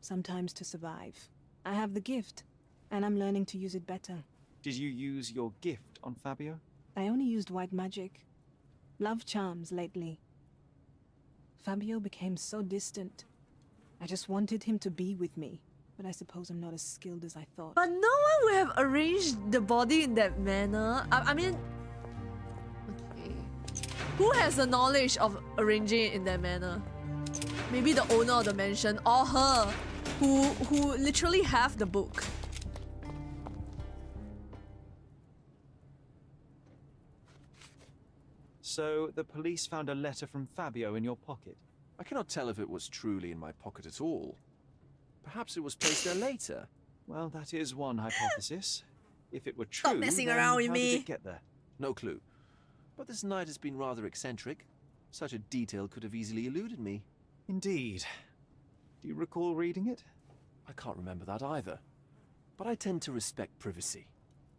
Sometimes to survive. I have the gift, and I'm learning to use it better. Did you use your gift on Fabio? I only used white magic. Love charms lately. Fabio became so distant. I just wanted him to be with me, but I suppose I'm not as skilled as I thought. But no one would have arranged the body in that manner. I mean, okay. Who has the knowledge of arranging it in that manner? Maybe the owner of the mansion or her, who literally have the book. So the police found a letter from Fabio in your pocket? I cannot tell if it was truly in my pocket at all. Perhaps it was placed there later. Well, that is one hypothesis. If it were true, Stop messing then around with how me. did it get there? No clue. But this night has been rather eccentric. Such a detail could have easily eluded me. Indeed. Do you recall reading it? I can't remember that either. But I tend to respect privacy.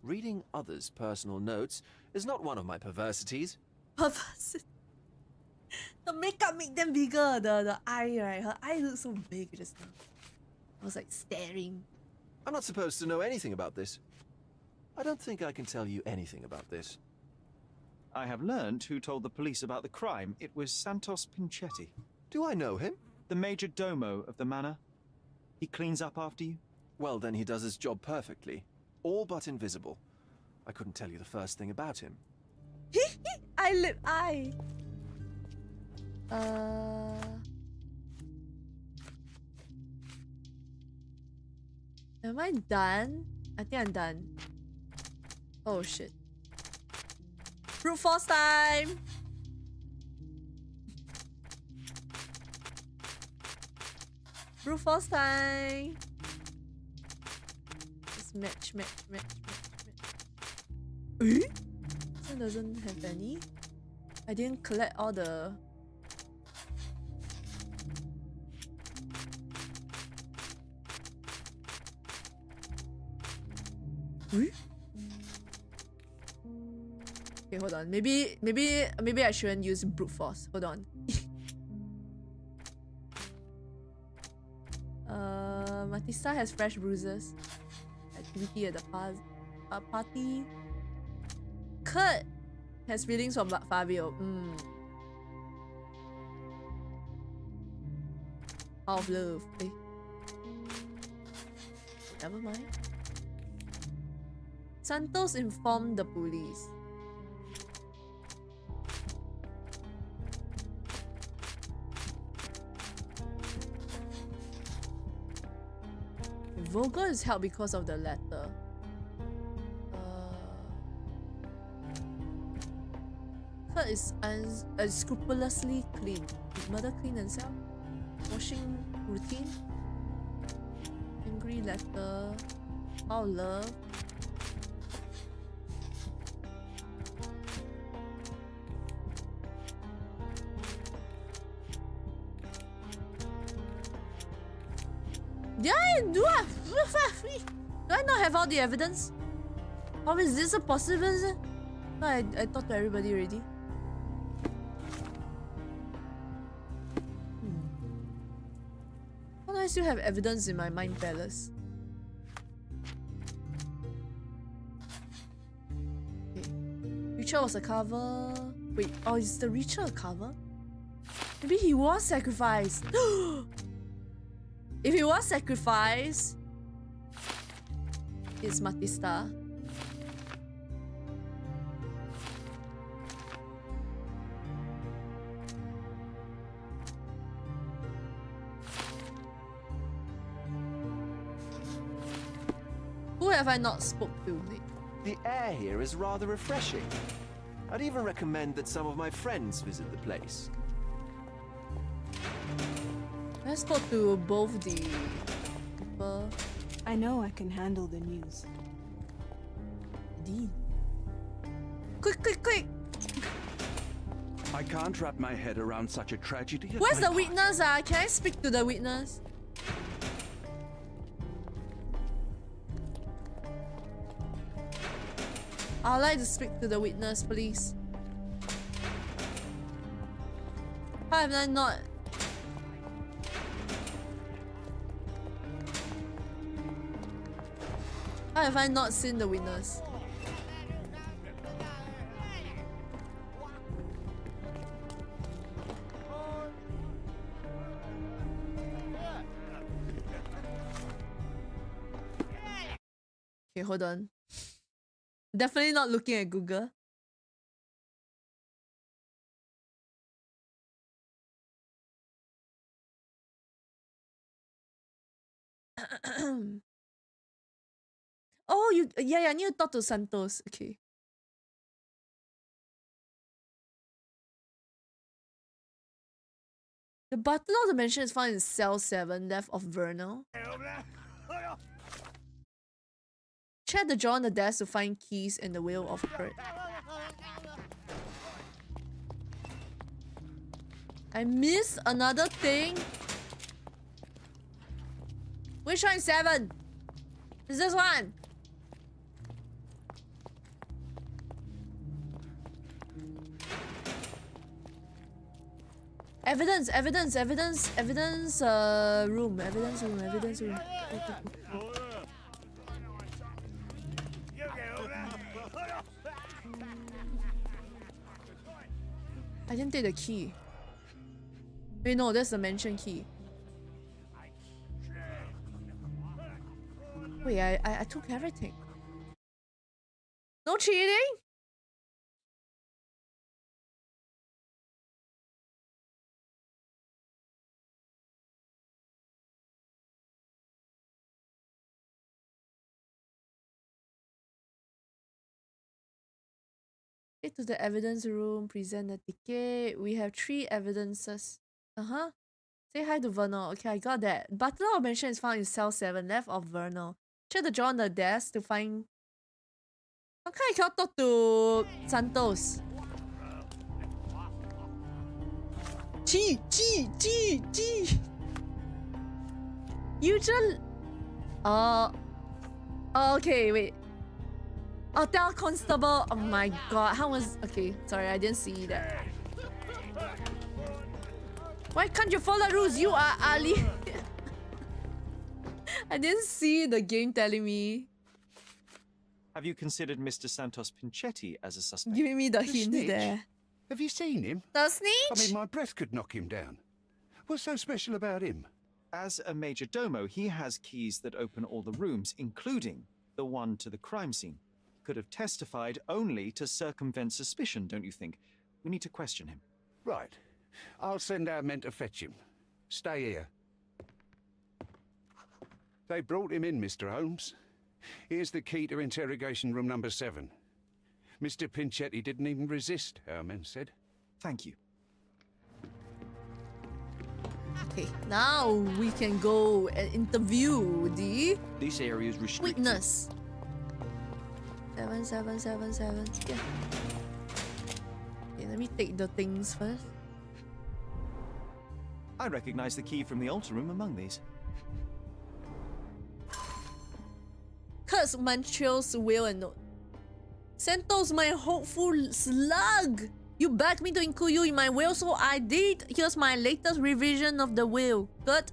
Reading others' personal notes is not one of my perversities. Perversity. The makeup make them bigger. The eye, right? Her eye looks so big just now. I was like staring. I'm not supposed to know anything about this. I don't think I can tell you anything about this. I have learned who told the police about the crime. It was Santos Pinchetti. Do I know him? The major domo of the manor. He cleans up after you? Well, then he does his job perfectly. All but invisible. I couldn't tell you the first thing about him. Eye. Am I done? I think I'm done. Oh shit. Brute force time! Brute force time! Just match. Eh? This one doesn't have any. I didn't collect all the... Eh? Okay, hold on. Maybe I shouldn't use brute force. Hold on. Matista has fresh bruises. Activity at the party. Kurt has feelings for Fabio. Out of love. Eh. Never mind. Santos informed the police. Volga is held because of the letter. Kurt is unscrupulously clean. Did mother clean himself? Washing routine? Angry letter. All love. Do I not have all the evidence? How is this a possibility? No, I talked to everybody already. Why do I still have evidence in my mind palace? Okay. Reacher was a cover. Wait, oh, is the Reacher a cover? Maybe he was sacrificed. If he was sacrificed, it's Matista. Who have I not spoke to? The air here is rather refreshing. I'd even recommend that some of my friends visit the place. I spoke to both the people. I know I can handle the news. Indeed. Quick! I can't wrap my head around such a tragedy. Where's the witness? Can I speak to the witness? I'd like to speak to the witness, please. How have I not? How have I not seen the witness? Okay, hold on. Definitely not looking at Google. Oh, yeah, I need to talk to Santos. Okay. The butler of the mansion is found in cell 7, left of Vernal. Check the drawer on the desk to find keys and the will of Kurt. I missed another thing. Which one is 7? Is this one? Evidence room. I didn't take the key. Wait, no, that's the mansion key. Wait, I took everything. No cheating? Get to the evidence room, present the ticket. We have 3 evidences. Say hi to Vernal. Okay, I got that. Butler of mansion is found in cell 7, left of Vernal. Check the drawer on the desk to find... How come I cannot talk to Santos? G. Usual... okay, wait. Hotel constable. Oh my god. How was... Okay, sorry, I didn't see that. Why can't you follow rules? You are Ali. I didn't see the game telling me. Have you considered Mr. Santos Pinchetti as a suspect? Giving me the hint snitch? there. Have you seen him? The snitch? I mean, my breath could knock him down. What's so special about him? As a major domo, he has keys that open all the rooms, including the one to the crime scene. Could have testified only to circumvent suspicion, don't you think? We need to question him. Right. I'll send our men to fetch him. Stay here. They brought him in, Mr. Holmes. Here's the key to interrogation room number 7. Mr. Pinchetti didn't even resist, our men said. Thank you. Okay, now we can go and interview the... This area is restricted. Witness. 7. Yeah. Okay, let me take the things first. I recognize the key from the altar room among these. Curse Manchio's will and note. Santos, my hopeful slug! You begged me to include you in my will, so I did. Here's my latest revision of the will. Good.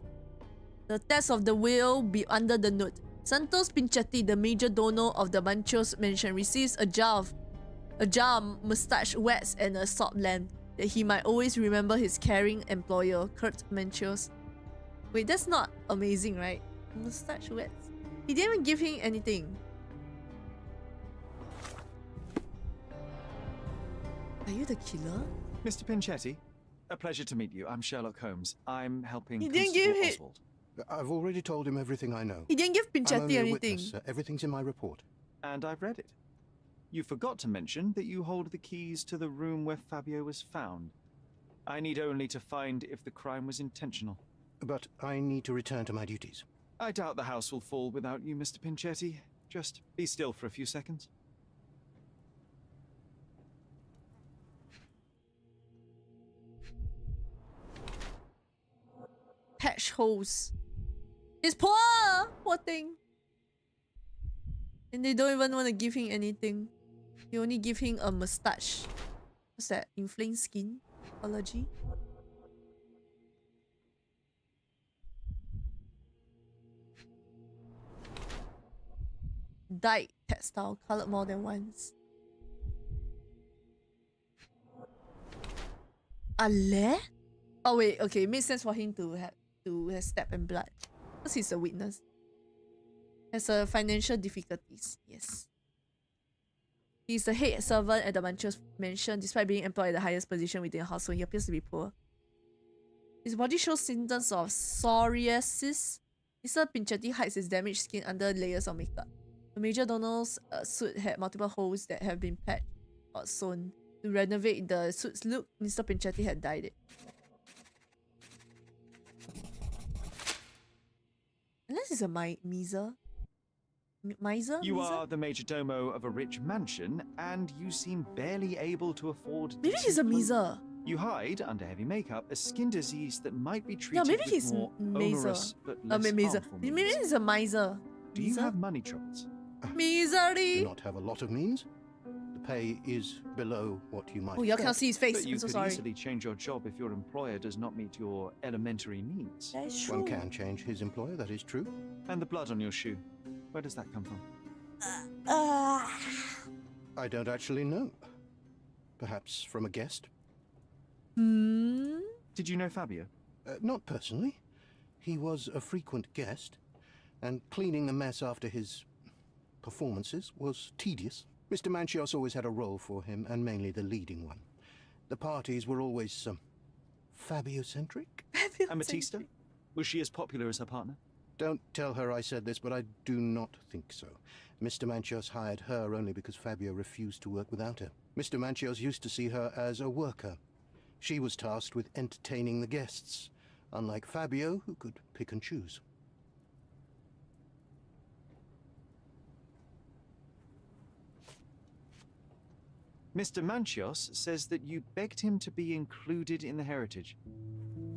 The text of the will be under the note. Santos Pinchetti, the major dono of the Manchio's mansion, receives a jar, mustache wax, and a salt lamp, that he might always remember his caring employer, Kurt Manchio's. Wait, that's not amazing, right? Mustache wax. He didn't even give him anything. Are you the killer? Mr. Pinchetti, a pleasure to meet you. I'm Sherlock Holmes. I'm helping He didn't Constable give him... Oswald. I've already told him everything I know. He didn't give I'm Pinchetti only a anything. witness. Everything's in my report. And I've read it. You forgot to mention that you hold the keys to the room where Fabio was found. I need only to find if the crime was intentional. But I need to return to my duties. I doubt the house will fall without you, Mr. Pinchetti. Just be still for a few seconds. Patch holes. He's poor! Poor thing. And they don't even want to give him anything. They only give him a mustache. What's that? Inflamed skin? Allergy? Dyed textile, colored more than once. Ale? Oh wait, okay, it makes sense for him to have step and blood. Because he's a witness. has financial difficulties. Yes. He's the head servant at the mansion. Despite being employed at the highest position within the household, he appears to be poor. His body shows symptoms of psoriasis. Mr. Pinchetti hides his damaged skin under layers of makeup. The major dono's suit had multiple holes that have been patched or sewn. To renovate the suit's look, Mr. Pinchetti had dyed it. Unless it's a miser. Miser? You Miser? are the major domo of a rich mansion, and you seem barely able to afford. Maybe he's a miser. You hide under heavy makeup a skin disease that might be treated Yeah, maybe with he's more miser. onerous but less Miser. harmful Maybe means. he's a miser. Do you have money troubles? Misery. Do not have a lot of means. The pay is below what you might. Oh, y'all can't see his face. But you I'm so could sorry. easily change your job if your employer does not meet your elementary needs. That is true. One can change his employer, that is true. And the blood on your shoe, where does that come from? I don't actually know. Perhaps from a guest? Did you know Fabio? Not personally. He was a frequent guest, and cleaning the mess after his performances was tedious. Mr. Manchios always had a role for him, and mainly the leading one. The parties were always Fabio-centric. Ametista? Was she as popular as her partner? Don't tell her I said this, but I do not think so. Mr. Manchios hired her only because Fabio refused to work without her. Mr. Manchios used to see her as a worker. She was tasked with entertaining the guests, unlike Fabio, who could pick and choose. Mr. Manchios says that you begged him to be included in the heritage.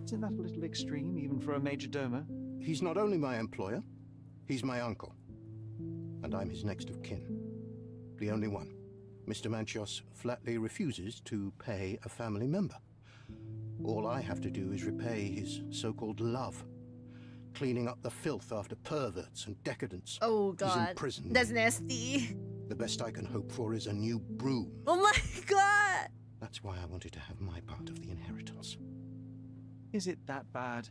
Isn't that a little extreme, even for a major domo? He's not only my employer, he's my uncle. And I'm his next of kin. The only one. Mr. Manchios flatly refuses to pay a family member. All I have to do is repay his so-called love. Cleaning up the filth after perverts and decadents. Oh He's god. imprisoned. That's nasty. The best I can hope for is a new broom. Oh my god. That's why I wanted to have my part of the inheritance. Is it that bad?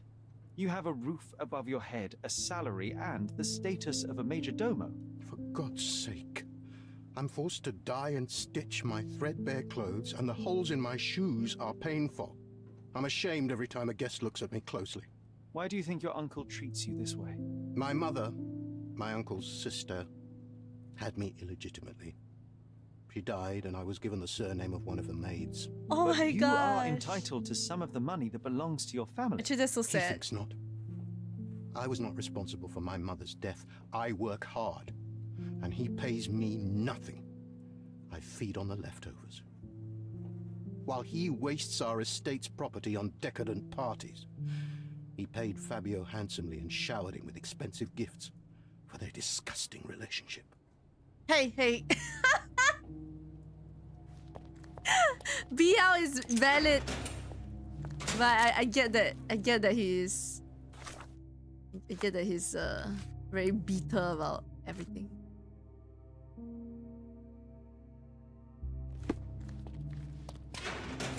You have a roof above your head, a salary, and the status of a major domo. For God's sake. I'm forced to dye and stitch my threadbare clothes, and the holes in my shoes are painful. I'm ashamed every time a guest looks at me closely. Why do you think your uncle treats you this way? My mother, my uncle's sister, had me illegitimately. She died, and I was given the surname of one of the maids. Oh but my you god. are entitled to some of the money that belongs to your family. Actually, that's so He sad. thinks not. I was not responsible for my mother's death. I work hard, and he pays me nothing. I feed on the leftovers. While he wastes our estate's property on decadent parties, he paid Fabio handsomely and showered him with expensive gifts for their disgusting relationship. Hey, hey. BL is valid. But I get that. I get that he's very bitter about everything.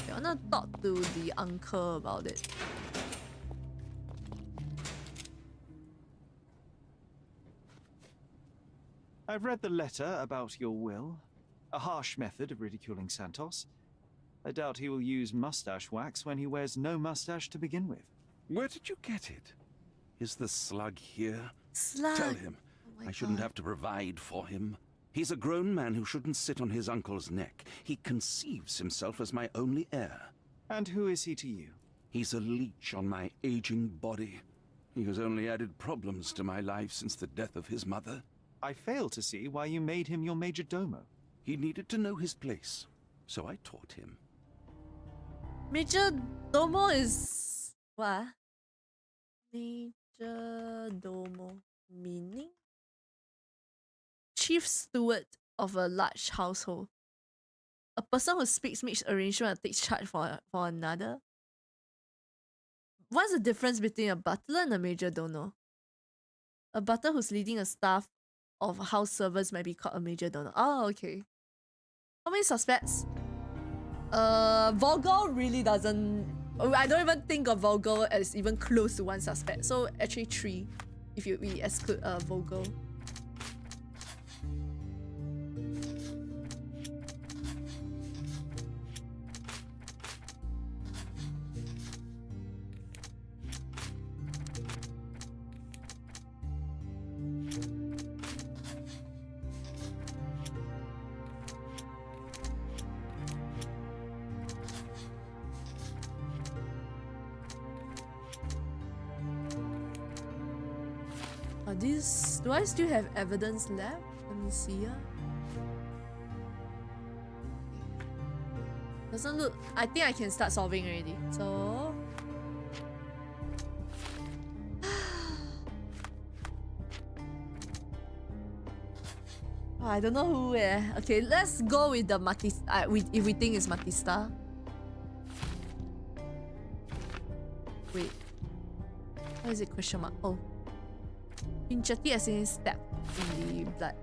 I wanna talk to the uncle about it. I've read the letter about your will. A harsh method of ridiculing Santos. I doubt he will use mustache wax when he wears no mustache to begin with. Where did you get it? Is the slug here? Slug. Tell him. I shouldn't have to provide for him. He's a grown man who shouldn't sit on his uncle's neck. He conceives himself as my only heir. And who is he to you? He's a leech on my aging body. He has only added problems to my life since the death of his mother. I fail to see why you made him your major domo. He needed to know his place, so I taught him. Major Domo is what? Major Domo meaning? Chief steward of a large household. A person who makes arrangement and takes charge for another. What's the difference between a butler and a major domo? A butler who's leading a staff of house servants might be called a major domo. Oh, okay. How many suspects? Vogel really doesn't... I don't even think of Vogel as even close to one suspect. So actually 3 if we exclude Vogel. Are these... Do I still have evidence left? Let me see. Doesn't look... I think I can start solving already. So... I don't know who. Okay, let's go with the Matista. If we think it's Matista. Wait. What is it? Question mark. Oh. Pinchati as in step in the blood.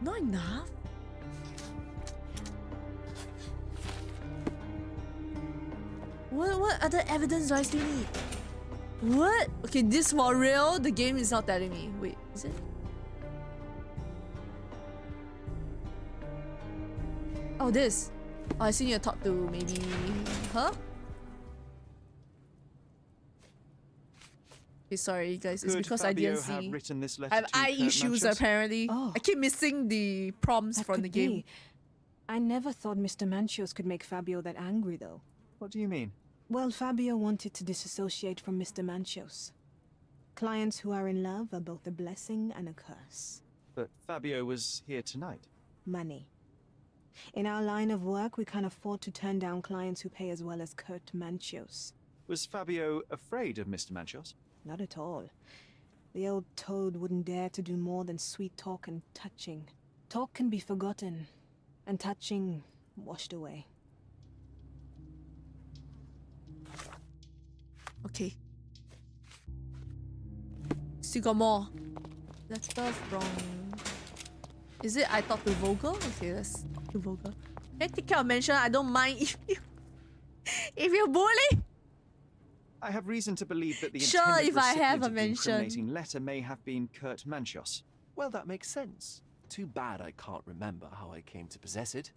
Not enough? What other evidence do I still need? What? Okay, this for real? The game is not telling me. Wait, is it? Oh, this. Oh, I see you talk to maybe her? Okay, sorry guys. It's because I didn't see. Have written this letter I have to eye Kurt issues Manchos? apparently. Oh. I keep missing the prompts That from could the game. be. I never thought Mr. Manchos could make Fabio that angry, though. What do you mean? Well, Fabio wanted to disassociate from Mr. Manchos. Clients who are in love are both a blessing and a curse. But Fabio was here tonight. Money. In our line of work, we can't afford to turn down clients who pay as well as Kurt Manchos. Was Fabio afraid of Mr. Manchos? Not at all. The old toad wouldn't dare to do more than sweet talk and touching. Talk can be forgotten, and touching washed away. Okay. Still got more. Letter from... Is it I talk to Vogel? Okay, let's talk to Vogel. Hey, take care of mention. I don't mind if you bully. I have reason to believe that the Sure, intended if I have recipient a of the mention. incriminating letter may have been Kurt Manchos. Well, that makes sense. Too bad I can't remember how I came to possess it.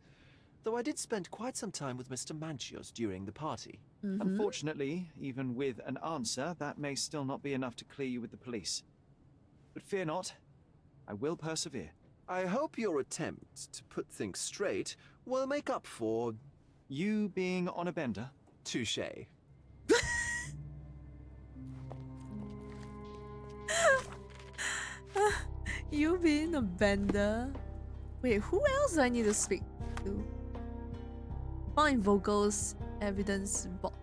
Though I did spend quite some time with Mr. Manchios during the party. Unfortunately, even with an answer, that may still not be enough to clear you with the police. But fear not, I will persevere. I hope your attempt to put things straight will make up for... You being on a bender? Touché. You being a bender. Wait, who else do I need to speak to? Find Vogel's evidence box.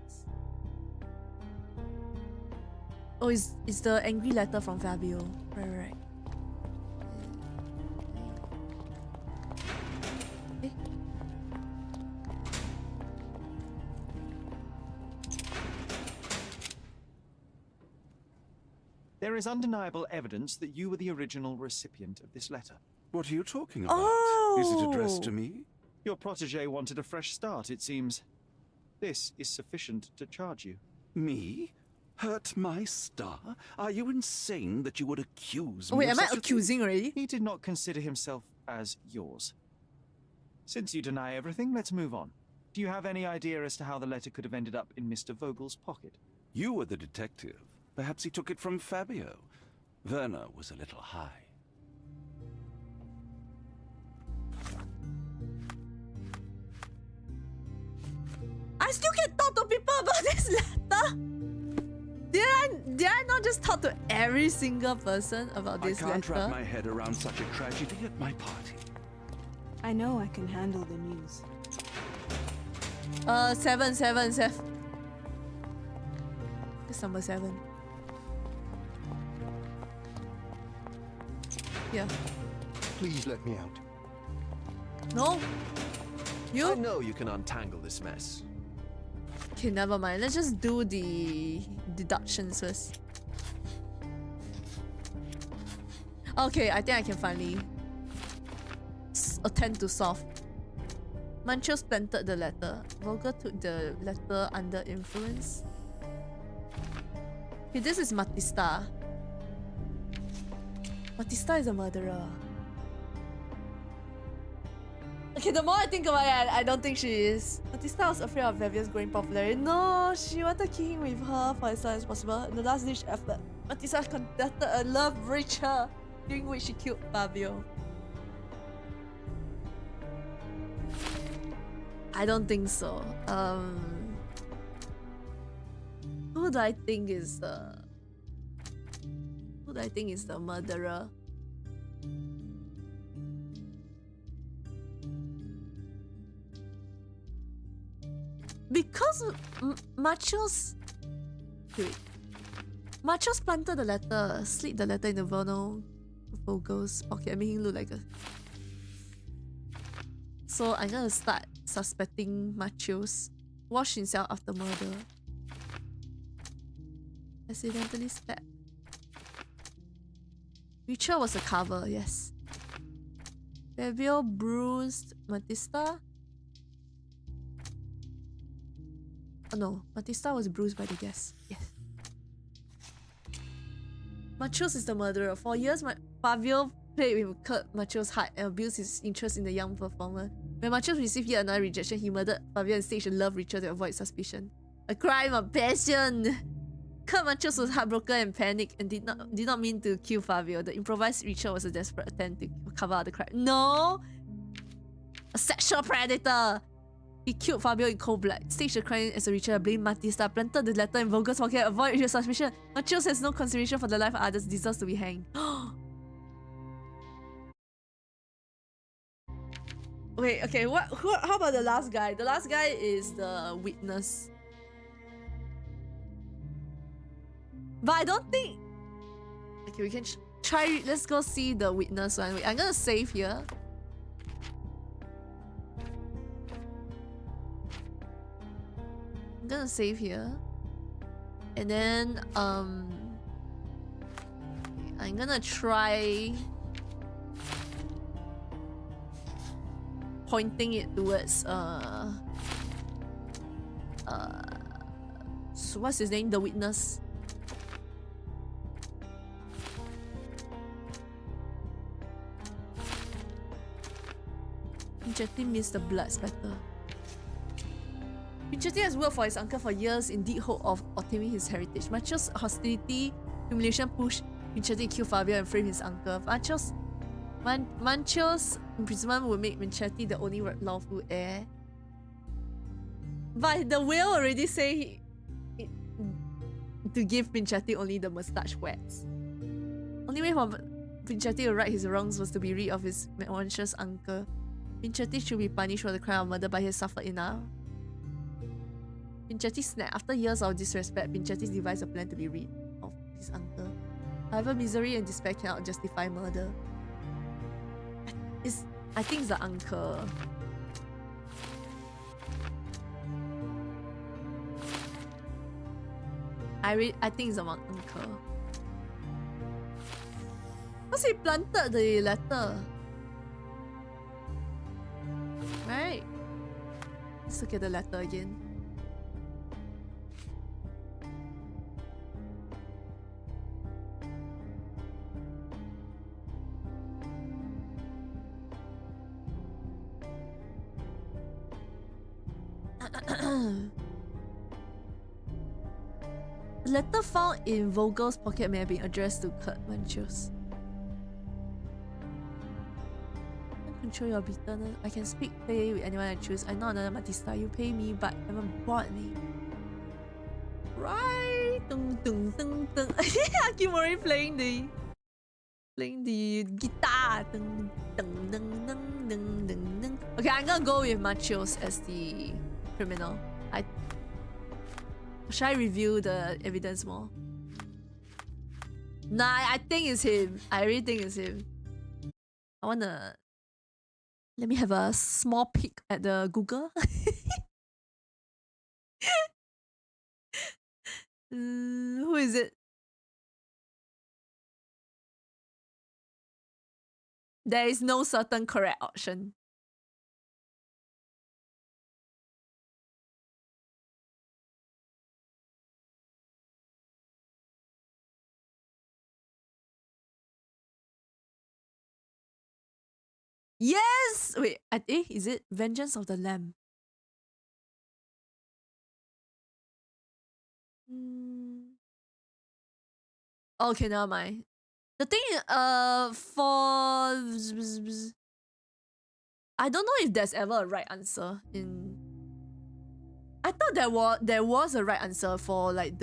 Oh, it's the angry letter from Fabio. Right. Okay. There is undeniable evidence that you were the original recipient of this letter. What are you talking about? Oh! Is it addressed to me? Your protege wanted a fresh start, it seems. This is sufficient to charge you. Me? Hurt my star? Are you insane that you would accuse me Wait, of am I such a accusing already? He did not consider himself as yours. Since you deny everything, let's move on. Do you have any idea as to how the letter could have ended up in Mr. Vogel's pocket? You were the detective. Perhaps he took it from Fabio. Werner was a little high. I still can talk to people about this letter. Did I not just talk to every single person about this I can't letter? wrap my head around such a tragedy at my party. I know I can handle the news. 7. It's number 7. Yeah. Please let me out. No. You? I know you can untangle this mess. Okay, never mind. Let's just do the deductions first. Okay, I think I can finally attempt to solve. Manchos planted the letter. Vogel took the letter under influence. Okay, this is Matista. Matista is a murderer. Okay, the more I think about it, I don't think she is. Matista was afraid of Fabio's growing popularity. No, she wanted to kill him with her for as long as possible. In the last ditch effort, Matista conducted a love ritual, during which she killed Fabio. I don't think so. Who do I think is the... Who do I think is the murderer? Because Machos... Wait. Machos planted the letter, slid the letter in the Vogel's pocket, making him look like a... So I'm gonna start suspecting Machos. Wash himself after murder. Accidentally stabbed. Ritual was a cover, yes. Fabio bruised Matista. Oh no, Matista was bruised by the guest. Yes. Machos is the murderer. For years, Fabio played with Kurt Machos' heart and abused his interest in the young performer. When Machos received yet another rejection, he murdered Fabio and staged a love ritual to avoid suspicion. A crime of passion! Kurt Machos was heartbroken and panicked and did not mean to kill Fabio. The improvised ritual was a desperate attempt to cover up the crime. No! A sexual predator! He killed Fabio in cold blood, staged the crime as a ritual, blamed Matista, planted the letter in Vogel's pocket, avoid your suspicion. Machos has no consideration for the life of others, deserves to be hanged. Wait, okay, how about the last guy? The last guy is the witness. But I don't think... Okay, we can try... Let's go see the witness one. Wait, I'm gonna save here. I'm gonna save here. And then, I'm gonna try... pointing it towards, so what's his name? The witness. Pinchetti missed the blood spatter. Pinchetti has worked for his uncle for years in deep hope of obtaining his heritage. Machos' hostility, humiliation pushed Pinchetti to kill Fabio and frame his uncle. Machos' imprisonment would make Pinchetti the only lawful heir. But the will already say to give Pinchetti only the mustache wax. Only way for Pinchetti to right his wrongs was to be rid of his malicious uncle. Pinchetti should be punished for the crime of murder, but he has suffered enough. Pinchetti snapped. After years of disrespect, Pinchetti devised a plan to be rid of his uncle. However, misery and despair cannot justify murder. I think it's the uncle. I think it's the uncle. Because he planted the letter. Right? Let's look at the letter again. The letter found in Vogel's pocket may have been addressed to Kurt Machos. Control your bitterness. I can speak, play with anyone I choose. I'm not another Matista. You pay me, but haven't bought me. Right? Dun, dun, dun, dun. Akimori playing the guitar. Dun, dun, dun, dun, dun, dun, dun. Okay, I'm gonna go with Machos as the criminal. Should I review the evidence more? Nah, I think it's him. I really think it's him. I wanna... Let me have a small peek at the Google. Who is it? There is no certain correct option. Yes! Wait, is it Vengeance of the Lamb? Okay, never mind. The thing is, I don't know if there's ever a right answer in I thought there was a right answer for like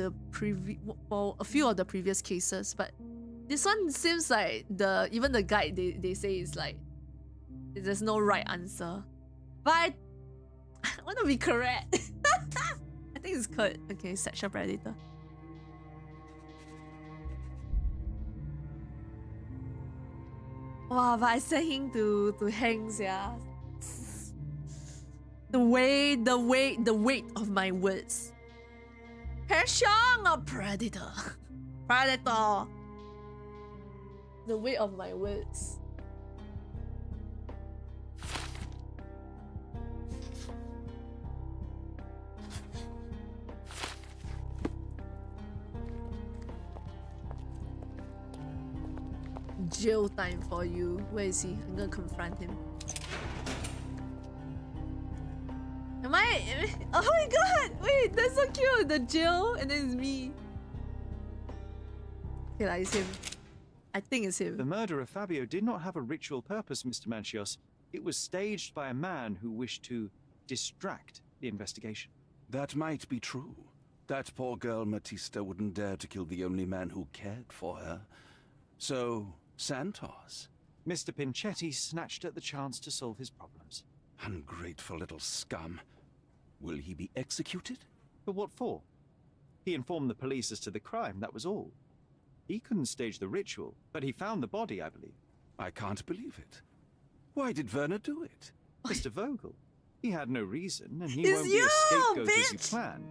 for a few of the previous cases, but this one seems like even the guide they say is like there's no right answer. But I want to be correct. I think it's Kurt. Okay, sexual predator. Wow, but I sent him to Hanks, yeah. The weight of my words. Headshot or predator? Predator. The weight of my words. Jail time for you. Where is he? I'm gonna confront him. Am I? Oh my god! Wait, that's so cute! The jail, and then it's me. Okay, like, it's him. I think it's him. The murder of Fabio did not have a ritual purpose, Mr. Manchios. It was staged by a man who wished to distract the investigation. That might be true. That poor girl Matista wouldn't dare to kill the only man who cared for her. So, Santos. Mr. Pinchetti snatched at the chance to solve his problems. Ungrateful little scum. Will he be executed? But what for? He informed the police as to the crime, that was all. He couldn't stage the ritual, but he found the body, I believe. I can't believe it. Why did Werner do it? Mr. Vogel. He had no reason, and he It's won't be you, a scapegoat as you bitch! plan.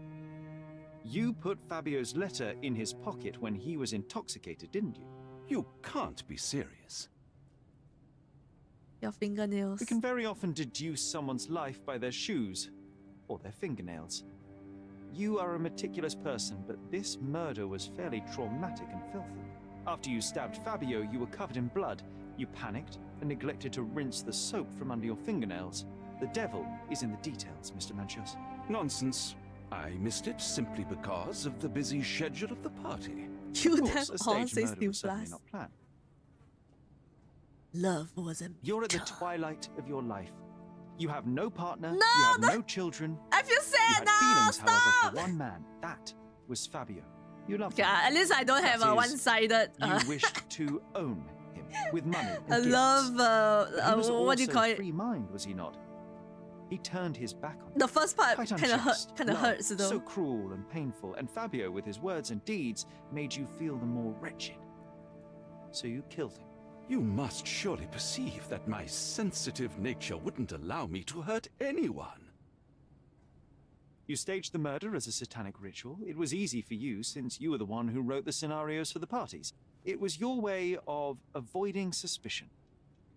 You put Fabio's letter in his pocket when he was intoxicated, didn't you? You can't be serious. Your fingernails. We can very often deduce someone's life by their shoes or their fingernails. You are a meticulous person, but this murder was fairly traumatic and filthy. After you stabbed Fabio, you were covered in blood. You panicked and neglected to rinse the soap from under your fingernails. The devil is in the details, Mr. Manchios. Nonsense. I missed it simply because of the busy schedule of the party. You Of them course, a all staged say murder Steel was certainly Plus. not planned. Love wasn't. You're at the twilight of your life. You have no partner, No, you have no children. I feel You sad had now. feelings, however, Stop. for one man. That was Fabio. You loved Okay, him. at least I don't have That a is, one-sided. You wished to own him with money and I gifts. love. But he was What do you also call it? free mind, was he not? He turned his back on The first part Quite kind of unjust. Love, hurts though. So cruel and painful, and Fabio, with his words and deeds, made you feel the more wretched. So you killed him. You must surely perceive that my sensitive nature wouldn't allow me to hurt anyone. You staged the murder as a satanic ritual. It was easy for you, since you were the one who wrote the scenarios for the parties. It was your way of avoiding suspicion.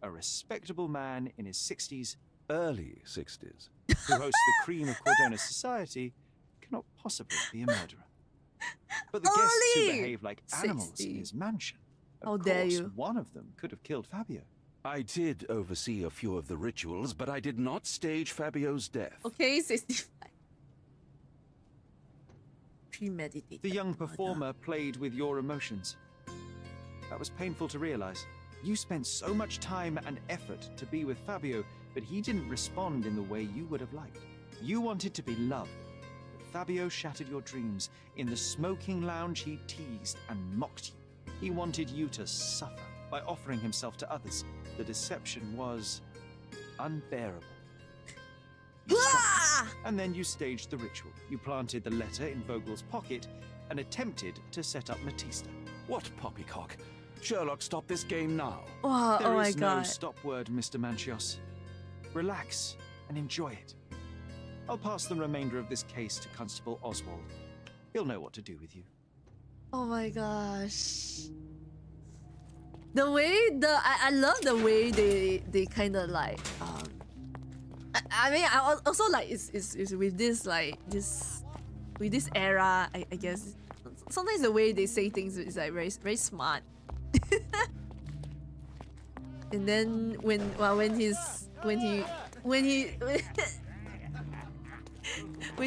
A respectable man in his 60s, Early 60s. who hosts the cream of Cordona's society, cannot possibly be a murderer. But the guests who Early behave like animals in 60s. his mansion, How of dare course, you. one of them could have killed Fabio. I did oversee a few of the rituals, but I did not stage Fabio's death. Okay, 65. Premeditated. The young performer played with your emotions. That was painful to realize. You spent so much time and effort to be with Fabio, but he didn't respond in the way you would have liked. You wanted to be loved, but Fabio shattered your dreams. In the smoking lounge, he teased and mocked you. He wanted you to suffer by offering himself to others. The deception was unbearable. You struck him, and then you staged the ritual. You planted the letter in Vogel's pocket and attempted to set up Matista. What poppycock? Sherlock, stop this game now. Oh, There oh my is no god. stop word, Mr. Manchios. Relax and enjoy it. I'll pass the remainder of this case to Constable Oswald. He'll know what to do with you. Oh my gosh. The way I love the way they kind of like I mean I also like it's with this like this with this era I guess sometimes the way they say things is like very smart. And then when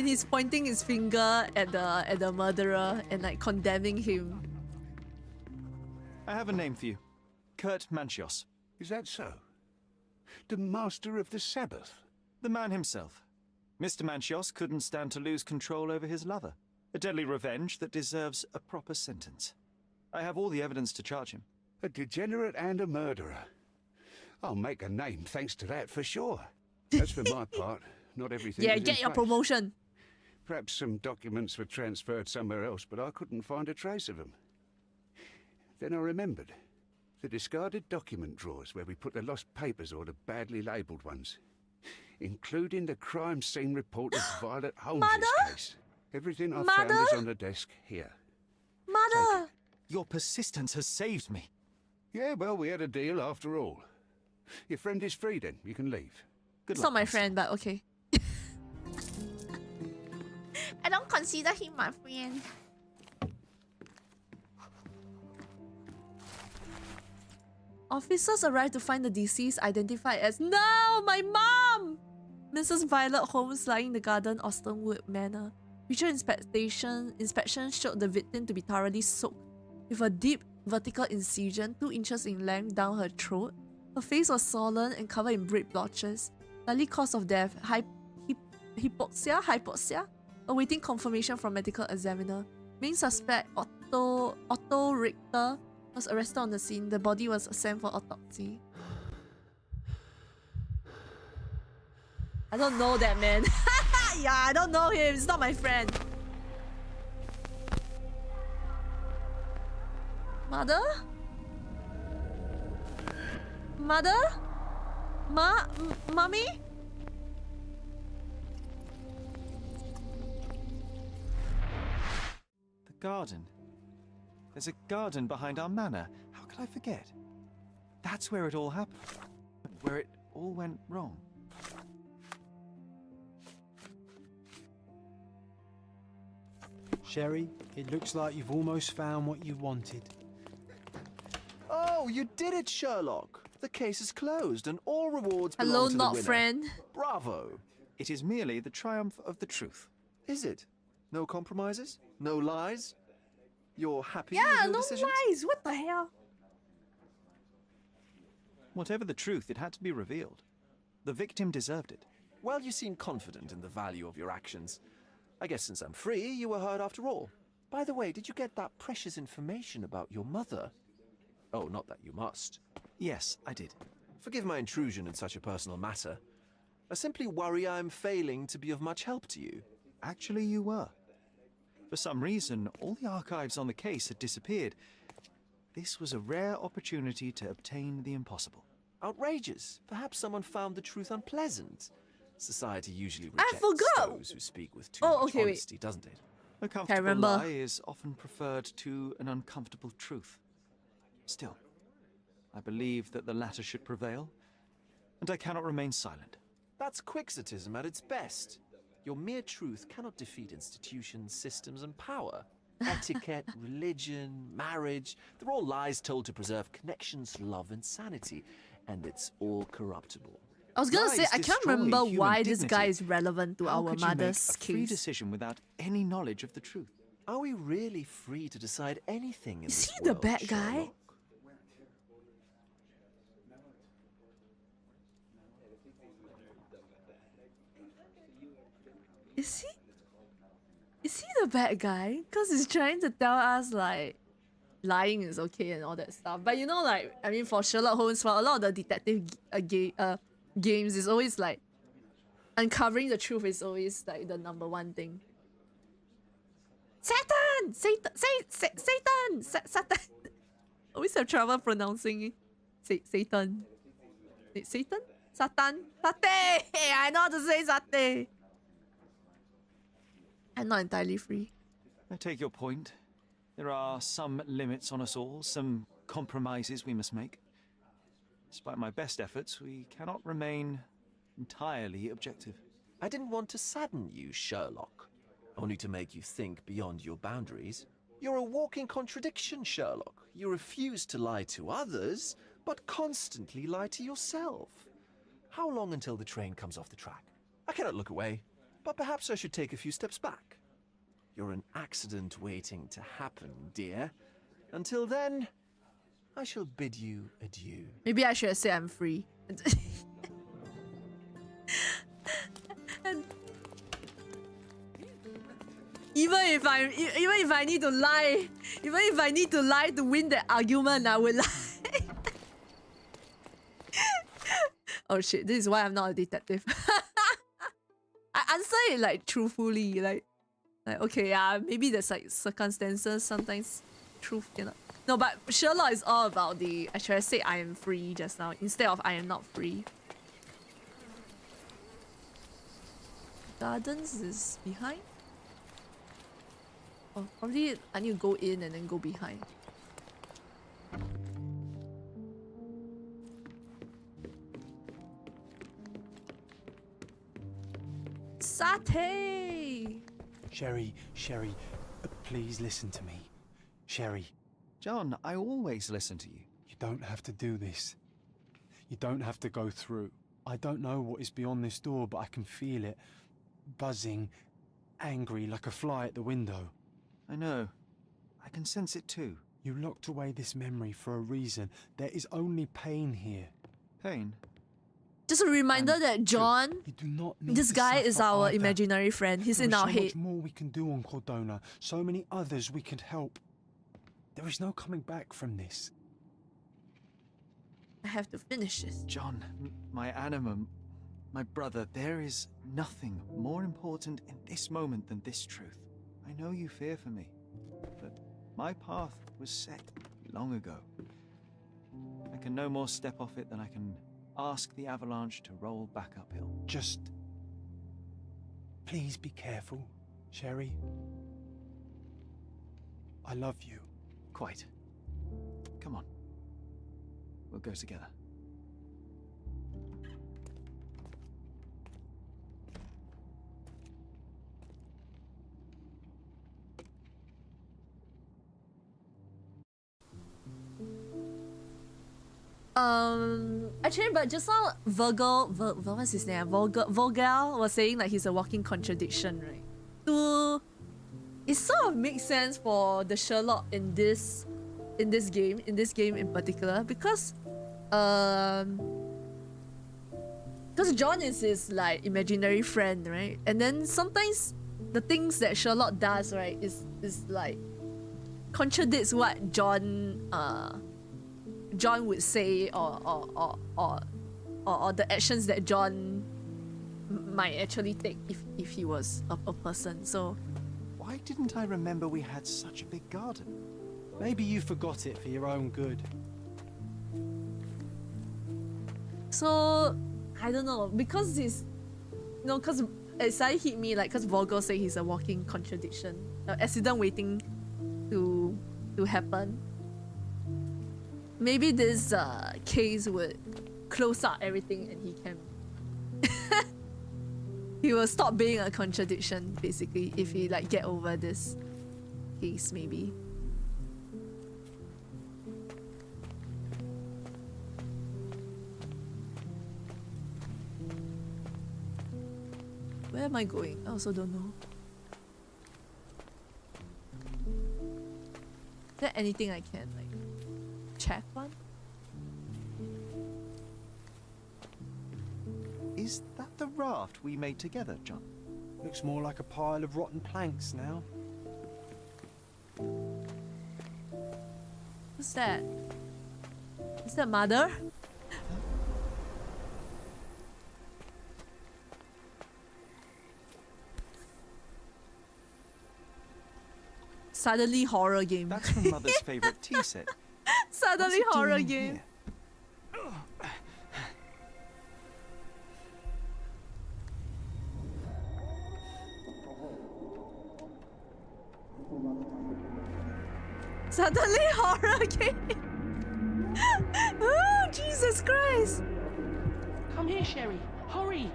he's pointing his finger at the murderer and like condemning him. I have a name for you. Kurt Manchios. Is that so? The master of the Sabbath? The man himself. Mr. Manchios couldn't stand to lose control over his lover. A deadly revenge that deserves a proper sentence. I have all the evidence to charge him. A degenerate and a murderer. I'll make a name thanks to that for sure. As for my part, not everything Yeah, was in get your place. promotion. Perhaps some documents were transferred somewhere else, but I couldn't find a trace of them. Then I remembered. The discarded document drawers where we put the lost papers or the badly labelled ones. Including the crime scene report of Violet Holmes' case. Everything I found is on the desk here. Mother! Your persistence has saved me. Yeah, well, we had a deal after all. Your friend is free then. You can leave. It's not my friend, but okay. I don't consider him my friend. Officers arrived to find the deceased identified as my mom! Mrs. Violet Holmes lying in the garden, Austenwood Manor. Visual inspection showed the victim to be thoroughly soaked, with a deep vertical incision 2 inches in length down her throat. Her face was swollen and covered in red blotches. Likely cause of death, hypoxia, awaiting confirmation from medical examiner. Main suspect, Otto Richter, was arrested on the scene. The body was sent for autopsy. I don't know that man. Yeah, I don't know him. He's not my friend. Mother? Mother? Mommy? The garden. There's a garden behind our manor. How could I forget? That's where it all happened. Where it all went wrong. Sherry, it looks like you've almost found what you wanted. Oh, you did it, Sherlock. The case is closed and all rewards belong Hello, to the not winner. friend. Bravo. It is merely the triumph of the truth. Is it? No compromises? No lies? You're happy with Yeah, your no decisions? lies. What the hell? Whatever the truth, it had to be revealed. The victim deserved it. Well, you seem confident in the value of your actions. I guess since I'm free, you were heard after all. By the way, did you get that precious information about your mother? Oh, not that you must. Yes, I did. Forgive my intrusion in such a personal matter. I simply worry I'm failing to be of much help to you. Actually, you were. For some reason, all the archives on the case had disappeared. This was a rare opportunity to obtain the impossible. Outrageous. Perhaps someone found the truth unpleasant. Society usually I rejects forgot. those who speak with too Oh, much okay, wait. honesty, doesn't it? A comfortable remember. lie is often preferred to an uncomfortable truth. Still, I believe that the latter should prevail, and I cannot remain silent. That's quixotism at its best. Your mere truth cannot defeat institutions, systems, and power. Etiquette, religion, marriage, they're all lies told to preserve connections, love, and sanity. And it's all corruptible. I was gonna Lies say, I can't destroy remember human why this dignity. guy is relevant to How our could you make mother's a free case. decision without any knowledge of the truth? Are we really free to decide anything in Is this he the world, bad guy? Sherlock? Is he the bad guy? Because he's trying to tell us like lying is okay and all that stuff. But you know, like, I mean, for Sherlock Holmes, for a lot of the detective games, is always like uncovering the truth is always like the #1 thing. Satan! Satan! Satan! Always have trouble pronouncing it. Satan. Wait, Satan? Satan? Sate! I know how to say sate. I'm not entirely free. I take your point. There are some limits on us all, some compromises we must make. Despite my best efforts, we cannot remain entirely objective. I didn't want to sadden you, Sherlock. Only to make you think beyond your boundaries. You're a walking contradiction, Sherlock. You refuse to lie to others, but constantly lie to yourself. How long until the train comes off the track? I cannot look away, but perhaps I should take a few steps back. You're an accident waiting to happen, dear. Until then, I shall bid you adieu. Maybe I should have said I'm free. Even if I need to lie, even if I need to lie to win the argument, I will lie. Oh shit, this is why I'm not a detective. I answer it like truthfully, like okay, yeah, maybe there's like circumstances, sometimes truth, you know. No, but Sherlock is all about the, I should have said I am free just now, instead of I am not free. Gardens is behind? Oh, probably I need to go in and then go behind. Satay! Sherry, please listen to me. Sherry. John, I always listen to you. You don't have to do this. You don't have to go through. I don't know what is beyond this door, but I can feel it. Buzzing, angry, like a fly at the window. I know. I can sense it too. You locked away this memory for a reason. There is only pain here. Pain? Just a reminder that John, this guy is our imaginary friend. He's in our head. There is so much more we can do on Cordona. So many others we can help. There is no coming back from this. I have to finish this. John, my animum, my brother, there is nothing more important in this moment than this truth. I know you fear for me, but my path was set long ago. I can no more step off it than I can ask the avalanche to roll back uphill. Just please be careful, Sherry. I love you. Quite. Come on. We'll go together. Actually, but just now, what's his name? Vogel was saying like he's a walking contradiction, right? It sort of makes sense for the Sherlock in this game in particular, because John is his like imaginary friend, right? And then sometimes the things that Sherlock does, right, is like contradicts what John would say, or the actions that John might actually take if he was a person. So why didn't I remember we had such a big garden? Maybe you forgot it for your own good. So I don't know, because he's, because it suddenly hit me, like, because Vogel say he's a walking contradiction, an accident waiting to happen. Maybe this case would close up everything and he can he will stop being a contradiction, basically, if he like get over this case, maybe. Where am I going? I also don't know. Is there anything I can like check on? Is that the raft we made together, John? Looks more like a pile of rotten planks now. What's that? Is that Mother? Suddenly horror game. That's from Mother's favorite tea set. Suddenly horror game. Suddenly horror game. Oh, Jesus Christ. Come here, Sherry. Hurry.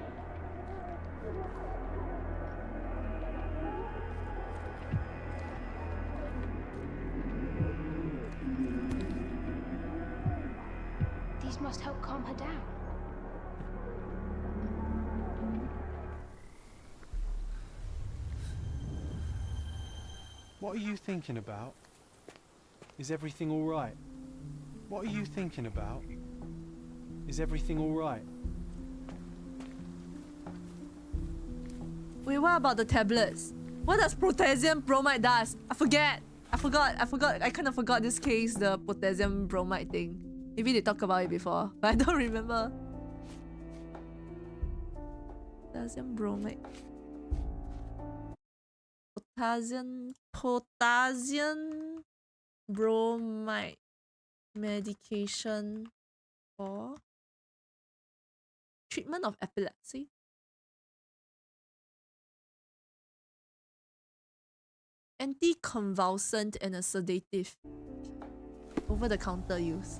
These must help calm her down. What are you thinking about? Is everything all right? What are you thinking about? Is everything all right? Wait, what about the tablets? What does potassium bromide does? I forgot. I kind of forgot this case, the potassium bromide thing. Maybe they talked about it before, but I don't remember. Potassium bromide. Potassium bromide medication for treatment of epilepsy. Anticonvulsant and a sedative. Over-the-counter use.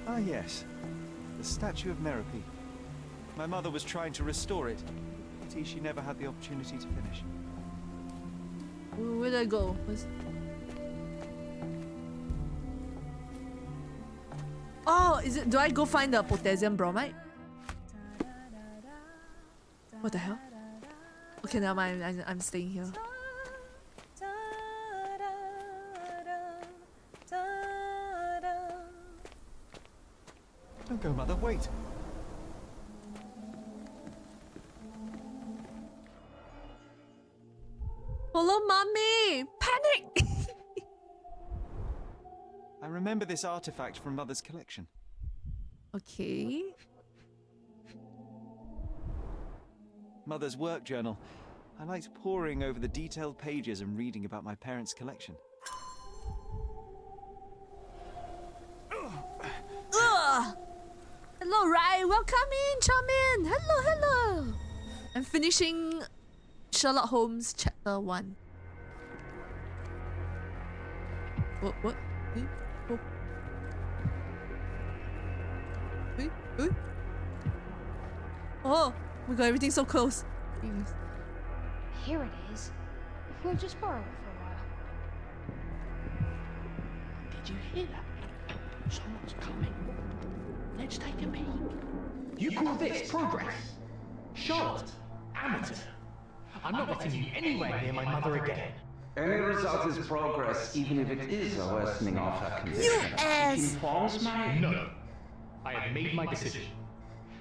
Ah, yes. The statue of Merope. My mother was trying to restore it. Pity she never had the opportunity to finish. Where'd I go? Oh, is it? Do I go find the potassium bromide? What the hell? Okay, never mind. I'm staying here. Don't go, Mother. Wait. Hello, mommy! Panic! I remember this artifact from Mother's collection. Okay. Mother's work journal. I liked poring over the detailed pages and reading about my parents' collection. Ugh! Hello, Rai. Welcome in, Charmin. Hello. I'm finishing Sherlock Holmes chapter 1. What? Oh. Oh, we got everything so close. Here it is. We'll just borrow it for a while. Did you hear that? Someone's coming. Let's take a peek. You call this progress? Charlotte, amateur. I'm not letting you anywhere near my mother again. Any result is progress, even if it is a worsening of her condition. You ass! It informs my... No. I have made my decision.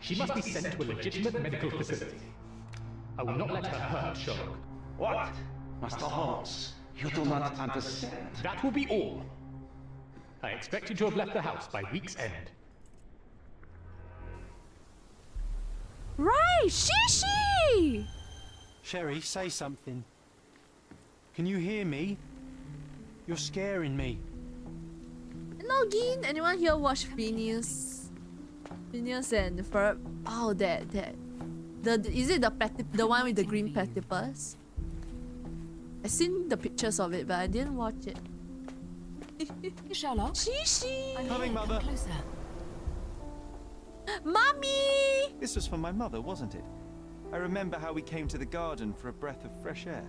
She must be sent to a legitimate medical facility. I will not let her hurt Sherlock. What? Master Holmes, you do not understand. That will be all. I expect you to have left the house by week's end. Right, Shishi! Sherry, say something. Can you hear me? You're scaring me. Hello, Gin. Anyone here watch Phineas? Phineas and Ferb? Oh, that. Is it the one with the green platypus? I seen the pictures of it, but I didn't watch it. Sherlock? Shishi! Coming, Mother. Closer. Mommy! This was from my mother, wasn't it? I remember how we came to the garden for a breath of fresh air.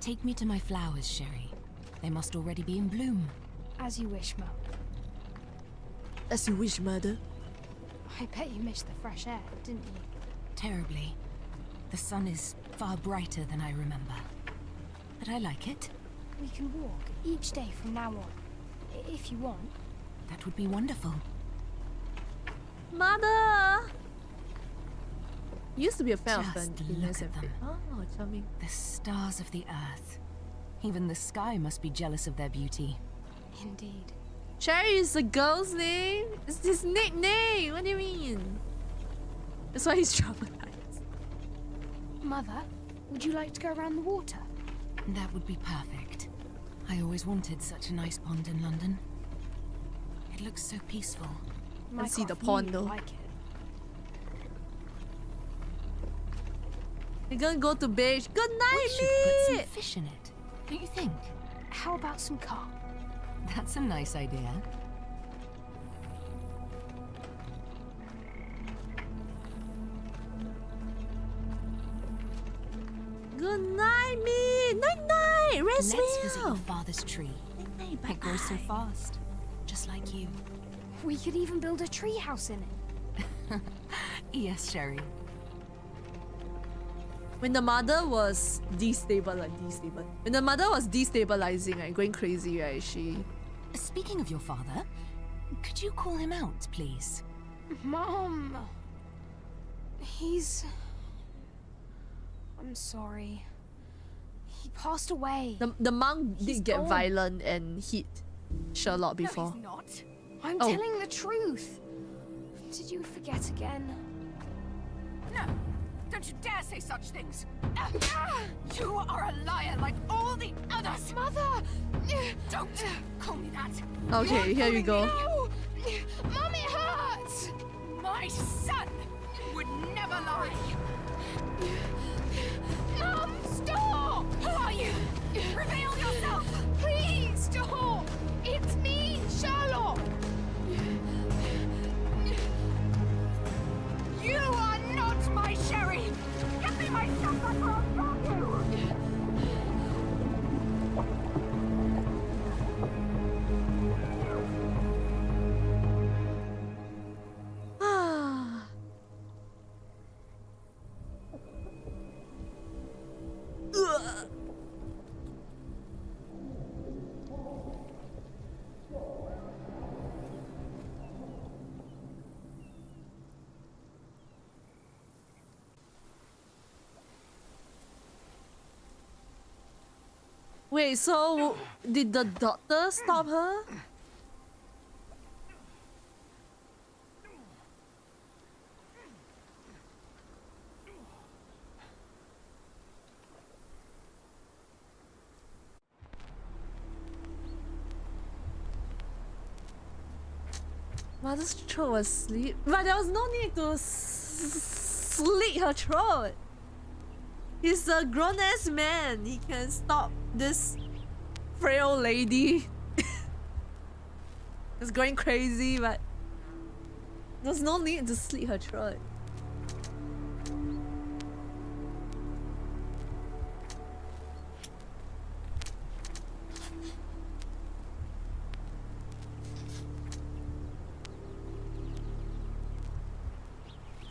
Take me to my flowers, Sherry. They must already be in bloom. As you wish, Mum. As you wish, Mother. I bet you missed the fresh air, didn't you? Terribly. The sun is far brighter than I remember. But I like it. We can walk each day from now on, if you want. That would be wonderful. Mother! Used to be a fan of Just Phineas look and at Ferb. Oh, charming. The stars of the earth. Even the sky must be jealous of their beauty. Indeed. Sherry is the girl's name? It's his nickname! What do you mean? That's why he's traumatized. Mother, would you like to go around the water? That would be perfect. I always wanted such a nice pond in London. It looks so peaceful. I see the pond though. Like it. We're gonna go to beach. Good night, We should put some me! fish in it, don't you think? How about some carp? That's a nice idea. Good night, me! Night night! Rest Let's visit well! your father's tree. Night night, I grow so fast, just like you. We could even build a treehouse in it. Yes, Sherry. When the mother was when the mother was destabilizing, right, going crazy, right, she... Speaking of your father, could you call him out, please? Mom! I'm sorry. He passed away. The monk He's did get gone. violent and hit Sherlock before. No, he's not. I'm Oh. telling the truth. Did you forget again? No! Don't you dare say such things! You are a liar like all the others! Mother! Don't call me that! Okay, here you go. No! Mom, it hurts! My son would never lie! Mom, stop! Who are you? Reveal yourself! Please, stop! It's me, Sherlock! You are not my Sherry! Give me my son before I kill you! Ugh. Wait, so did the doctor stop her? Mother's throat was slit, but there was no need to slit her throat. He's a grown-ass man. He can stop this frail lady. It's going crazy, but there's no need to slit her throat.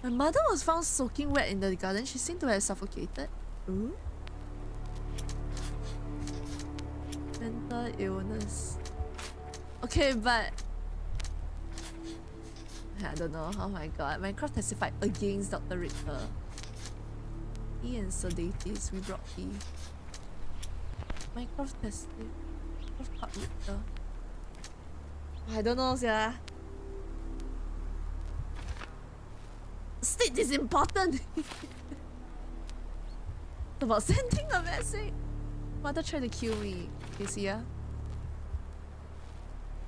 My mother was found soaking wet in the garden. She seemed to have suffocated. Ooh. Mental illness. Okay, but... I don't know. Oh my god. Minecraft testified against Dr. Richter. E and sedatives. We brought E. Minecraft testified. Minecraft Richter. I don't know, yeah. State is important. It's about sending a message. Mother tried to kill me. You see, yeah?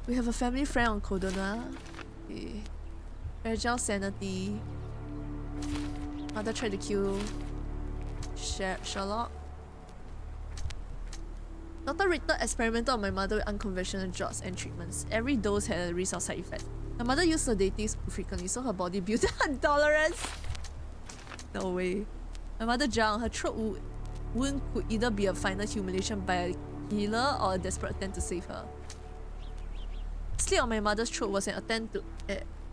We have a family friend on Codona. Okay. Fragile sanity. Mother tried to kill Sherlock. Dr. Richter experimented on my mother with unconventional drugs and treatments. Every dose had a risk of side effects. My mother used sedatives frequently, so her body built a tolerance. No way. My mother drowned. Her throat wound could either be a final humiliation by a killer or a desperate attempt to save her. Slit on my mother's throat was an attempt to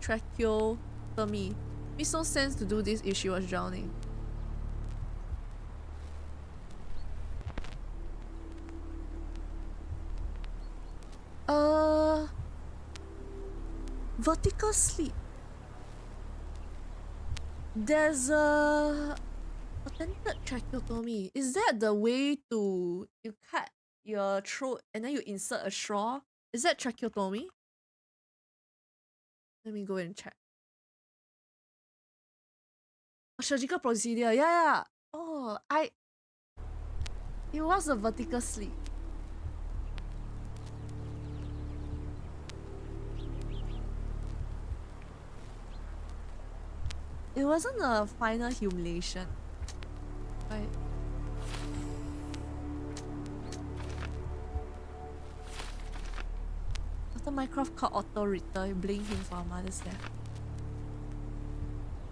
tracheotomy. It makes no sense to do this if she was drowning. Vertical slit. There's a attempted tracheotomy. Is that the way to you cut your throat and then you insert a straw? Is that tracheotomy? Let me go and check. A surgical procedure. Yeah. Oh, it was a vertical slit. It wasn't a final humiliation. Right. After Minecraft caught Otto Ritter, blamed him for her mother's death.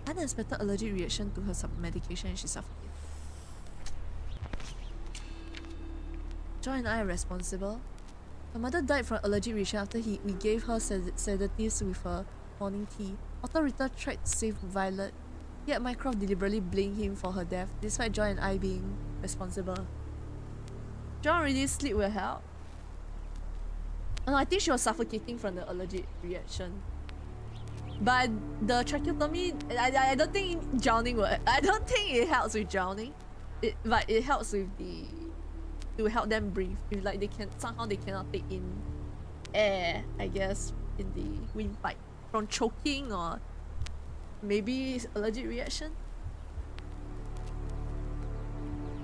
Unexpected allergic reaction to her medication and she suffocated. Joy and I are responsible. My mother died from allergic reaction after we gave her sedatives with her morning tea. Author tried to save Violet, yet Mycroft deliberately blamed him for her death, despite John and I being responsible. John already sleep will help. Oh, no, I think she was suffocating from the allergic reaction. But the tracheotomy, I don't think drowning will. I don't think it helps with drowning. But it helps with the to help them breathe. If like they cannot take in air, I guess, in the windpipe from choking or maybe allergic reaction.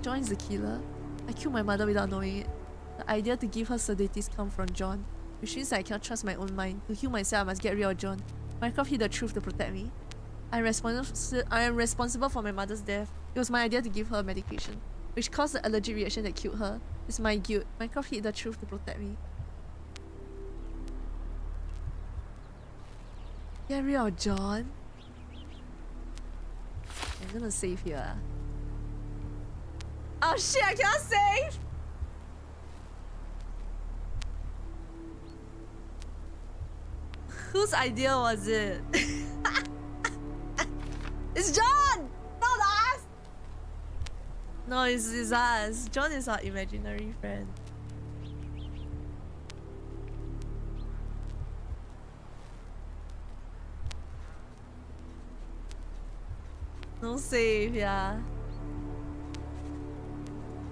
John is the killer. I killed my mother without knowing it. The idea to give her sedatives come from John, which means I cannot trust my own mind. To heal myself, I must get rid of John. Mycroft hid the truth to protect me. I am responsible for my mother's death. It was my idea to give her medication, which caused the allergic reaction that killed her. It's my guilt. Mycroft hid the truth to protect me. Get rid of John. I'm gonna save here. Oh shit, I cannot save! Whose idea was it? It's John! Not us! No, it's us. John is our imaginary friend. No save, yeah.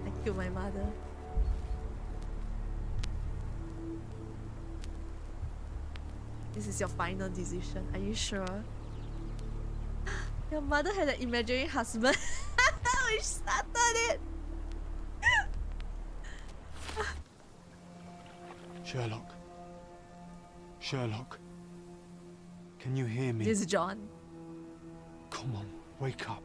I killed my mother. This is your final decision. Are you sure? Your mother had an imaginary husband which started it. Sherlock. Sherlock. Can you hear me? This is John. Come on, wake up.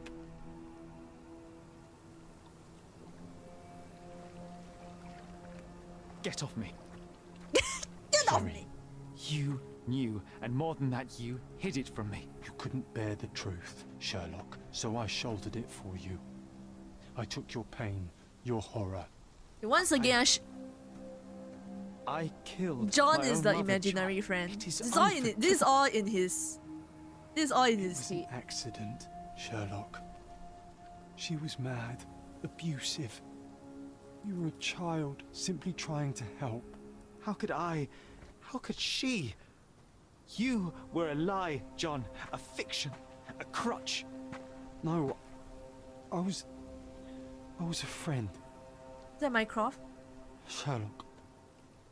Get off me. Get off me. You knew, and more than that, you hid it from me. You couldn't bear the truth, Sherlock, so I shouldered it for you. I took your pain, your horror. Once again, I killed John my is own the mother, imaginary John. friend. It is This is all in it. This is all in his. This is all in his It was head. an accident, Sherlock. She was mad, abusive. You were a child, simply trying to help. How could I? How could she? You were a lie, John. A fiction. A crutch. No, I was a friend. Is that Mycroft? Sherlock,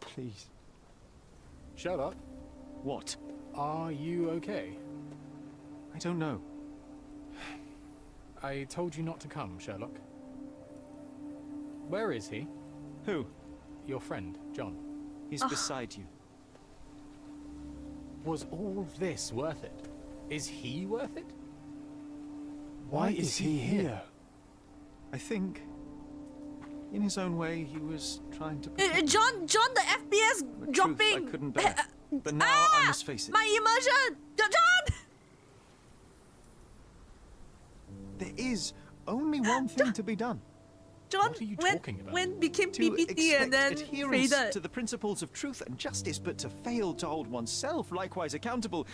please. Sherlock? What? Are you okay? I don't know. I told you not to come, Sherlock. Where is he? Who? Your friend, John. He's beside you. Was all this worth it? Is he worth it? Why is he here? I think, in his own way, he was trying to. John, the FPS The dropping. truth I couldn't bear. But now I must face it. My immersion, John. There is only one thing to be done. John, What are you talking about? when became To PPT expect and then adherence faded. to the principles of truth and justice, but to fail to hold oneself likewise accountable,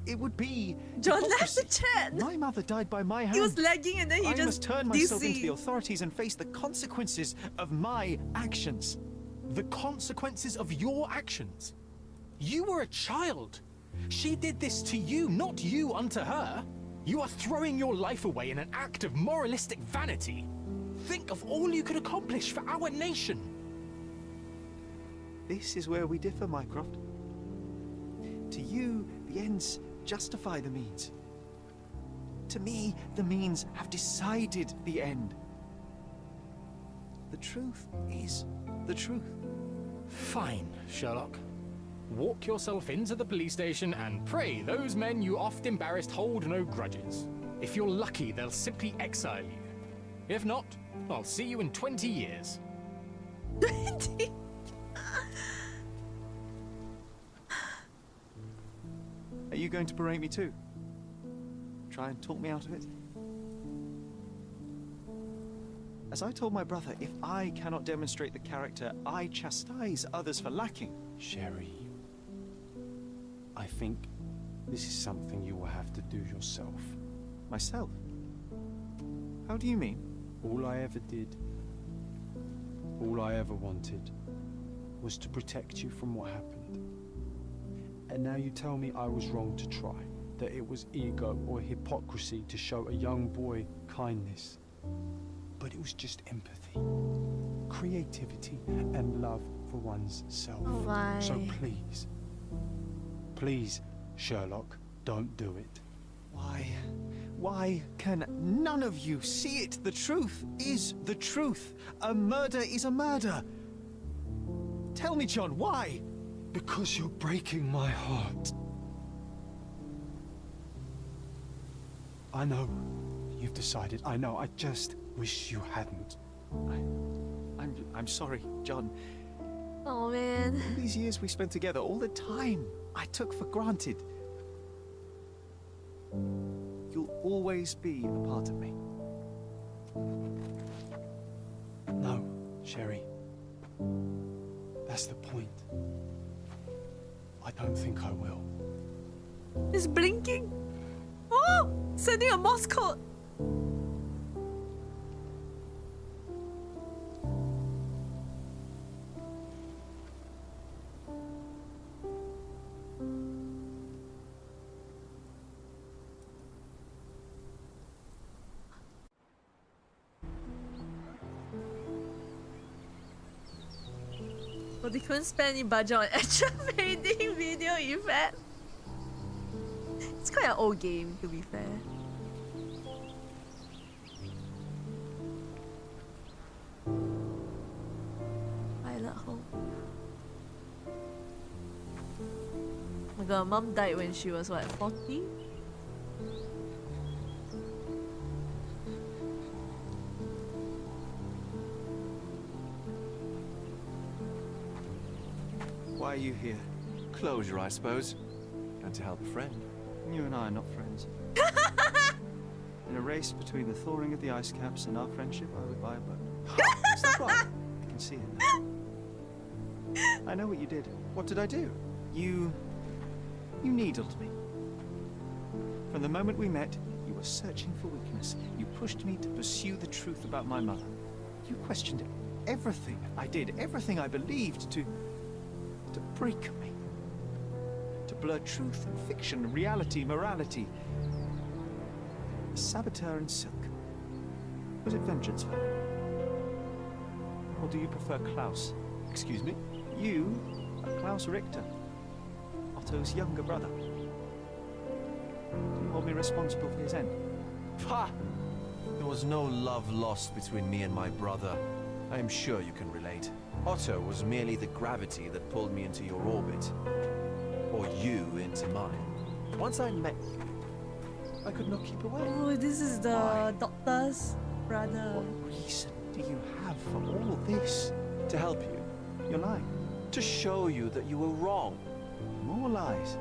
it would be John left the hypocrisy. chat. My mother died by my hand. He was lagging and then he I just must turn myself into DC. the authorities and face the consequences of my actions. The consequences of your actions? You were a child. She did this to you, not you unto her. You are throwing your life away in an act of moralistic vanity. Think of all you could accomplish for our nation. This is where we differ, Mycroft. To you, the ends justify the means. To me, the means have decided the end. The truth is the truth. Fine, Sherlock. Walk yourself into the police station and pray those men you oft embarrassed hold no grudges. If you're lucky, they'll simply exile you. If not, I'll see you in 20 years. 20? Are you going to berate me too? Try and talk me out of it? As I told my brother, if I cannot demonstrate the character I chastise others for lacking. Sherry, I think this is something you will have to do yourself. Myself? How do you mean? All I ever did, all I ever wanted, was to protect you from what happened. And now you tell me I was wrong to try, that it was ego or hypocrisy to show a young boy kindness. But it was just empathy, creativity, and love for one's self. Oh my. So please, please, Sherlock, don't do it. Why can none of you see it? The truth is the truth. A murder is a murder. Tell me, John, why? Because you're breaking my heart. I know you've decided. I know. I just wish you hadn't. I'm sorry, John. Oh man. All these years we spent together, all the time I took for granted. You'll always be a part of me. No, Sherry. That's the point. I don't think I will. It's blinking. Oh! Sending a Morse code. But they couldn't spend any budget on extra fading video effect. It's quite an old game, to be fair. Violet Hope. Oh my god, mom died when she was what, 40? Why are you here? Closure, I suppose. And to help a friend. You and I are not friends. In a race between the thawing of the ice caps and our friendship, I would buy a boat. Is that right? I can see it now. I know what you did. What did I do? You needled me. From the moment we met, you were searching for weakness. You pushed me to pursue the truth about my mother. You questioned everything I did, everything I believed, to break me. To blur truth and fiction, reality, morality. A saboteur in silk. Was it vengeance for me? Or do you prefer Klaus? Excuse me? You are Klaus Richter, Otto's younger brother. Do you hold me responsible for his end? Ha! There was no love lost between me and my brother. I am sure you can relate. Otto was merely the gravity that pulled me into your orbit. Or you into mine. Once I met you, I could not keep away. Oh, this is the doctor's brother. What reason do you have for all this? To help you. You're lying. To show you that you were wrong. More lies.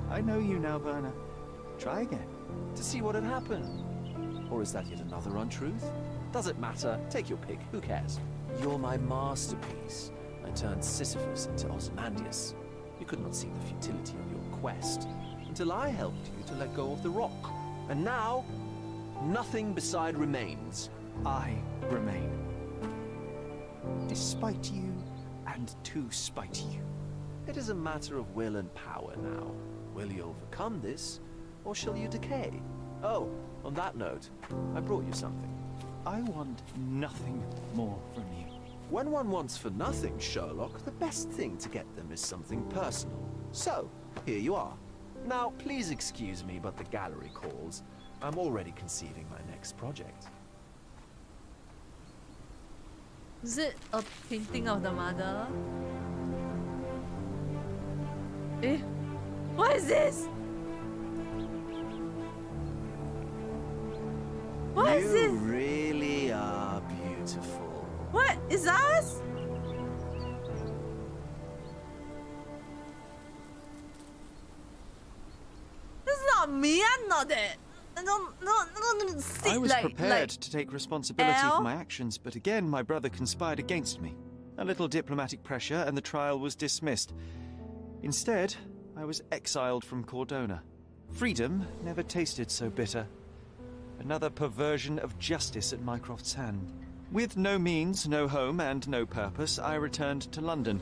I know you now, Werner. Try again. To see what had happened. Or is that yet another untruth? Does it matter? Take your pick. Who cares? You're my masterpiece. I turned Sisyphus into Ozymandias. You could not see the futility of your quest until I helped you to let go of the rock. And now, nothing beside remains. I remain. Despite you and to spite you. It is a matter of will and power now. Will you overcome this, or shall you decay? Oh, on that note, I brought you something. I want nothing more from you. When one wants for nothing, Sherlock, the best thing to get them is something personal. So, here you are. Now, please excuse me, but the gallery calls. I'm already conceiving my next project. Is it a painting of the mother? Eh? What is this? What is this? You really are beautiful. What? Is us? This is not me, I'm not it. I was prepared to take responsibility for my actions, but again my brother conspired against me. A little diplomatic pressure and the trial was dismissed. Instead, I was exiled from Cordona. Freedom never tasted so bitter. Another perversion of justice at Mycroft's hand. With no means, no home, and no purpose, I returned to London.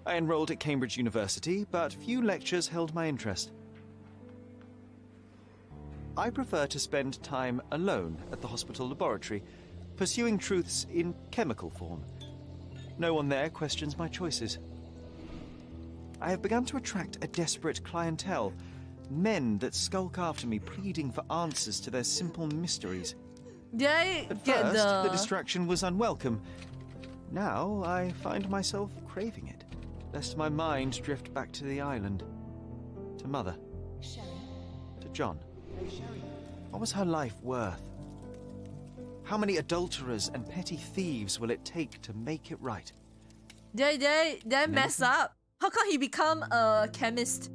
I enrolled at Cambridge University, but few lectures held my interest. I prefer to spend time alone at the hospital laboratory, pursuing truths in chemical form. No one there questions my choices. I have begun to attract a desperate clientele, men that skulk after me, pleading for answers to their simple mysteries. At first, the distraction was unwelcome. Now I find myself craving it, lest my mind drift back to the island, to Mother, to John. What was her life worth? How many adulterers and petty thieves will it take to make it right? They mess up. How come he become a chemist?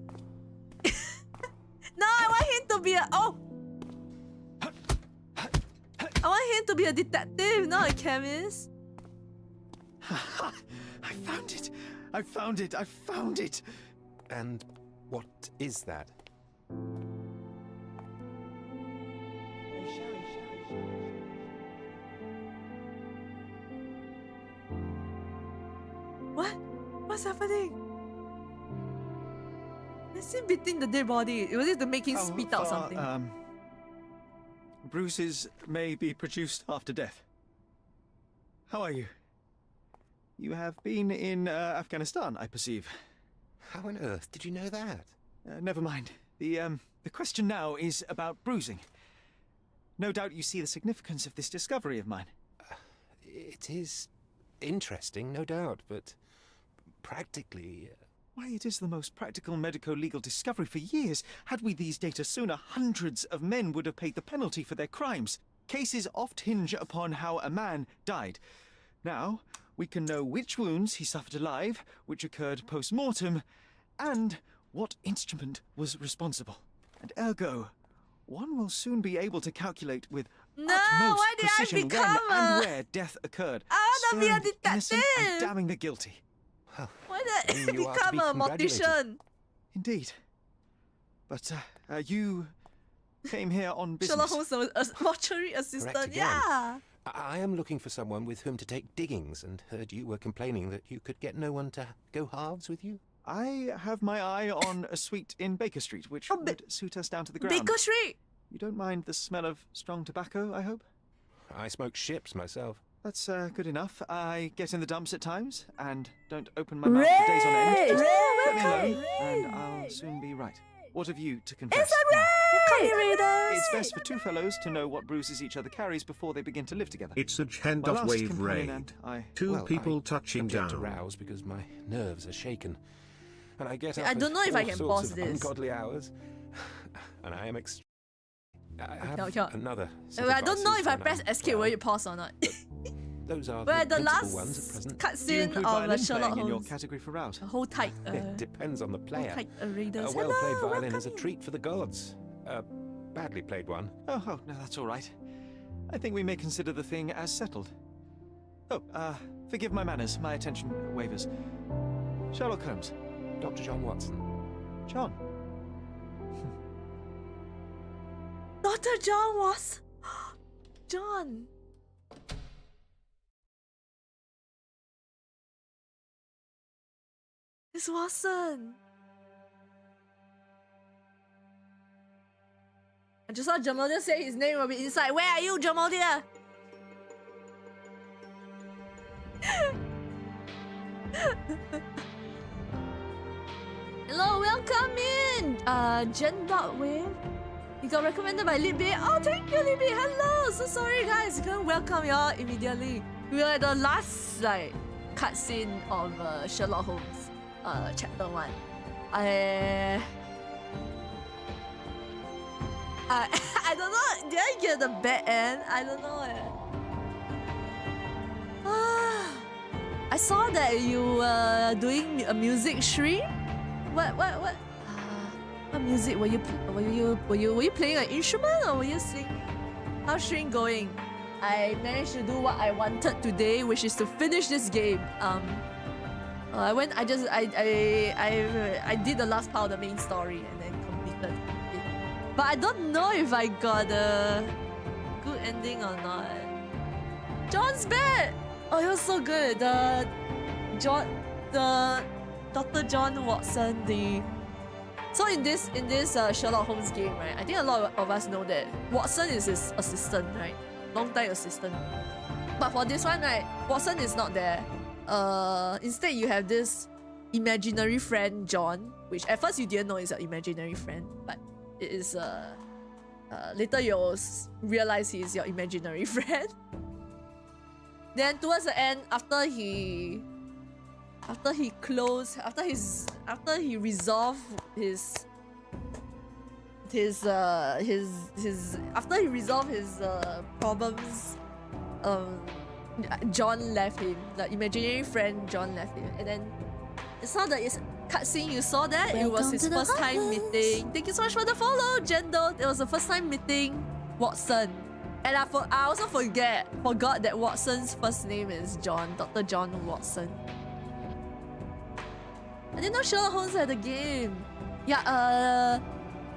No, I want him to be a I want him to be a detective, not a chemist. I found it! I found it! I found it! And what is that? What? What's happening? Is he beating the dead body? Was it to make him spit out something? Bruises may be produced after death. How are you? You have been in Afghanistan, I perceive. How on earth did you know that? Never mind. The question now is about bruising. No doubt you see the significance of this discovery of mine. It is interesting, no doubt, but practically... Why, it is the most practical medico-legal discovery for years. Had we these data sooner, hundreds of men would have paid the penalty for their crimes. Cases oft hinge upon how a man died. Now, we can know which wounds he suffered alive, which occurred post-mortem, and what instrument was responsible. And ergo, one will soon be able to calculate with utmost precision when and where death occurred, sparing the innocent and damning the guilty. Why did I become a mortician? Indeed. But you came here on business. Sherlock Holmes, a mortuary assistant, yeah. I am looking for someone with whom to take diggings, and heard you were complaining that you could get no one to go halves with you. I have my eye on a suite in Baker Street, which would suit us down to the ground. Baker Street! You don't mind the smell of strong tobacco, I hope? I smoke ships myself. That's good enough. I get in the dumps at times, and don't open my mouth for days on end. Just let me alone, and I'll soon be right. What have you to confess? It's a raid! It's best for two fellows to know what bruises each other carries before they begin to live together. It's a hand-off-wave raid. Two people touching down. To rouse because my nerves are shaken, and I get up I don't know if I can pause this. Ungodly hours, and I am I have another. I don't know if I press escape will it pause or not. Those are the last ones at present. cutscene of Sherlock in your Holmes. category for route? Hold tight. It depends on the player. Hold tight, readers. A well-played violin is a treat for the gods. A badly played one. Oh, no, that's all right. I think we may consider the thing as settled. Oh, forgive my manners. My attention wavers. Sherlock Holmes. Dr. John Watson. John. Dr. John was... John. It's Watson. I just saw Jamodia say his name will be inside. Where are you, Jamodia? Hello, welcome in. Jen.wave. You got recommended by Libby. Oh, thank you, Libby. Hello. So sorry, guys. Couldn't welcome y'all immediately. We were at the last cutscene of Sherlock Holmes, chapter 1. I don't know. Did I get the bad end? I don't know. I saw that you were doing a music stream. What? What music were you playing an instrument or were you singing? How's stream going? I managed to do what I wanted today, which is to finish this game. I did the last part of the main story and then completed it. But I don't know if I got a good ending or not. John's bed! Oh, it was so good. The Dr. John Watson, so in this Sherlock Holmes game, right? I think a lot of us know that Watson is his assistant, right? Long-time assistant. But for this one, right, Watson is not there. Instead, you have this imaginary friend, John, which at first you didn't know is an imaginary friend, but it is later you'll realize he is your imaginary friend. Then towards the end, after he resolved his problems, John left him. The imaginary friend John left him, and then it's not that it's cutscene. You saw that it was his first time meeting. Thank you so much for the follow, Jendo. It was the first time meeting Watson, and I also forgot that Watson's first name is John, Dr. John Watson. I didn't know Sherlock Holmes had a game. Yeah,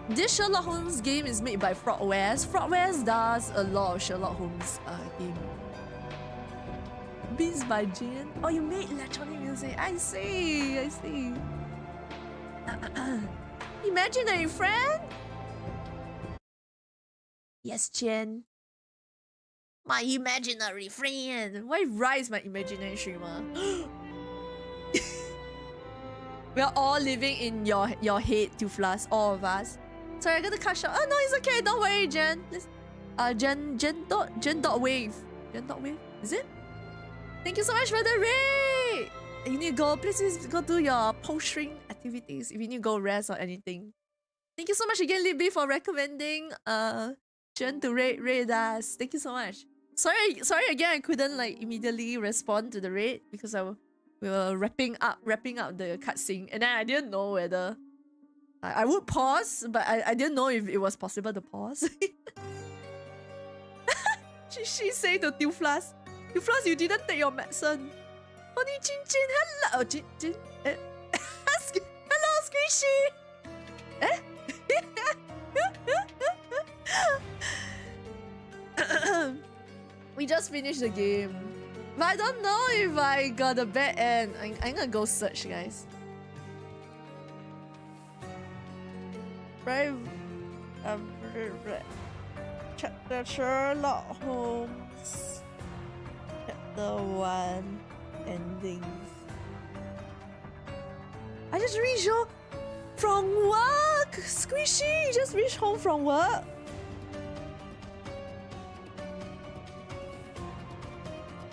this Sherlock Holmes game is made by Frogwares. Frogwares does a lot of Sherlock Holmes game. Beats by Jane. Oh, you made electronic music. I see. Imaginary friend? Yes, Jen. My imaginary friend. Why rise my imaginary streamer? We are all living in your head, Toothless, all of us. Sorry, I got to cut short. Oh no, it's okay. Don't worry, Jen. Jen dot wave. Is it? Thank you so much for the raid. You need to go. Please go do your post-stream activities. If you need to go rest or anything. Thank you so much again, Libby, for recommending Jen to raid us. Thank you so much. Sorry again. I couldn't immediately respond to the raid because we were wrapping up the cutscene, and then I didn't know whether I would pause, but I didn't know if it was possible to pause. she say to Toothless, you didn't take your medicine. Only Jin, hello, Jin. Hello, Squishy. We just finished the game. But I don't know if I got a bad end. I'm gonna go search, guys. Right. Chapter Sherlock Holmes. Chapter 1. Endings. I just reached home from work! Squishy! You just reached home from work?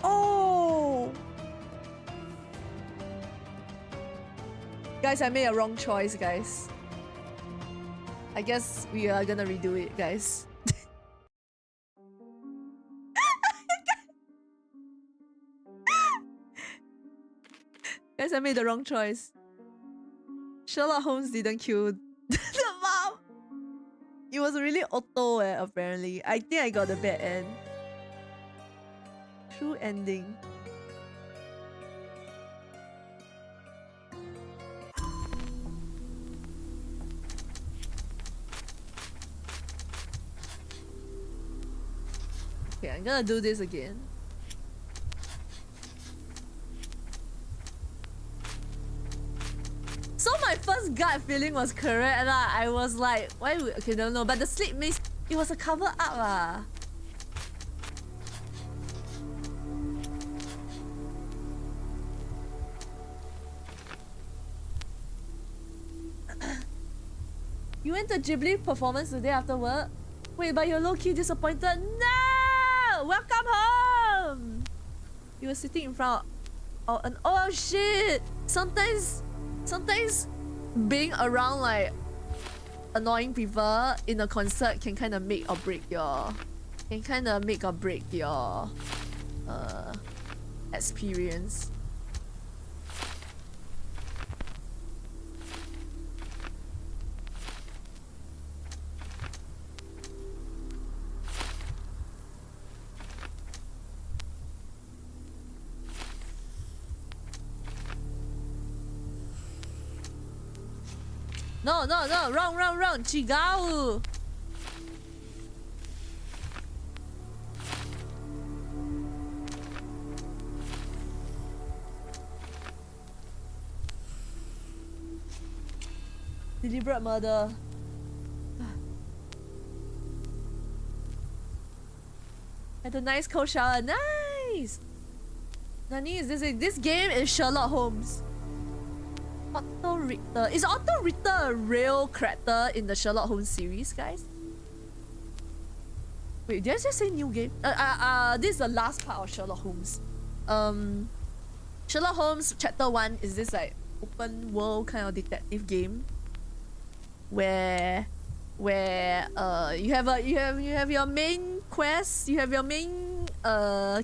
Oh! Guys, I made a wrong choice, guys. I guess we are gonna redo it, guys. Guys, I made the wrong choice. Sherlock Holmes didn't kill the mom. It was really auto, apparently. I think I got the bad end. True ending. Okay, I'm gonna do this again. So my first gut feeling was correct lah. I was like, why would... Okay, no, but the sleep mist, it was a cover up lah. You went to Ghibli performance today after work? Wait, but you're low-key disappointed? No! Welcome home! You were sitting in front of an... Oh shit! Sometimes being around annoying people in a concert can kind of make or break your... experience. No, no, no, wrong, wrong, wrong. Chigao. Deliberate murder. Had a nice cold shower. Nice! Nani is this game is Sherlock Holmes. Otto Richter. Is Otto Richter a real character in the Sherlock Holmes series, guys? Wait, did I just say new game? This is the last part of Sherlock Holmes. Sherlock Holmes Chapter 1 is this like open world kind of detective game where you have your main quest, you have your main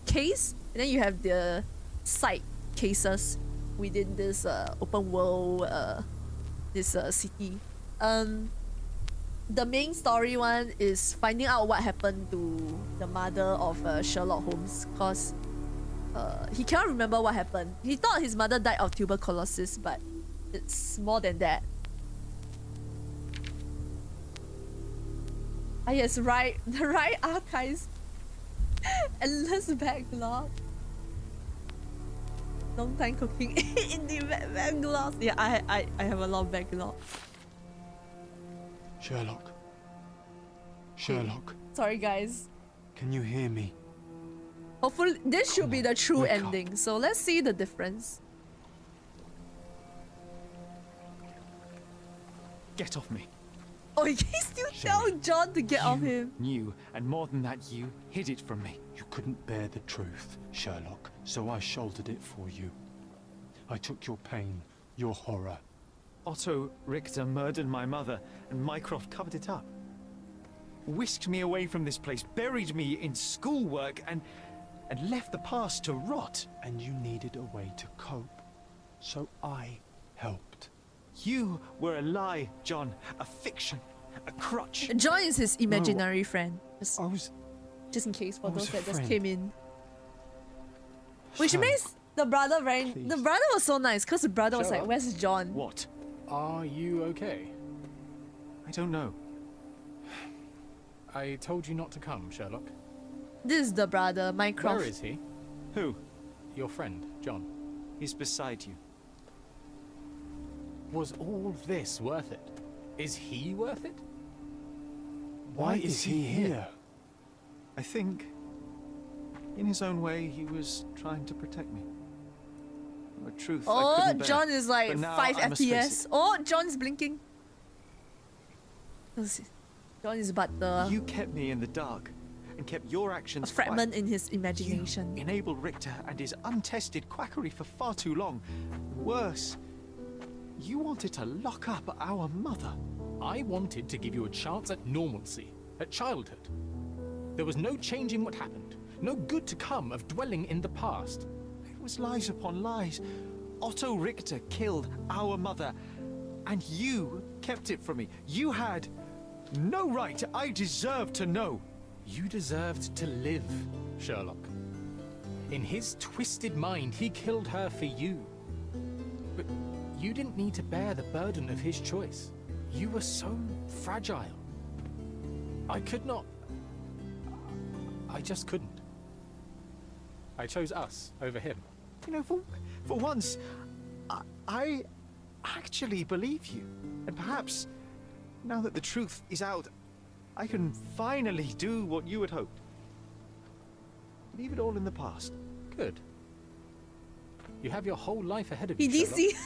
case, and then you have the side cases within this open world this city. The main story one is finding out what happened to the mother of Sherlock Holmes, cause he cannot remember what happened. He thought his mother died of tuberculosis, but it's more than that. Ah yes, right. The right archives. Endless backlog. Long time cooking in the backlog. Yeah, I have a lot of backlog. Sherlock. Sherlock. Sorry guys. Can you hear me? Hopefully this should be the true ending. So let's see the difference. Get off me. Oh, he still tell John to get off him. Knew, and more than that, you hid it from me. You couldn't bear the truth, Sherlock, so I shouldered it for you. I took your pain, your horror. Otto Richter murdered my mother, and Mycroft covered it up. Whisked me away from this place, buried me in schoolwork, and left the past to rot. And you needed a way to cope, so I helped. You were a lie, John. A fiction. A crutch. John is his imaginary friend. Just in case for I was those a that just friend. came in. Which makes the brother very... Please. The brother was so nice because the brother was like, Sherlock? where's John? What? Are you okay? I don't know. I told you not to come, Sherlock. This is the brother, Mycroft. Where is he? Who? Your friend, John. He's beside you. Was all this worth it? Is he worth it? Why is he here? I think, in his own way, he was trying to protect me. A truth I Oh, couldn't bear. John is like But now 5 I must face FPS. it. Oh, John's blinking. John is but the... You kept me in the dark and kept your actions a fragment quiet. in his imagination. You enabled Richter and his untested quackery for far too long. Worse, you wanted to lock up our mother. I wanted to give you a chance at normalcy, at childhood. There was no changing what happened, no good to come of dwelling in the past. It was lies upon lies. Otto Richter killed our mother, and you kept it from me. You had no right. I deserved to know. You deserved to live, Sherlock. In his twisted mind, he killed her for you. But you didn't need to bear the burden of his choice. You were so fragile. I could not... I just couldn't. I chose us over him. You know, for once, I actually believe you. And perhaps, now that the truth is out, I can finally do what you had hoped. Leave it all in the past. Good. You have your whole life ahead of you, PDC. Sherlock.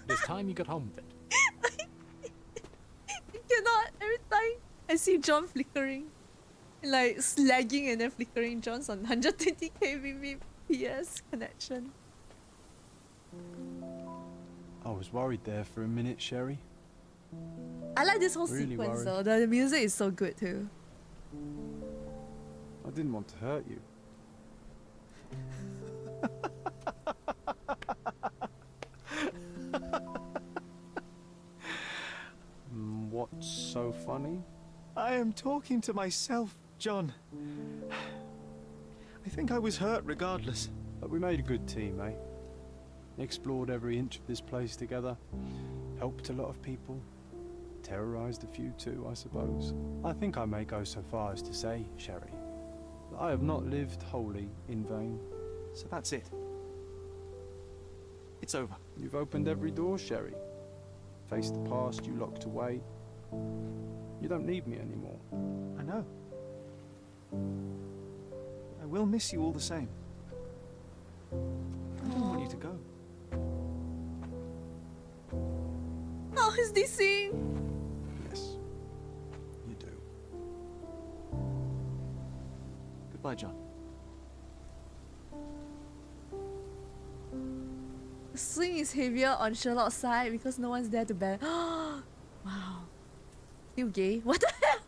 It's time you got on with it. You cannot. Every time I see John flickering. Like slagging and then flickering. John's on 120 kbps connection. I was worried there for a minute, Sherry. I like this whole Really sequence worried. though. The music is so good too. I didn't want to hurt you. What's so funny? I am talking to myself, John. I think I was hurt regardless. But we made a good team, eh? Explored every inch of this place together. Helped a lot of people. terrorized a few too, I suppose. I think I may go so far as to say, Sherry, that I have not lived wholly in vain. So that's it. It's over. You've opened every door, Sherry. Faced the past you locked away. You don't need me anymore. I know. I will miss you all the same. I don't want you to go. Oh, is this scene? Yes, you do. Goodbye, John. The swing is heavier on Sherlock's side because no one's there to bear. Wow. Still gay? What the hell?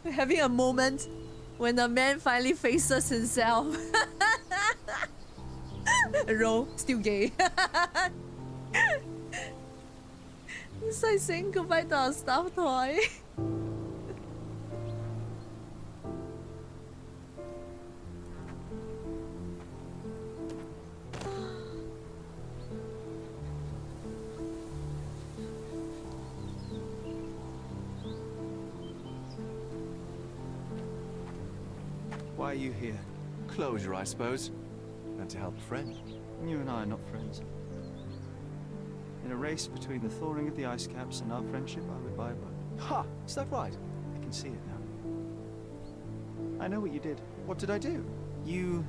We're having a moment when the man finally faces himself. Ro, still gay. It's like saying goodbye to our stuffed toy. Why are you here? Closure, I suppose. And to help a friend. You and I are not friends. In a race between the thawing of the ice caps and our friendship, I would buy a boat. Ha! Is that right? I can see it now. I know what you did. What did I do? You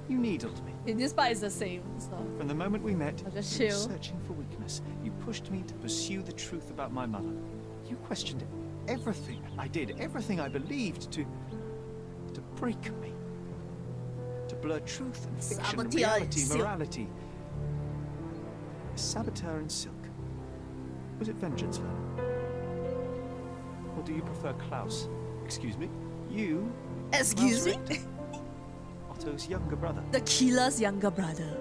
needled me. In this part, it's the same. So. From the moment we met, I'll just you were chill. searching for weakness. You pushed me to pursue the truth about my mother. You questioned everything I did, everything I believed, to break me. To blur truth and fiction, Saboteur reality, and silk. morality. A saboteur in silk. Was it vengeance, Werner? Or do you prefer Klaus? Excuse me? You? Excuse me? Otto's younger brother. The killer's younger brother.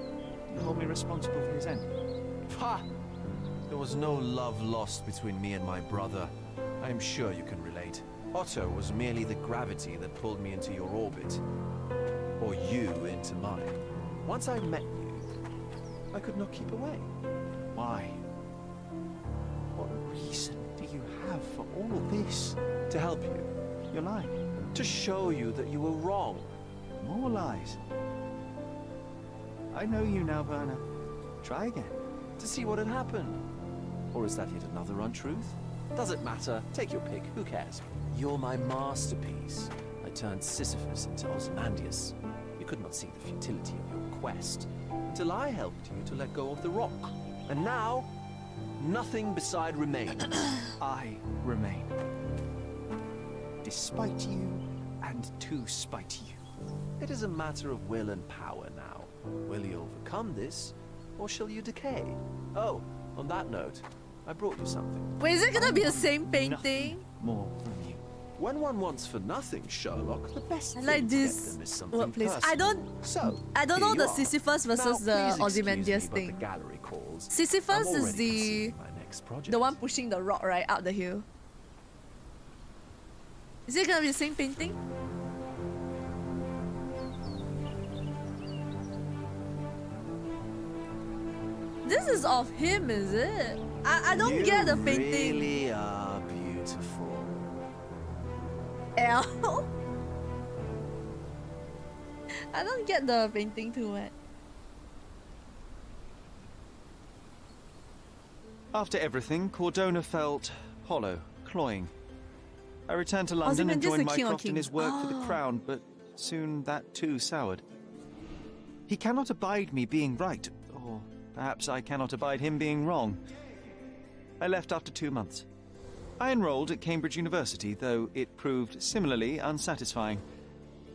You hold me responsible for his end. Ha! There was no love lost between me and my brother. I am sure you can relate. Otto was merely the gravity that pulled me into your orbit. Or you into mine. Once I met you, I could not keep away. Why? What reason do you have for all this? To help you. You're lying. To show you that you were wrong. More lies. I know you now, Werner. Try again. To see what had happened. Or is that yet another untruth? Does it matter? Take your pick. Who cares? You're my masterpiece. I turned Sisyphus into Ozymandias. You could not see the futility of your quest until I helped you to let go of the rock. And now, nothing beside remains. I remain. Despite you and to spite you. It is a matter of will and power now. Will you overcome this, or shall you decay? Oh, on that note, I brought you something. Wait, is it gonna be the same painting? More from you. When one wants for nothing, Sherlock, the best I thing like to this get them is something workplace. personal. I don't here know you the are. Sisyphus versus Now, the please excuse Ozymandias me, but thing. The gallery calls. Sisyphus I'm is already the considering my next project. the one pushing the rock right up the hill. Is it gonna be the same painting? This is of him, is it? I don't get the painting. You really are beautiful. L. I don't get the painting too much. After everything, Cordona felt hollow, cloying. I returned to London and Ozymandias joined the king or Mycroft in his king? work for the crown, but soon that too soured. He cannot abide me being right, or perhaps I cannot abide him being wrong. I left after 2 months. I enrolled at Cambridge University, though it proved similarly unsatisfying.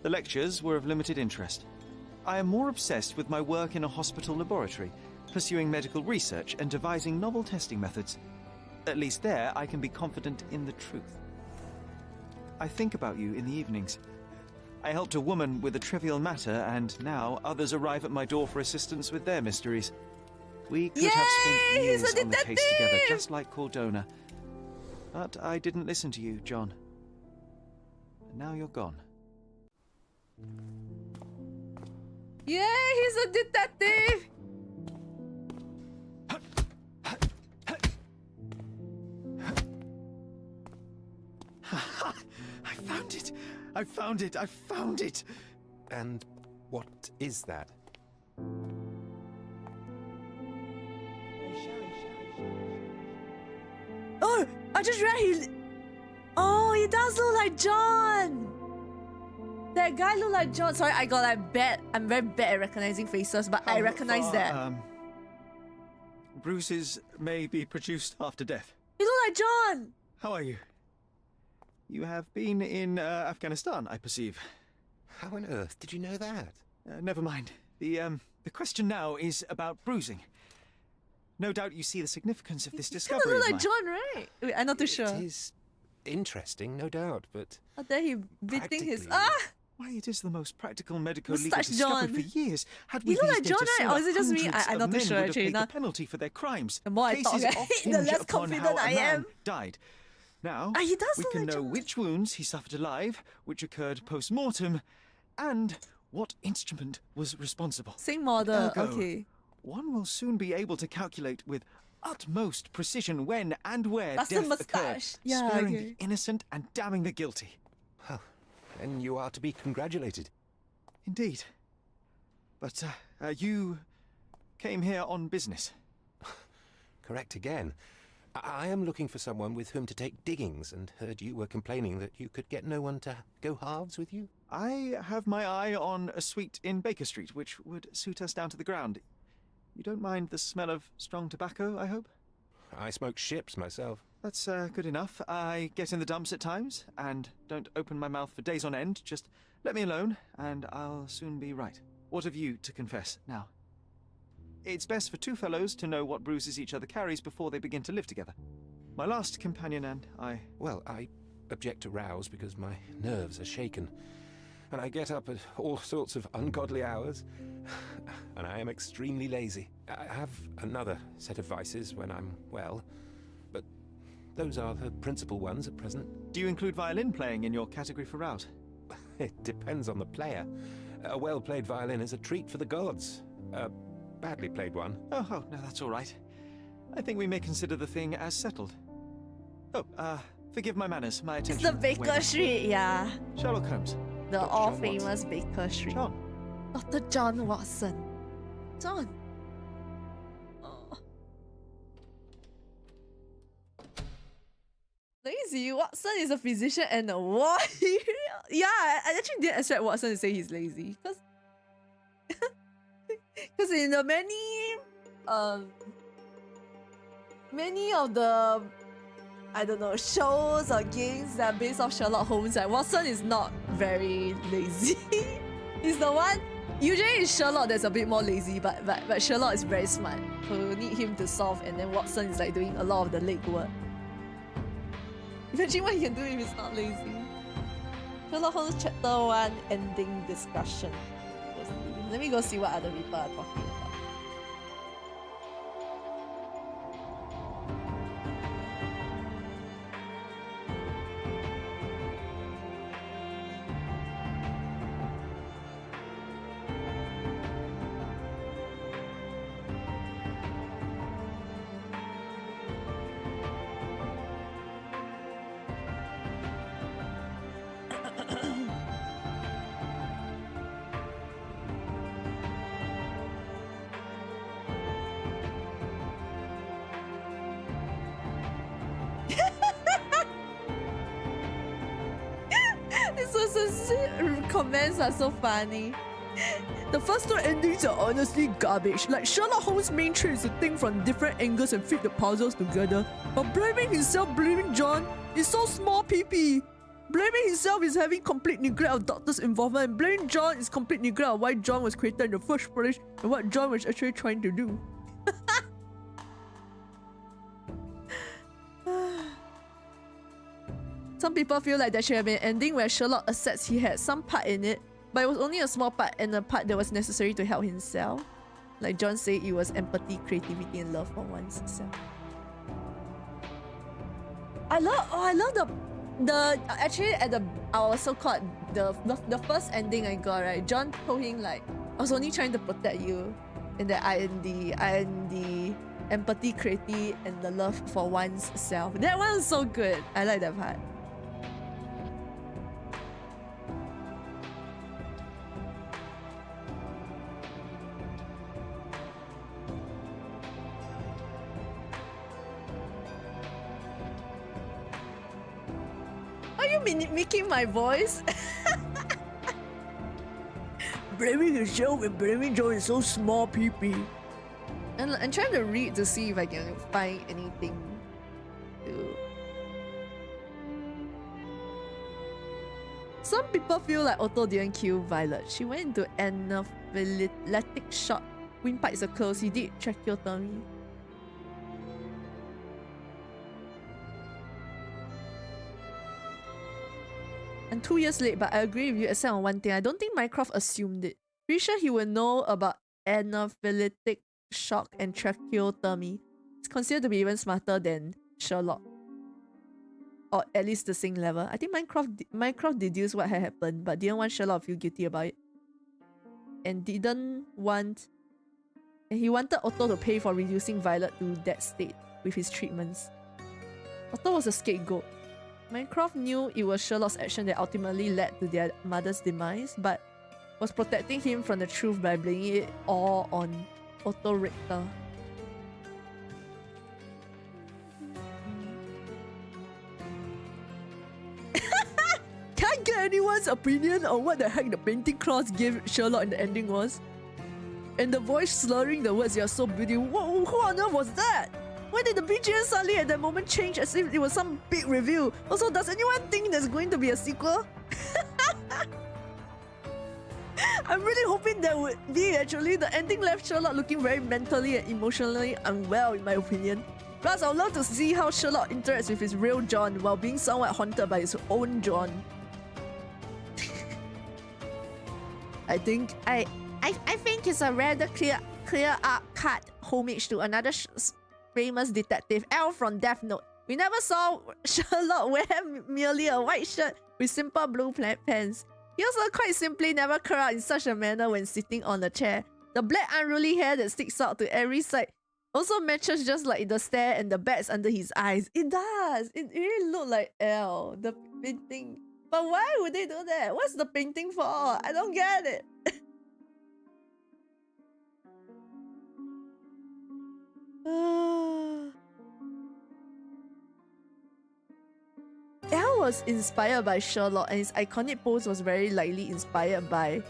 The lectures were of limited interest. I am more obsessed with my work in a hospital laboratory, pursuing medical research and devising novel testing methods. At least there, I can be confident in the truth. I think about you in the evenings. I helped a woman with a trivial matter, and now others arrive at my door for assistance with their mysteries. We could have spent years on the case together, just like Cordona. But I didn't listen to you, John. And now you're gone. Yay, he's a detective! I found it! I found it! I found it! And what is that? Oh, I just read he... Oh, he does look like John! That guy look like John. Sorry, I got like bad. I'm very bad at recognizing faces, but I recognize that. Bruises may be produced after death. He look like John! How are you? You have been in Afghanistan, I perceive. How on earth did you know that? Never mind. The question now is about bruising. No doubt you see the significance of this discovery. He look of like mine. John, right? Wait, I'm not too sure. It is interesting, no doubt, but... How dare he beating his... Why, it is the most practical medical legal Mustache discovery John. for years. Had He we look these like data John, right? sooner, Or is it just me? hundreds I'm of not too men sure, would have actually. paid Now, the penalty for their crimes. the more I Cases talk, often the hinge less upon how confident a I man am. died. Now, He does we look can like know John. which wounds he suffered alive, which occurred post-mortem, and what instrument was responsible. Same model, Ergo, okay. One will soon be able to calculate with utmost precision when and where That's the death occurred, moustache. Yeah, sparing okay. the innocent and damning the guilty. Well, then you are to be congratulated. Indeed. But you came here on business. Correct again. I am looking for someone with whom to take diggings, and heard you were complaining that you could get no one to go halves with you. I have my eye on a suite in Baker Street, which would suit us down to the ground. You don't mind the smell of strong tobacco, I hope? I smoke ships myself. That's good enough. I get in the dumps at times, and don't open my mouth for days on end. Just let me alone, and I'll soon be right. What have you to confess now? It's best for two fellows to know what bruises each other carries before they begin to live together. My last companion and I... Well, I object to rows because my nerves are shaken, and I get up at all sorts of ungodly hours, and I am extremely lazy. I have another set of vices when I'm well, but those are the principal ones at present. Do you include violin playing in your category for rouse? It depends on the player. A well-played violin is a treat for the gods. A badly played one. Oh, no, that's all right. I think we may consider the thing as settled. Oh, forgive my manners, my It's attention. the Baker Street, yeah. Sherlock Holmes. The Dr. all John famous Baker Street. John. Dr. John Watson. John. Oh. Lazy. Watson is a physician and a what? Yeah, I actually didn't expect Watson to say he's lazy. Because in the many of the, I don't know, shows or games that are based off Sherlock Holmes, like Watson is not very lazy. He's the one, usually it's Sherlock that's a bit more lazy, but Sherlock is very smart. So you need him to solve, and then Watson is like doing a lot of the legwork. Imagine what he can do if he's not lazy. Sherlock Holmes Chapter 1 ending discussion. Let me go see what other people are talking about. Comments are so funny. The first two endings are honestly garbage. Like Sherlock Holmes' main trait is to think from different angles and fit the puzzles together. But blaming himself, blaming John is so small PP. Blaming himself is having complete neglect of doctor's involvement, and blaming John is complete neglect of why John was created in the first place and what John was actually trying to do. Some people feel like there should have been an ending where Sherlock accepts he had some part in it, but it was only a small part and a part that was necessary to help himself. Like John said, it was empathy, creativity, and love for one's self. I love the actually at our so-called the first ending I got, right? John told him like, I was only trying to protect you, and that I am the empathy, creativity, and the love for one's self. That one was so good. I like that part. Are you mimicking my voice? Blaming yourself and blaming Joe is so small, PP. And I'm trying to read to see if I can find anything to... Some people feel like Otto didn't kill Violet. She went into anaphylactic shock. Windpipes are closed. He did tracheotomy. And 2 years late, but I agree with you except on one thing. I don't think Mycroft assumed it. Pretty sure he would know about anaphylactic shock and tracheotomy. It's considered to be even smarter than Sherlock. Or at least the same level. I think Mycroft deduced what had happened, but didn't want Sherlock to feel guilty about it. And he wanted Otto to pay for reducing Violet to that state with his treatments. Otto was a scapegoat. Mycroft knew it was Sherlock's action that ultimately led to their mother's demise, but was protecting him from the truth by blaming it all on Otto Richter. Can't get anyone's opinion on what the heck the painting clause gave Sherlock in the ending was. And the voice slurring the words, "You're so beautiful." Who on earth was that? Why did the BGM suddenly at that moment change as if it was some big reveal? Also, does anyone think there's going to be a sequel? I'm really hoping there would be actually. The ending left Sherlock looking very mentally and emotionally unwell in my opinion. Plus, I would love to see how Sherlock interacts with his real John while being somewhat haunted by his own John. I think it's a rather clear cut homage to another famous detective, L from Death Note. We never saw Sherlock wear merely a white shirt with simple blue pants. He also quite simply never curled up in such a manner when sitting on a chair. The black unruly hair that sticks out to every side also matches just like the stare and the bags under his eyes. It does! It really looked like L, the painting. But why would they do that? What's the painting for? I don't get it. L was inspired by Sherlock, and his iconic pose was very likely inspired by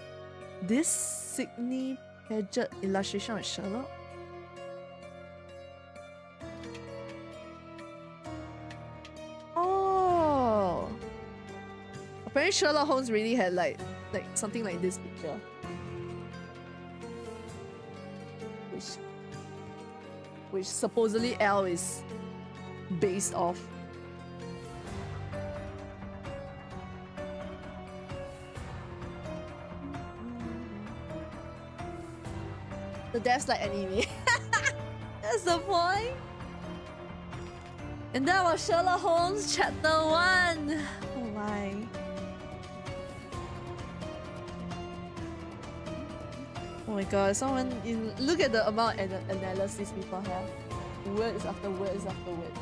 this Sidney Paget illustration of Sherlock. Oh, apparently Sherlock Holmes really had like something like this picture, which supposedly L is based off. The death's like anime. That's the point. And that was Sherlock Holmes chapter 1. Oh my. Oh my god, look at the amount of analysis people have. Words after words after words.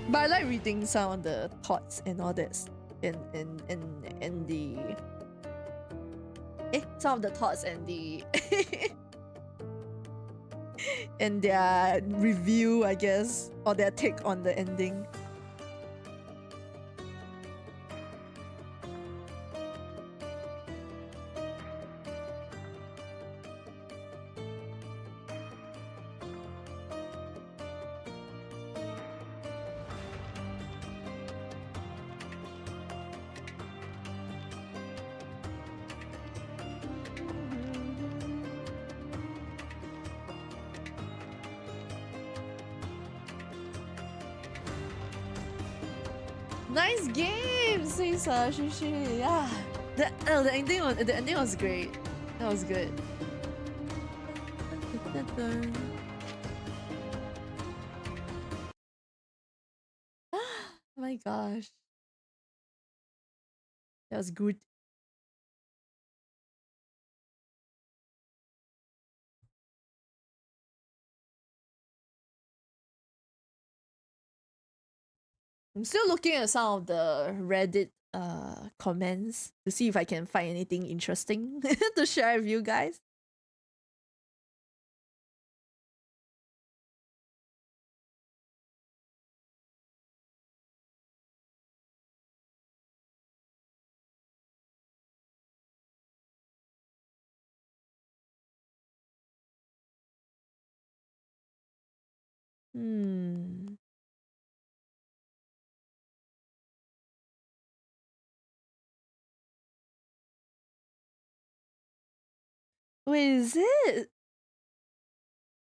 But I like reading some of the thoughts and all that. And the some of the thoughts and the and their review, I guess, or their take on the ending. Nice game, says Shishi. Yeah, the ending was great. That was good. Oh my gosh, that was good. I'm still looking at some of the Reddit comments to see if I can find anything interesting to share with you guys. Hmm. Wait, is it?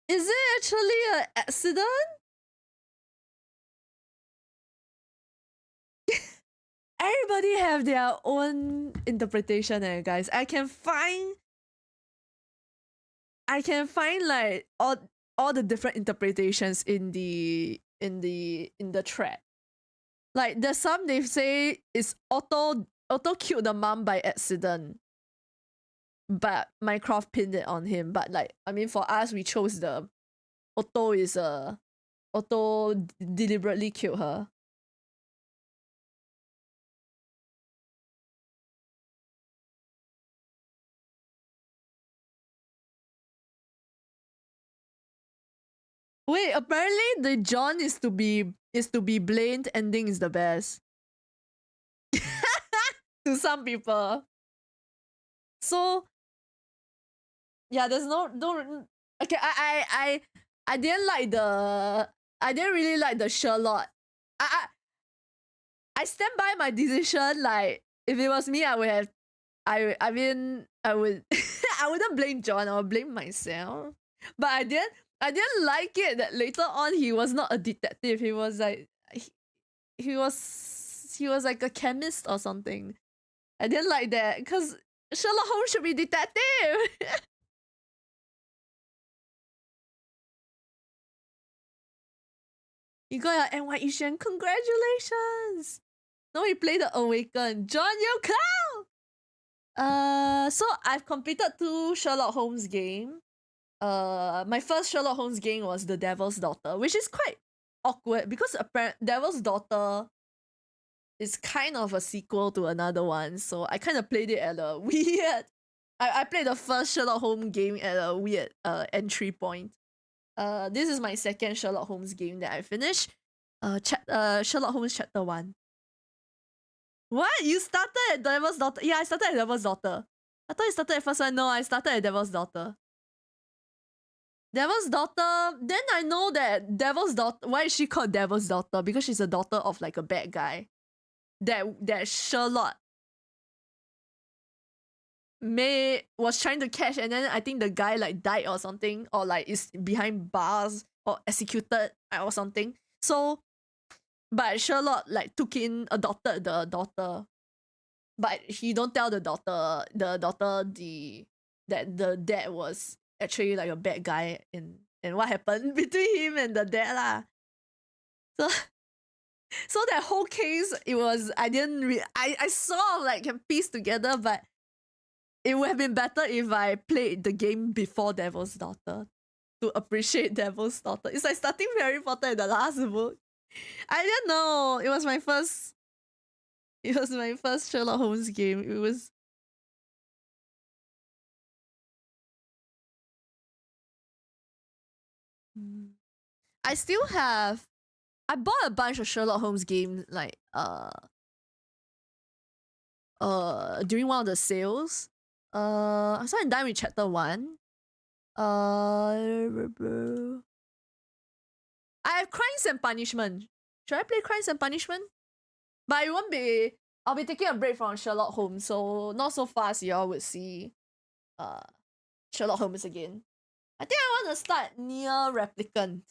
Is it actually an accident? Everybody have their own interpretation, guys. I can find like all the different interpretations in the thread. Like there's some they say is auto killed the mom by accident, but Minecraft pinned it on him. But like I mean, for us, we chose the auto is auto deliberately killed her. Wait, apparently the John is to be blamed ending is the best. To some people. So yeah, there's no okay, I didn't like the I didn't really like the Sherlock. I stand by my decision. Like if it was me, I would have I mean I would I wouldn't blame John, I would blame myself. But I didn't like it that later on he was not a detective. He was like he was like a chemist or something. I didn't like that because Sherlock Holmes should be detective. You got your NY Ishan, congratulations! No, he played the Awaken. John, you come! So I've completed 2 Sherlock Holmes game. My first Sherlock Holmes game was The Devil's Daughter, which is quite awkward because Devil's Daughter is kind of a sequel to another one, so I kind of played it at a weird. I played the first Sherlock Holmes game at a weird entry point. This is my second Sherlock Holmes game that I finished. Sherlock Holmes Chapter 1. What? You started at Devil's Daughter? Yeah, I started at Devil's Daughter. I thought you started at first one. No, I started at Devil's Daughter. Devil's Daughter. Then I know that Devil's Daughter. Why is she called Devil's Daughter? Because she's a daughter of like a bad guy. That Sherlock was trying to catch, and then I think the guy like died or something, or like is behind bars or executed or something. So, but Sherlock like adopted the daughter, but he don't tell the daughter that the dad was actually like a bad guy and what happened between him and the dad lah. So that whole case, it was I sort of like can piece together, but it would have been better if I played the game before Devil's Daughter to appreciate Devil's Daughter. It's like starting Harry Potter in the last book. I didn't know. It was my first Sherlock Holmes game. It was I still have I bought a bunch of Sherlock Holmes games like during one of the sales. I'm starting done with chapter 1. I have Crimes and Punishment. Should I play Crimes and Punishment? But I'll be taking a break from Sherlock Holmes, so not so fast y'all would see Sherlock Holmes again. I think I want to start Near Replicant.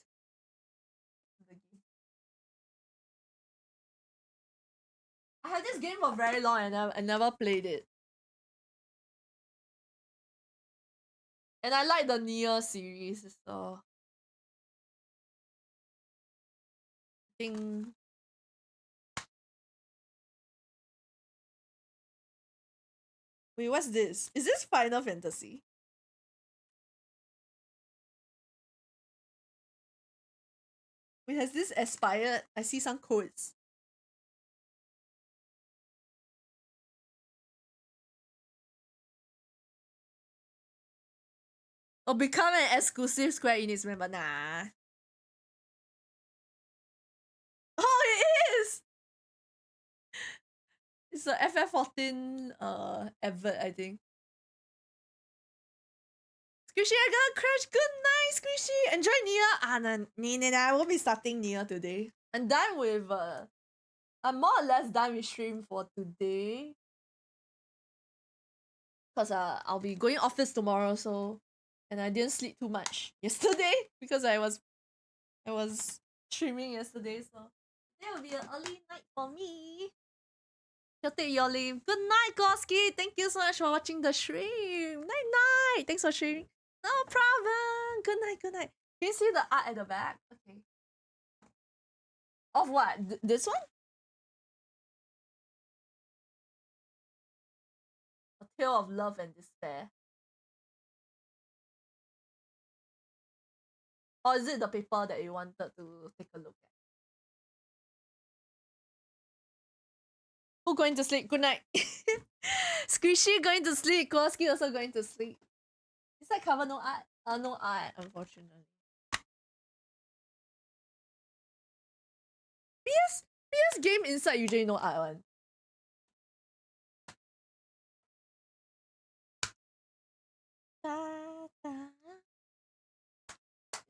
I had this game for very long and I never played it. And I like the Nier series, so I think wait, what's this? Is this Final Fantasy? Wait, has this expired? I see some codes. Or become an exclusive Square Enix member? Nah. Oh, it is! It's a FF14 advert, I think. Squishy, I gotta crash. Good night, Squishy. Enjoy Nia. No, I won't be starting Nia today. I'm done with I'm more or less done with stream for today. Cause I'll be going office tomorrow, so and I didn't sleep too much yesterday because I was streaming yesterday, so that will be an early night for me. You'll take your leave. Good night, Goski. Thank you so much for watching the stream. Night night. Thanks for streaming. No problem. Good night. Good night. Can you see the art at the back? Okay. Of what? This one? A tale of love and despair. Or is it the paper that you wanted to take a look at? Who going to sleep? Good night. Squishy going to sleep. Kowalski also going to sleep. Is that cover no art? No art, unfortunately. PS game inside usually no art one.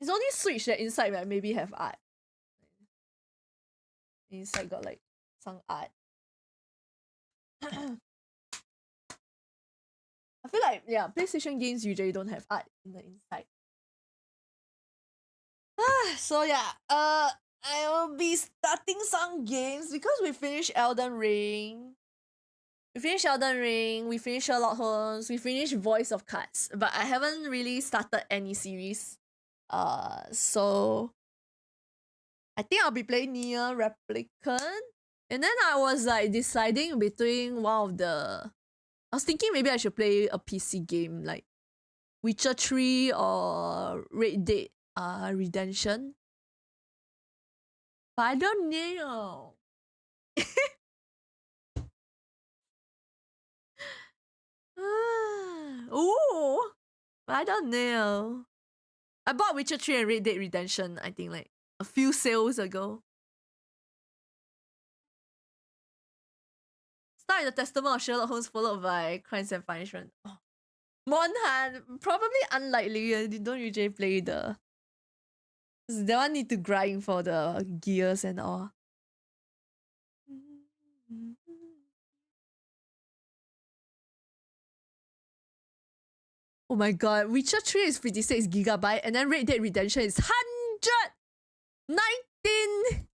It's only Switch that inside that maybe have art. Inside got like some art. I feel like PlayStation games usually don't have art in the inside. So yeah, I will be starting some games because we finished Elden Ring. We finished Elden Ring, we finished Sherlock Holmes, we finished Voice of Cards, but I haven't really started any series. So I think I'll be playing Nier Replicant. And then I was like deciding between one of the... I was thinking maybe I should play a PC game like Witcher 3 or Red Dead Redemption. But I don't know. Ooh, but I don't know. I bought Witcher 3 and Red Dead Redemption, I think like a few sales ago. Start with the Testament of Sherlock Holmes followed by Crimes and Punishment. Oh. Monhan, probably unlikely. You don't usually play the... That one need to grind for the gears and all. Oh my god, Witcher 3 is 56 gigabyte and then Red Dead Redemption is 119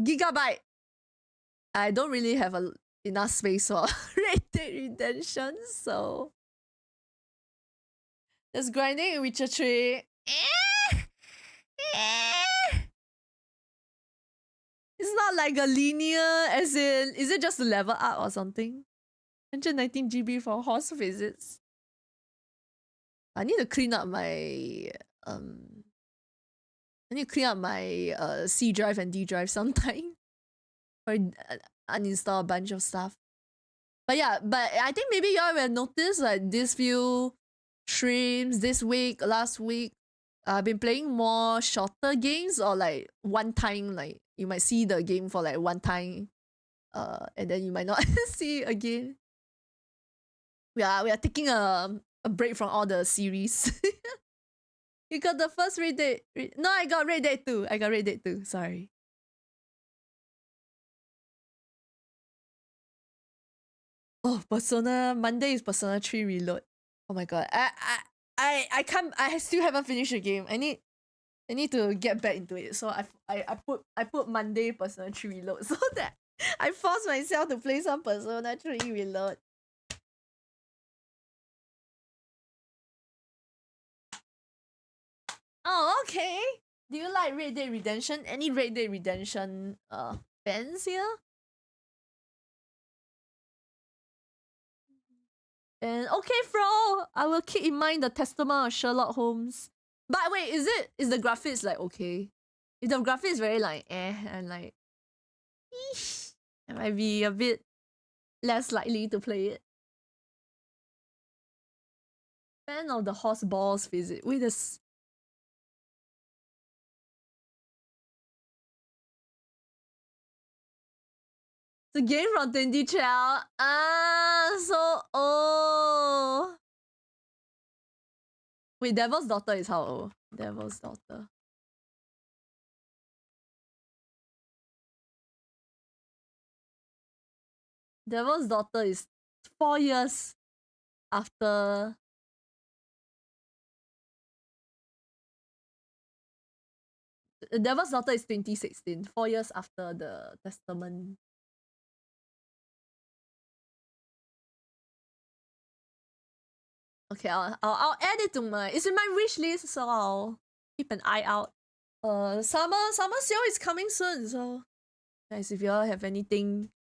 gigabyte. I don't really have enough space for Red Dead Redemption, so just grinding in Witcher 3. It's not like a linear, as in, is it just a level up or something? 119 GB for horse visits. I need to clean up my C drive and D drive sometime. Or uninstall a bunch of stuff. But yeah, but I think maybe y'all will notice like these few streams this week, last week, I've been playing more shorter games or like one time, like you might see the game for like one time, and then you might not see it again. We are taking a break from all the series. You got the first Red Dead. No, I got Red Dead 2. I got Red Dead 2. Sorry. Oh, Persona. Monday is Persona 3 Reload. Oh my god. I can't. I still haven't finished the game. I need to get back into it. So I put Monday Persona 3 Reload so that I force myself to play some Persona 3 Reload. Oh, okay. Do you like Red Dead Redemption? Any Red Dead Redemption fans here? And okay, Fro, I will keep in mind the Testament of Sherlock Holmes. But wait, is the graphics like okay? If the graphics very like and like eesh, I might be a bit less likely to play it. Fan of the horse balls visit. Wait, this. The game from 2012. So old. Wait, Devil's Daughter is how old? Devil's Daughter. Devil's Daughter is 4 years after. Devil's Daughter is 2016, 4 years after the Testament. Okay, I'll add it to my. It's in my wish list, so I'll keep an eye out. Summer sale is coming soon, so guys, if y'all have anything,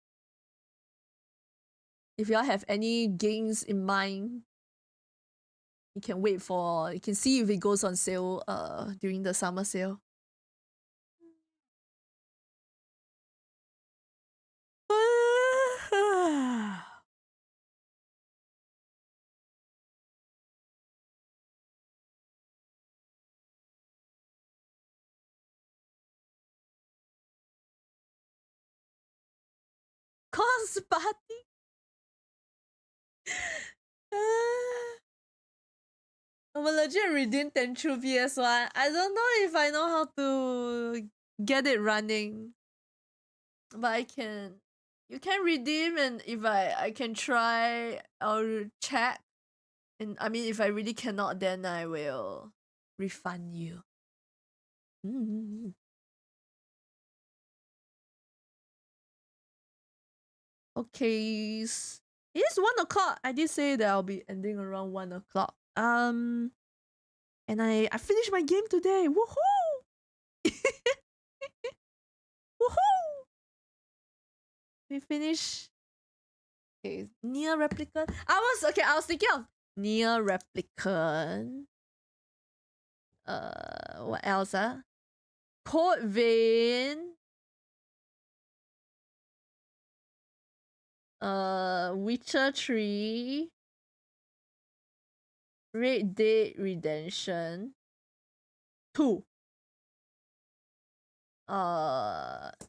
if y'all have any games in mind, you can wait for. You can see if it goes on sale. During the summer sale. Cos party. I'm a legit redeem 10 through PS1. I don't know if I know how to get it running. But I can. You can redeem, and if I can try, I'll check. And I mean, if I really cannot, then I will refund you. Okay. It is 1 o'clock. I did say that I'll be ending around 1 o'clock. And I finished my game today. Woohoo! Woohoo! We finished. Okay, Near Replicant. I was thinking of Near Replicant. What else? Code Vein. Witcher 3. Red Dead Redemption 2.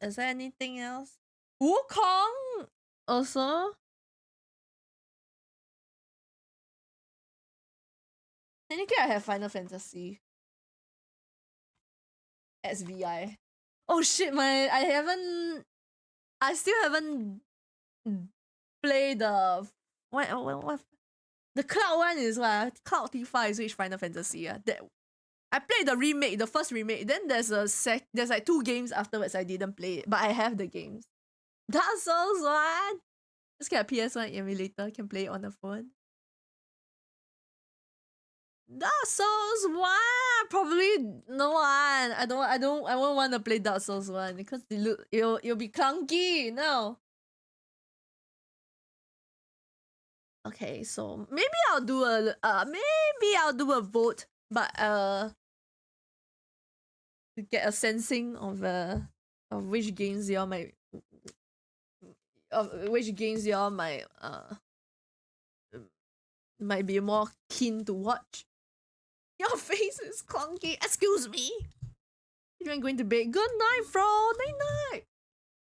Is there anything else? Wukong also. Technically, I have Final Fantasy XVI. Oh shit, I still haven't played the what the Cloud one is what? Cloud T5 is which Final Fantasy? That I played the remake, the first remake. Then there's like 2 games afterwards I didn't play it, but I have the games. Dark Souls 1. Just get a PS1 emulator, can play it on the phone. Dark Souls 1, probably no one. I won't want to play Dark Souls 1 because it'll be clunky. No. Okay, so maybe I'll do a vote, but to get a sensing of which games y'all might might be more keen to watch. Your face is clunky. Excuse me. You ain't going to bed. Good night, bro. Night night.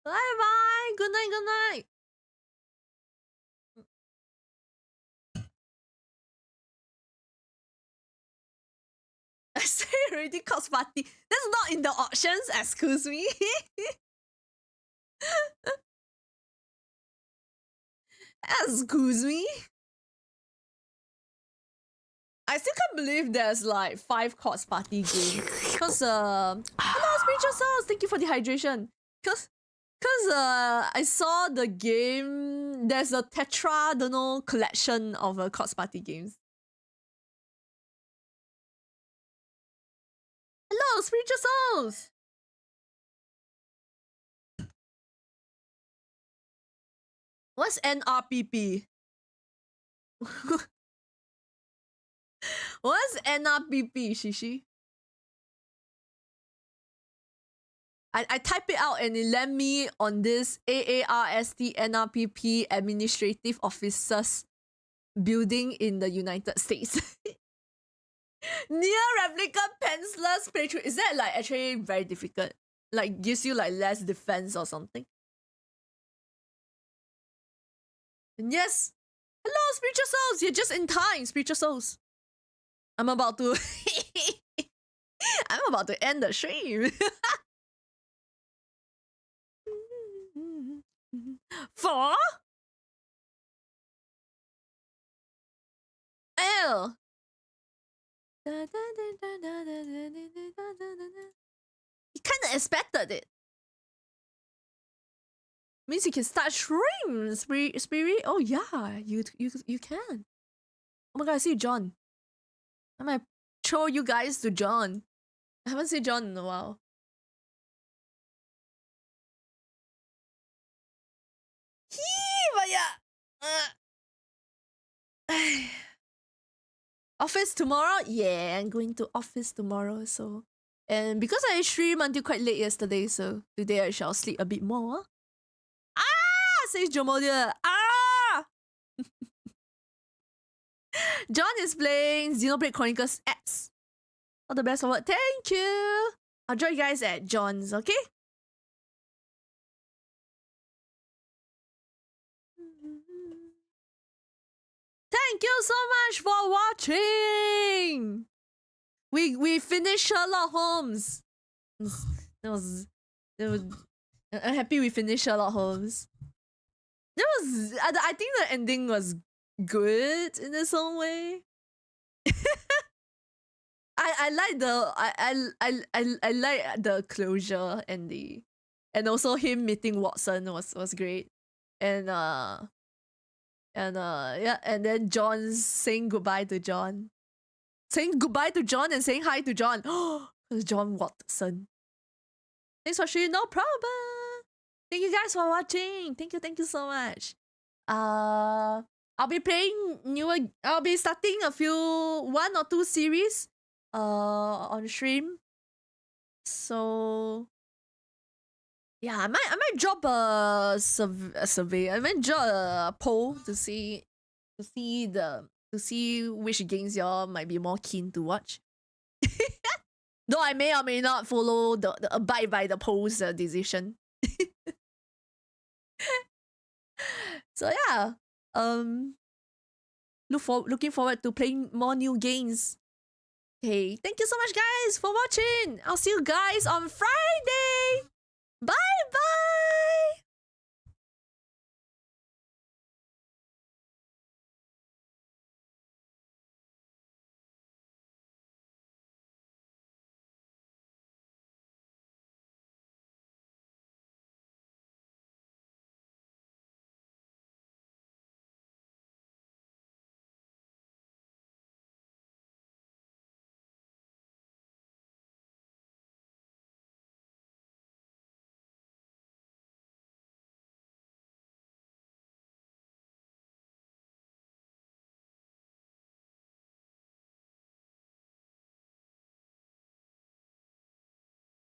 Bye bye. Good night. Good night. I say already, Cox Party. That's not in the options. Excuse me. Excuse me. I still can't believe there's like 5 Cox Party games. Cause hello, Spiritual Souls. Thank you for the hydration. Cause I saw the game. There's a Tetra, don't know, collection of Cox Party games. Hello, Spiritual Souls. What's NRPP? What's NRPP, Shishi? I type it out and it led me on this AARST NRPP Administrative Officers building in the United States. Near Replica Pencilers playthrough. Is that like actually very difficult? Like gives you like less defense or something? And yes. Hello, Spiritual Souls. You're just in time, Spiritual Souls. I'm about to I'm about to end the stream. 4? Ew. You kind of expected it. Means you can start streams, Spirit. Oh yeah, you can. Oh my god, I see John. I might throw you guys to John. I haven't seen John in a while. But yeah. Office tomorrow? Yeah, I'm going to office tomorrow. So, and because I streamed until quite late yesterday, so today I shall sleep a bit more. Ah, says Jomodia. Ah. John is playing Xenoblade Chronicles X. All the best for what? Thank you. I'll join you guys at John's, okay? Thank you so much for watching. We finished Sherlock Holmes. I'm happy we finished Sherlock Holmes. I think the ending was good in its own way. I like I like the closure and also him meeting Watson was great. And yeah, and then John saying goodbye to John. Saying goodbye to John and saying hi to John. Oh, John Watson. Thanks for sharing, no problem. Thank you guys for watching. Thank you so much. I'll be playing I'll be starting one or two series on stream. So yeah, I might drop a survey. I might drop a poll to see which games y'all might be more keen to watch. Though I may or may not follow the abide by the poll's decision. So yeah, looking forward to playing more new games. Okay, thank you so much guys for watching. I'll see you guys on Friday. Bye bye.